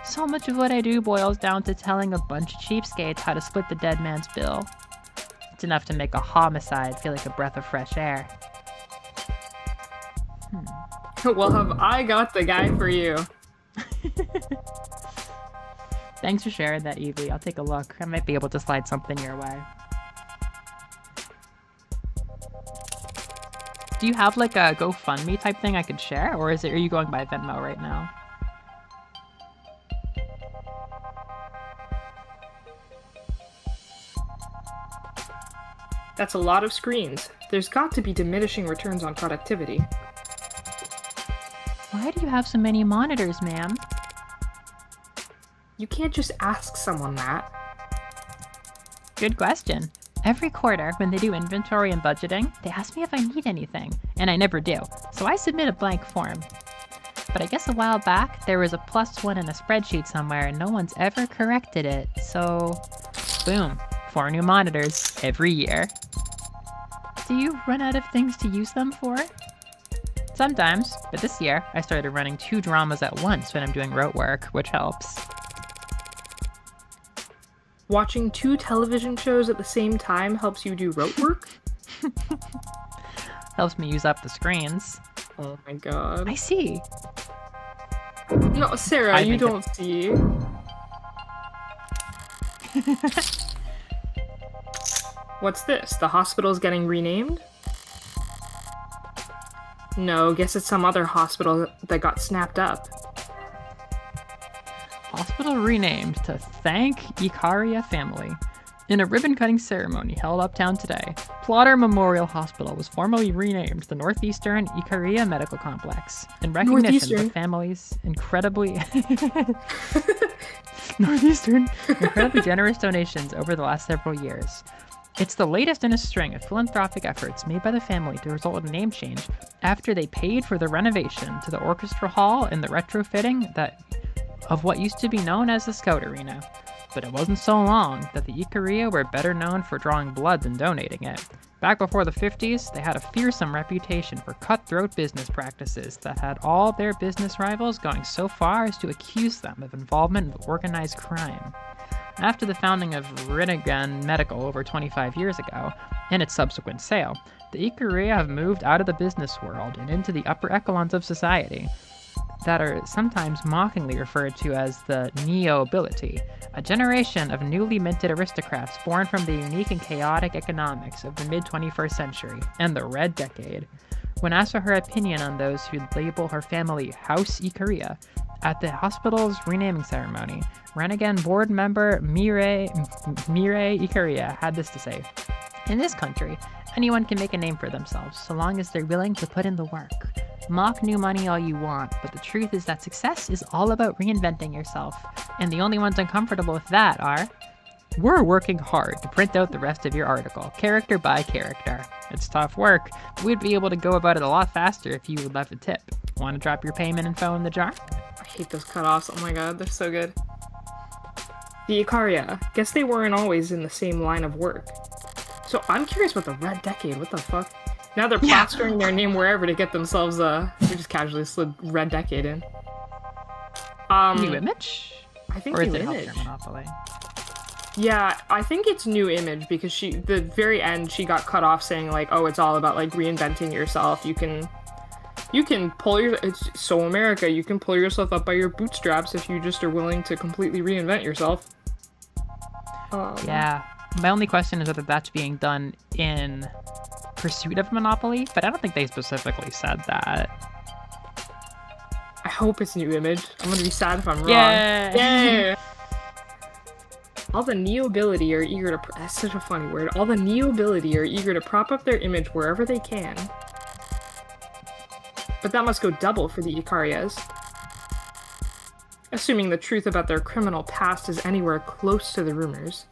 So much of what I do boils down to telling a bunch of cheapskates how to split the dead man's bill. It's enough to make a homicide feel like a breath of fresh air. Well, have I got the guy for you? Thanks for sharing that, Evie. I'll take a look. I might be able to slide something your way. Do you have like a GoFundMe type thing I could share? Or are you going by Venmo right now? That's a lot of screens. There's got to be diminishing returns on productivity. Why do you have so many monitors, ma'am? You can't just ask someone that. Good question. Every quarter, when they do inventory and budgeting, they ask me if I need anything, and I never do, so I submit a blank form. But I guess a while back, there was a +1 in a spreadsheet somewhere, and no one's ever corrected it, so boom, 4 new monitors every year. Do you run out of things to use them for? Sometimes, but this year, I started running 2 dramas at once when I'm doing rote work, which helps. Watching 2 television shows at the same time helps you do rote work? Helps me use up the screens. Oh my god. I see. No, Sarah, I you think don't see. What's this? The hospital's getting renamed? No, guess it's some other hospital that got snapped up. Hospital renamed to thank Ikaria family. In a ribbon-cutting ceremony held uptown today, Plotter Memorial Hospital was formally renamed the Northeastern Ikaria Medical Complex in recognition of the family's incredibly generous donations over the last several years. It's the latest in a string of philanthropic efforts made by the family to result in a name change after they paid for the renovation to the orchestra hall and the retrofitting of what used to be known as the Scout Arena. But it wasn't so long that the Ikaria were better known for drawing blood than donating it. Back before the 50s, they had a fearsome reputation for cutthroat business practices that had all their business rivals going so far as to accuse them of involvement with organized crime. After the founding of Rinnegan Medical over 25 years ago, and its subsequent sale, the Ikaria have moved out of the business world and into the upper echelons of society that are sometimes mockingly referred to as the neo-ability, a generation of newly minted aristocrats born from the unique and chaotic economics of the mid-21st century and the Red Decade. When asked for her opinion on those who'd label her family House Ikaria at the hospital's renaming ceremony, Renegade board member Mireille Ikaria had this to say: "In this country, anyone can make a name for themselves so long as they're willing to put in the work. Mock new money all you want, but the truth is that success is all about reinventing yourself, and the only ones uncomfortable with that are... We're working hard to print out the rest of your article, character by character. It's tough work, but we'd be able to go about it a lot faster if you would left a tip. Want to drop your payment info in the jar?" I hate those cutoffs. Oh my god, they're so good. The Ikaria. Guess they weren't always in the same line of work. So I'm curious about the Red Decade. What the fuck? Now they're plastering their name wherever to get themselves they just casually slid Red Decade in. New Image? I think or is New it Image. Healthcare Monopoly? Yeah, I think it's New Image because the very end she got cut off saying like, oh, it's all about like reinventing yourself. You can pull it's so America, you can pull yourself up by your bootstraps if you just are willing to completely reinvent yourself. Yeah. My only question is whether that's being done in pursuit of Monopoly, but I don't think they specifically said that. I hope it's New Image. I'm gonna be sad if I'm wrong. Yay! Yay! All the neo-ability are eager to... That's such a funny word. All the neo-ability are eager to prop up their image wherever they can. But that must go double for the Ikarias. Assuming the truth about their criminal past is anywhere close to the rumors.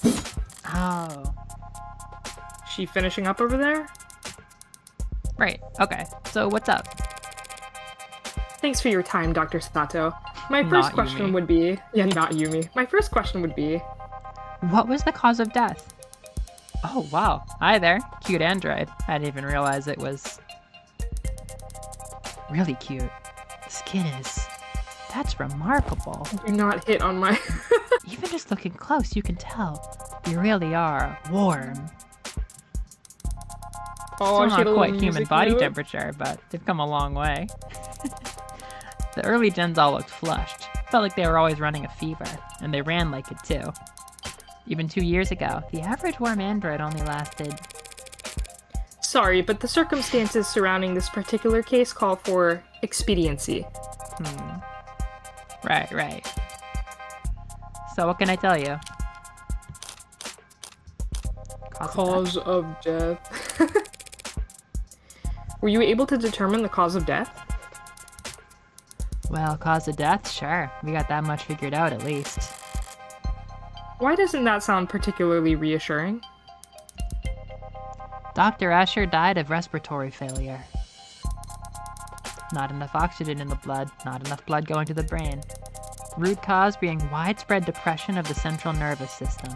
Oh. She finishing up over there? Right. Okay. So what's up? Thanks for your time, Dr. Sato. My first Not question Yumi. would be... Yeah, not Yumi. My first question would be... What was the cause of death? Oh, wow. Hi there. Cute android. I didn't even realize it was... really cute. The skin is That's remarkable. Do not hit on my... Even just looking close, you can tell you really are warm. Oh, Still not quite human body temperature, but they've come a long way. The early gens all looked flushed. Felt like they were always running a fever, and they ran like it too. Even 2 years ago, the average warm android only lasted... Sorry, but the circumstances surrounding this particular case call for expediency. Right. So what can I tell you? Cause of death. Were you able to determine the cause of death? Well, cause of death? Sure. We got that much figured out, at least. Why doesn't that sound particularly reassuring? Dr. Asher died of respiratory failure. Not enough oxygen in the blood, not enough blood going to the brain. Root cause being widespread depression of the central nervous system.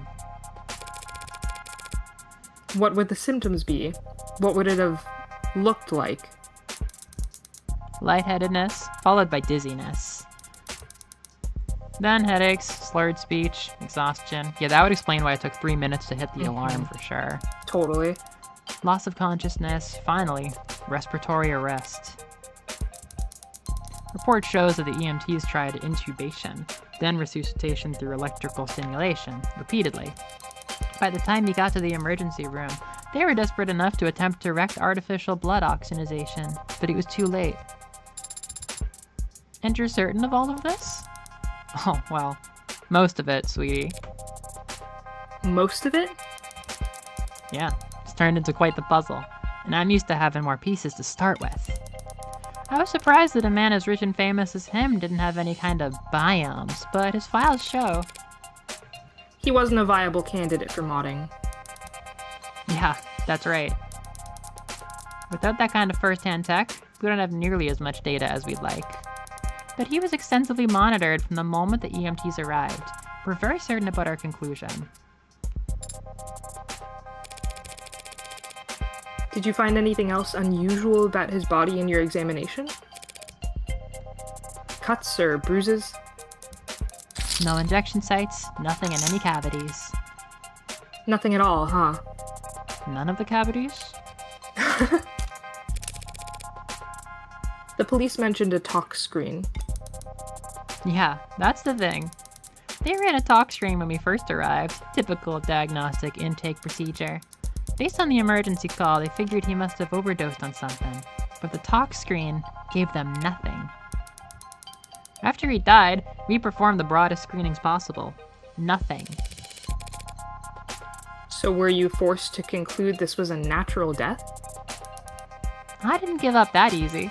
What would the symptoms be? What would it have looked like? Lightheadedness, followed by dizziness. Then headaches, slurred speech, exhaustion. Yeah, that would explain why it took 3 minutes to hit the alarm for sure. Totally. Loss of consciousness, finally, respiratory arrest. Report shows that the EMTs tried intubation, then resuscitation through electrical stimulation, repeatedly. By the time he got to the emergency room, they were desperate enough to attempt direct artificial blood oxygenation, but it was too late. And you're certain of all of this? Oh, well, most of it, sweetie. Most of it? Yeah, it's turned into quite the puzzle, and I'm used to having more pieces to start with. I was surprised that a man as rich and famous as him didn't have any kind of biomes, but his files show. He wasn't a viable candidate for modding. Yeah, that's right. Without that kind of first-hand tech, we don't have nearly as much data as we'd like. But he was extensively monitored from the moment the EMTs arrived. We're very certain about our conclusion. Did you find anything else unusual about his body in your examination? Cuts or bruises? No injection sites, nothing in any cavities. Nothing at all, huh? None of the cavities? The police mentioned a tox screen. Yeah, that's the thing. They ran a tox screen when we first arrived, typical diagnostic intake procedure. Based on the emergency call, they figured he must have overdosed on something, but the tox screen gave them nothing. After he died, we performed the broadest screenings possible. Nothing. So were you forced to conclude this was a natural death? I didn't give up that easy.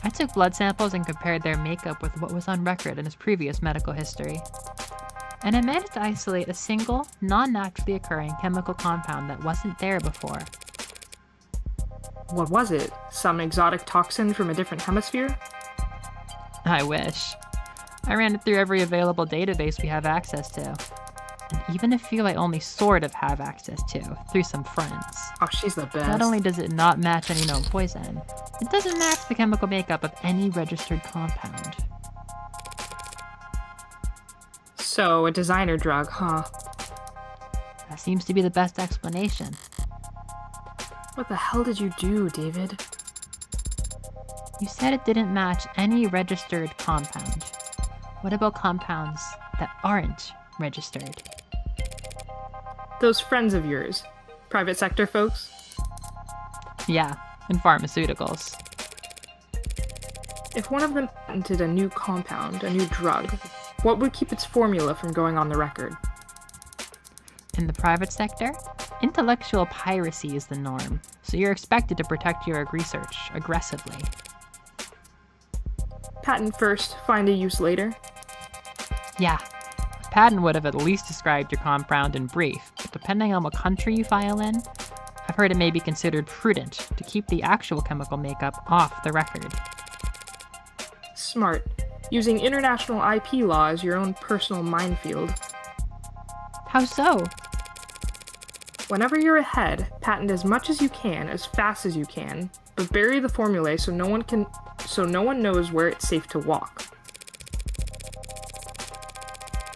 I took blood samples and compared their makeup with what was on record in his previous medical history. And I managed to isolate a single, non-naturally occurring chemical compound that wasn't there before. What was it? Some exotic toxin from a different hemisphere? I wish. I ran it through every available database we have access to. And even a few I only sort of have access to, through some friends. Oh, she's the best. Not only does it not match any known poison, it doesn't match the chemical makeup of any registered compound. So, a designer drug, huh? That seems to be the best explanation. What the hell did you do, David? You said it didn't match any registered compound. What about compounds that aren't registered? Those friends of yours. Private sector folks? Yeah, in pharmaceuticals. If one of them patented a new compound, a new drug, what would keep its formula from going on the record? In the private sector, intellectual piracy is the norm, so you're expected to protect your research aggressively. Patent first, find a use later? Yeah, a patent would have at least described your compound in brief, but depending on what country you file in, I've heard it may be considered prudent to keep the actual chemical makeup off the record. Smart. Using international IP law as your own personal minefield. How so? Whenever you're ahead, patent as much as you can, as fast as you can, but bury the formulae so no one knows where it's safe to walk.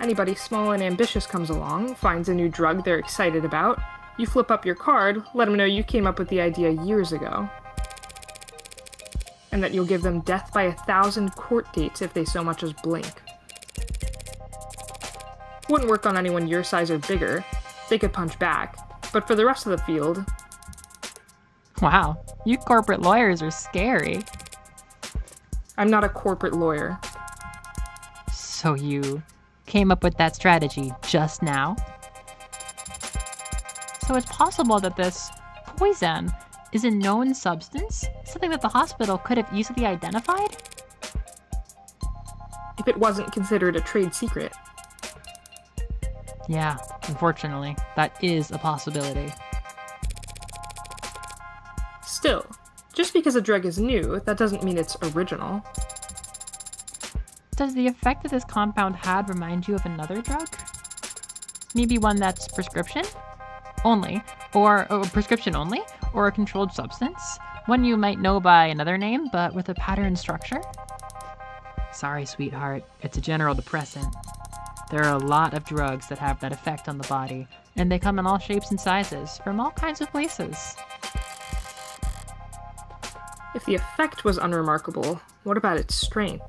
Anybody small and ambitious comes along, finds a new drug they're excited about, you flip up your card, let them know you came up with the idea years ago. And that you'll give them death by 1,000 court dates if they so much as blink. Wouldn't work on anyone your size or bigger. They could punch back. But for the rest of the field... Wow, you corporate lawyers are scary. I'm not a corporate lawyer. So you came up with that strategy just now? So it's possible that this poison is a known substance? Something that the hospital could have easily identified? If it wasn't considered a trade secret. Yeah, unfortunately, that is a possibility. Still, just because a drug is new, that doesn't mean it's original. Does the effect that this compound had remind you of another drug? Maybe one that's prescription only, or prescription only, or a controlled substance? One you might know by another name, but with a pattern structure? Sorry, sweetheart, it's a general depressant. There are a lot of drugs that have that effect on the body, and they come in all shapes and sizes, from all kinds of places. If the effect was unremarkable, what about its strength?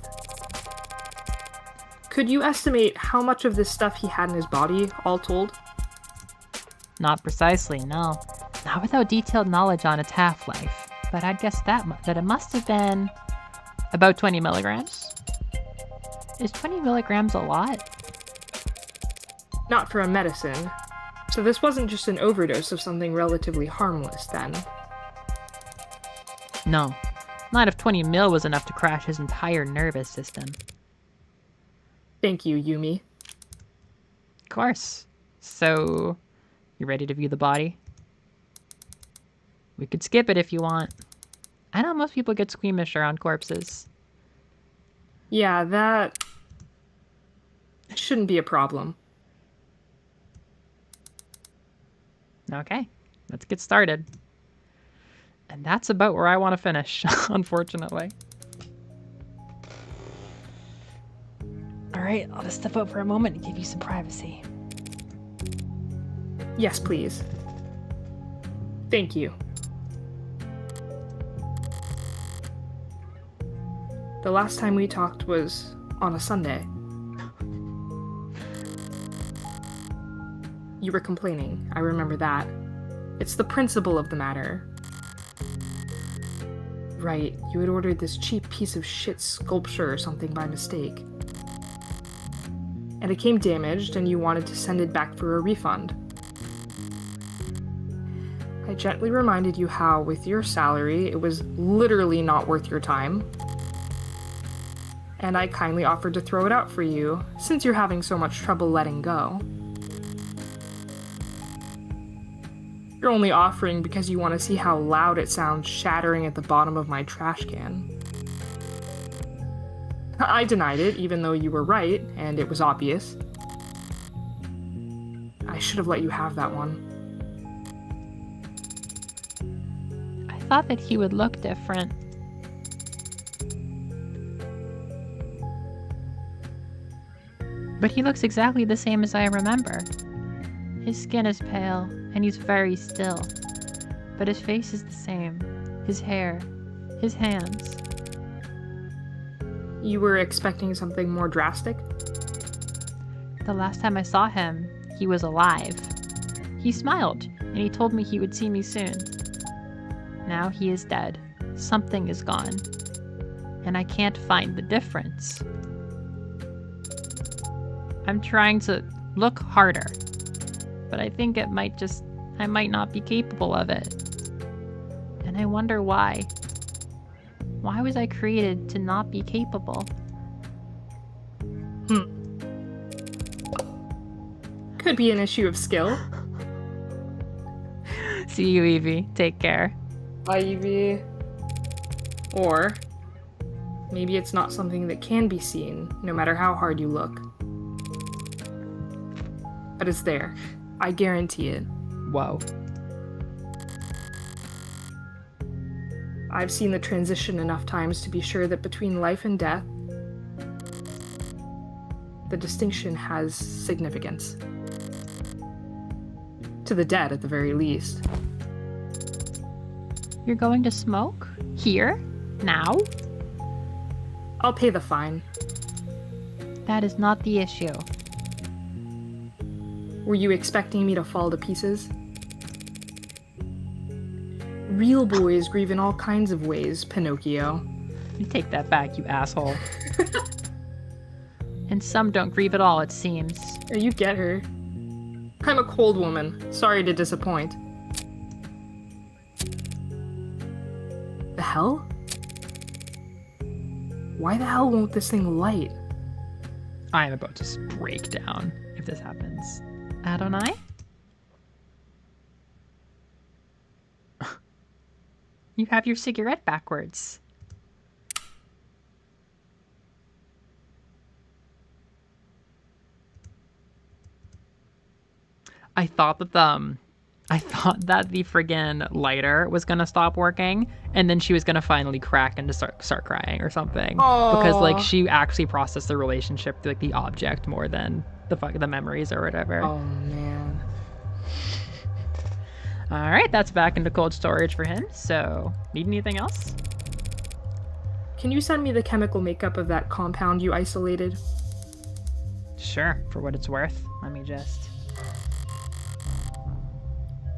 Could you estimate how much of this stuff he had in his body, all told? Not precisely, no. Not without detailed knowledge on its half-life, but I'd guess that it must have been about 20 milligrams. Is 20 milligrams a lot? Not for a medicine. So this wasn't just an overdose of something relatively harmless, then? No. Not if 20 mil was enough to crash his entire nervous system. Thank you, Yumi. Of course. So, you ready to view the body? We could skip it if you want. I know most people get squeamish around corpses. Yeah, that shouldn't be a problem. Okay, let's get started. And that's about where I want to finish, unfortunately. Alright, I'll just step out for a moment and give you some privacy. Yes, please. Thank you. The last time we talked was on a Sunday. You were complaining. I remember that. It's the principle of the matter. Right, you had ordered this cheap piece of shit sculpture or something by mistake. And it came damaged, and you wanted to send it back for a refund. I gently reminded you how, with your salary, it was literally not worth your time. And I kindly offered to throw it out for you, since you're having so much trouble letting go. You're only offering because you want to see how loud it sounds shattering at the bottom of my trash can. I denied it, even though you were right, and it was obvious. I should have let you have that one. I thought that he would look different. But he looks exactly the same as I remember. His skin is pale, and he's very still. But his face is the same. His hair. His hands. You were expecting something more drastic? The last time I saw him, he was alive. He smiled, and he told me he would see me soon. Now he is dead. Something is gone. And I can't find the difference. I'm trying to look harder. But I think I might not be capable of it. And I wonder why. Why was I created to not be capable? Could be an issue of skill. See you, Evie. Take care. Bye, Evie. Or maybe it's not something that can be seen, no matter how hard you look. But it's there. I guarantee it. Whoa. I've seen the transition enough times to be sure that between life and death, the distinction has significance. To the dead, at the very least. You're going to smoke? Here? Now? I'll pay the fine. That is not the issue. Were you expecting me to fall to pieces? Real boys grieve in all kinds of ways, Pinocchio. You take that back, you asshole. And some don't grieve at all, it seems. Oh, you get her. I'm a cold woman. Sorry to disappoint. The hell? Why the hell won't this thing light? I am about to break down if this happens. Adonai? You have your cigarette backwards. I thought that the friggin' lighter was gonna stop working, and then she was gonna finally crack and just start crying or something. Because like she actually processed the relationship through like the object more than the memories or whatever. Oh man. All right, that's back into cold storage for him. So, need anything else? Can you send me the chemical makeup of that compound you isolated? Sure, for what it's worth. Let me just...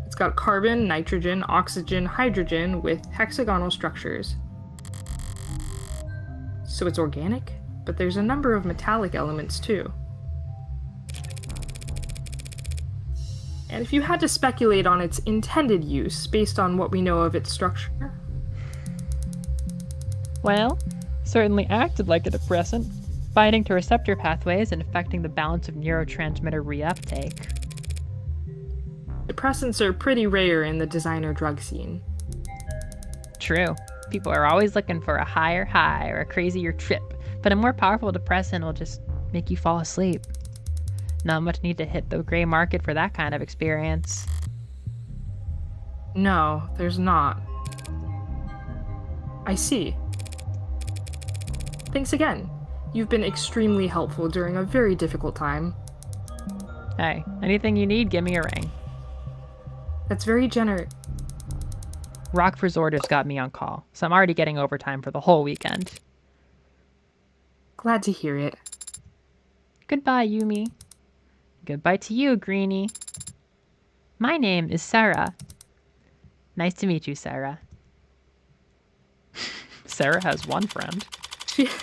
It's got carbon, nitrogen, oxygen, hydrogen with hexagonal structures. So it's organic, but there's a number of metallic elements too. And if you had to speculate on its intended use based on what we know of its structure... Well, certainly acted like a depressant, binding to receptor pathways and affecting the balance of neurotransmitter reuptake. Depressants are pretty rare in the designer drug scene. True. People are always looking for a higher high or a crazier trip, but a more powerful depressant will just make you fall asleep. Not much need to hit the gray market for that kind of experience. No, there's not. I see. Thanks again. You've been extremely helpful during a very difficult time. Hey, anything you need, give me a ring. That's very generous. Rockford's orders got me on call, so I'm already getting overtime for the whole weekend. Glad to hear it. Goodbye, Yumi. Goodbye to you, Greenie. My name is Sarah. Nice to meet you, Sarah. Sarah has one friend.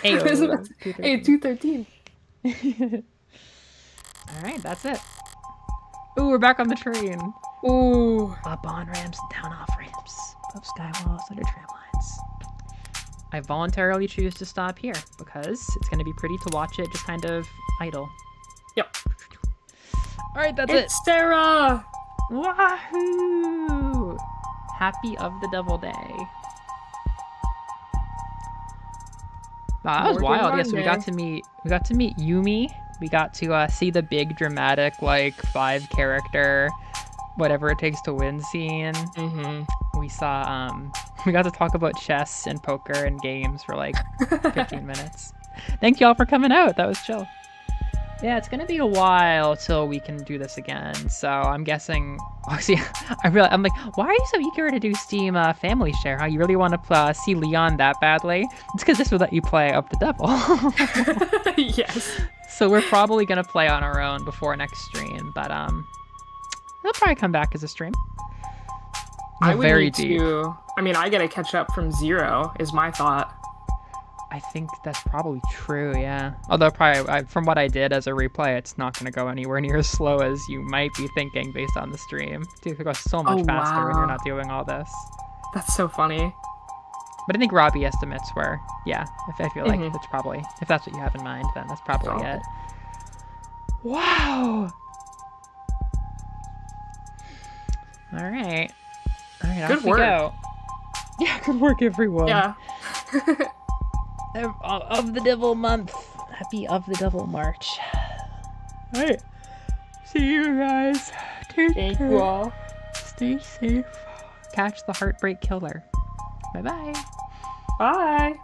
Hey, 213. Alright, that's it. Ooh, we're back on the train. Ooh. Up on ramps, down off ramps. Above skywalls, under tram lines. I voluntarily choose to stop here because it's going to be pretty to watch it just kind of idle. Yep. Alright, that's it. It's Sarah! Wahoo! Happy of the Devil Day. Wow, that was Morgan wild. Yes, Monday. we got to meet Yumi. We got to see the big dramatic like 5-character whatever it takes to win scene. Mm-hmm. We saw we got to talk about chess and poker and games for like 15 minutes. Thank y'all for coming out. That was chill. Yeah, it's gonna be a while till we can do this again. So I'm guessing. Oh, see, I'm like, why are you so eager to do Steam Family Share? How you really want to see Leon that badly? It's because this will let you play Up the Devil. Yes. So we're probably gonna play on our own before next stream, but it'll probably come back as a stream. I would very need deep. to. I mean, I gotta catch up from 0, is my thought. I think that's probably true, yeah. Although probably from what I did as a replay, it's not going to go anywhere near as slow as you might be thinking based on the stream. It goes so much faster when you're not doing all this. That's so funny. But I think Robbie estimates were, yeah, I feel like Mhm. that's probably, if that's what you have in mind, then that's probably Oh. it. Wow! Alright. Alright, Good off we work. go. Yeah, good work, everyone. Yeah. Of the Devil month. Happy Of the Devil March. Alright. See you guys. Take Thank care. you all. Stay safe. Catch the Heartbreak Killer. Bye-bye. Bye.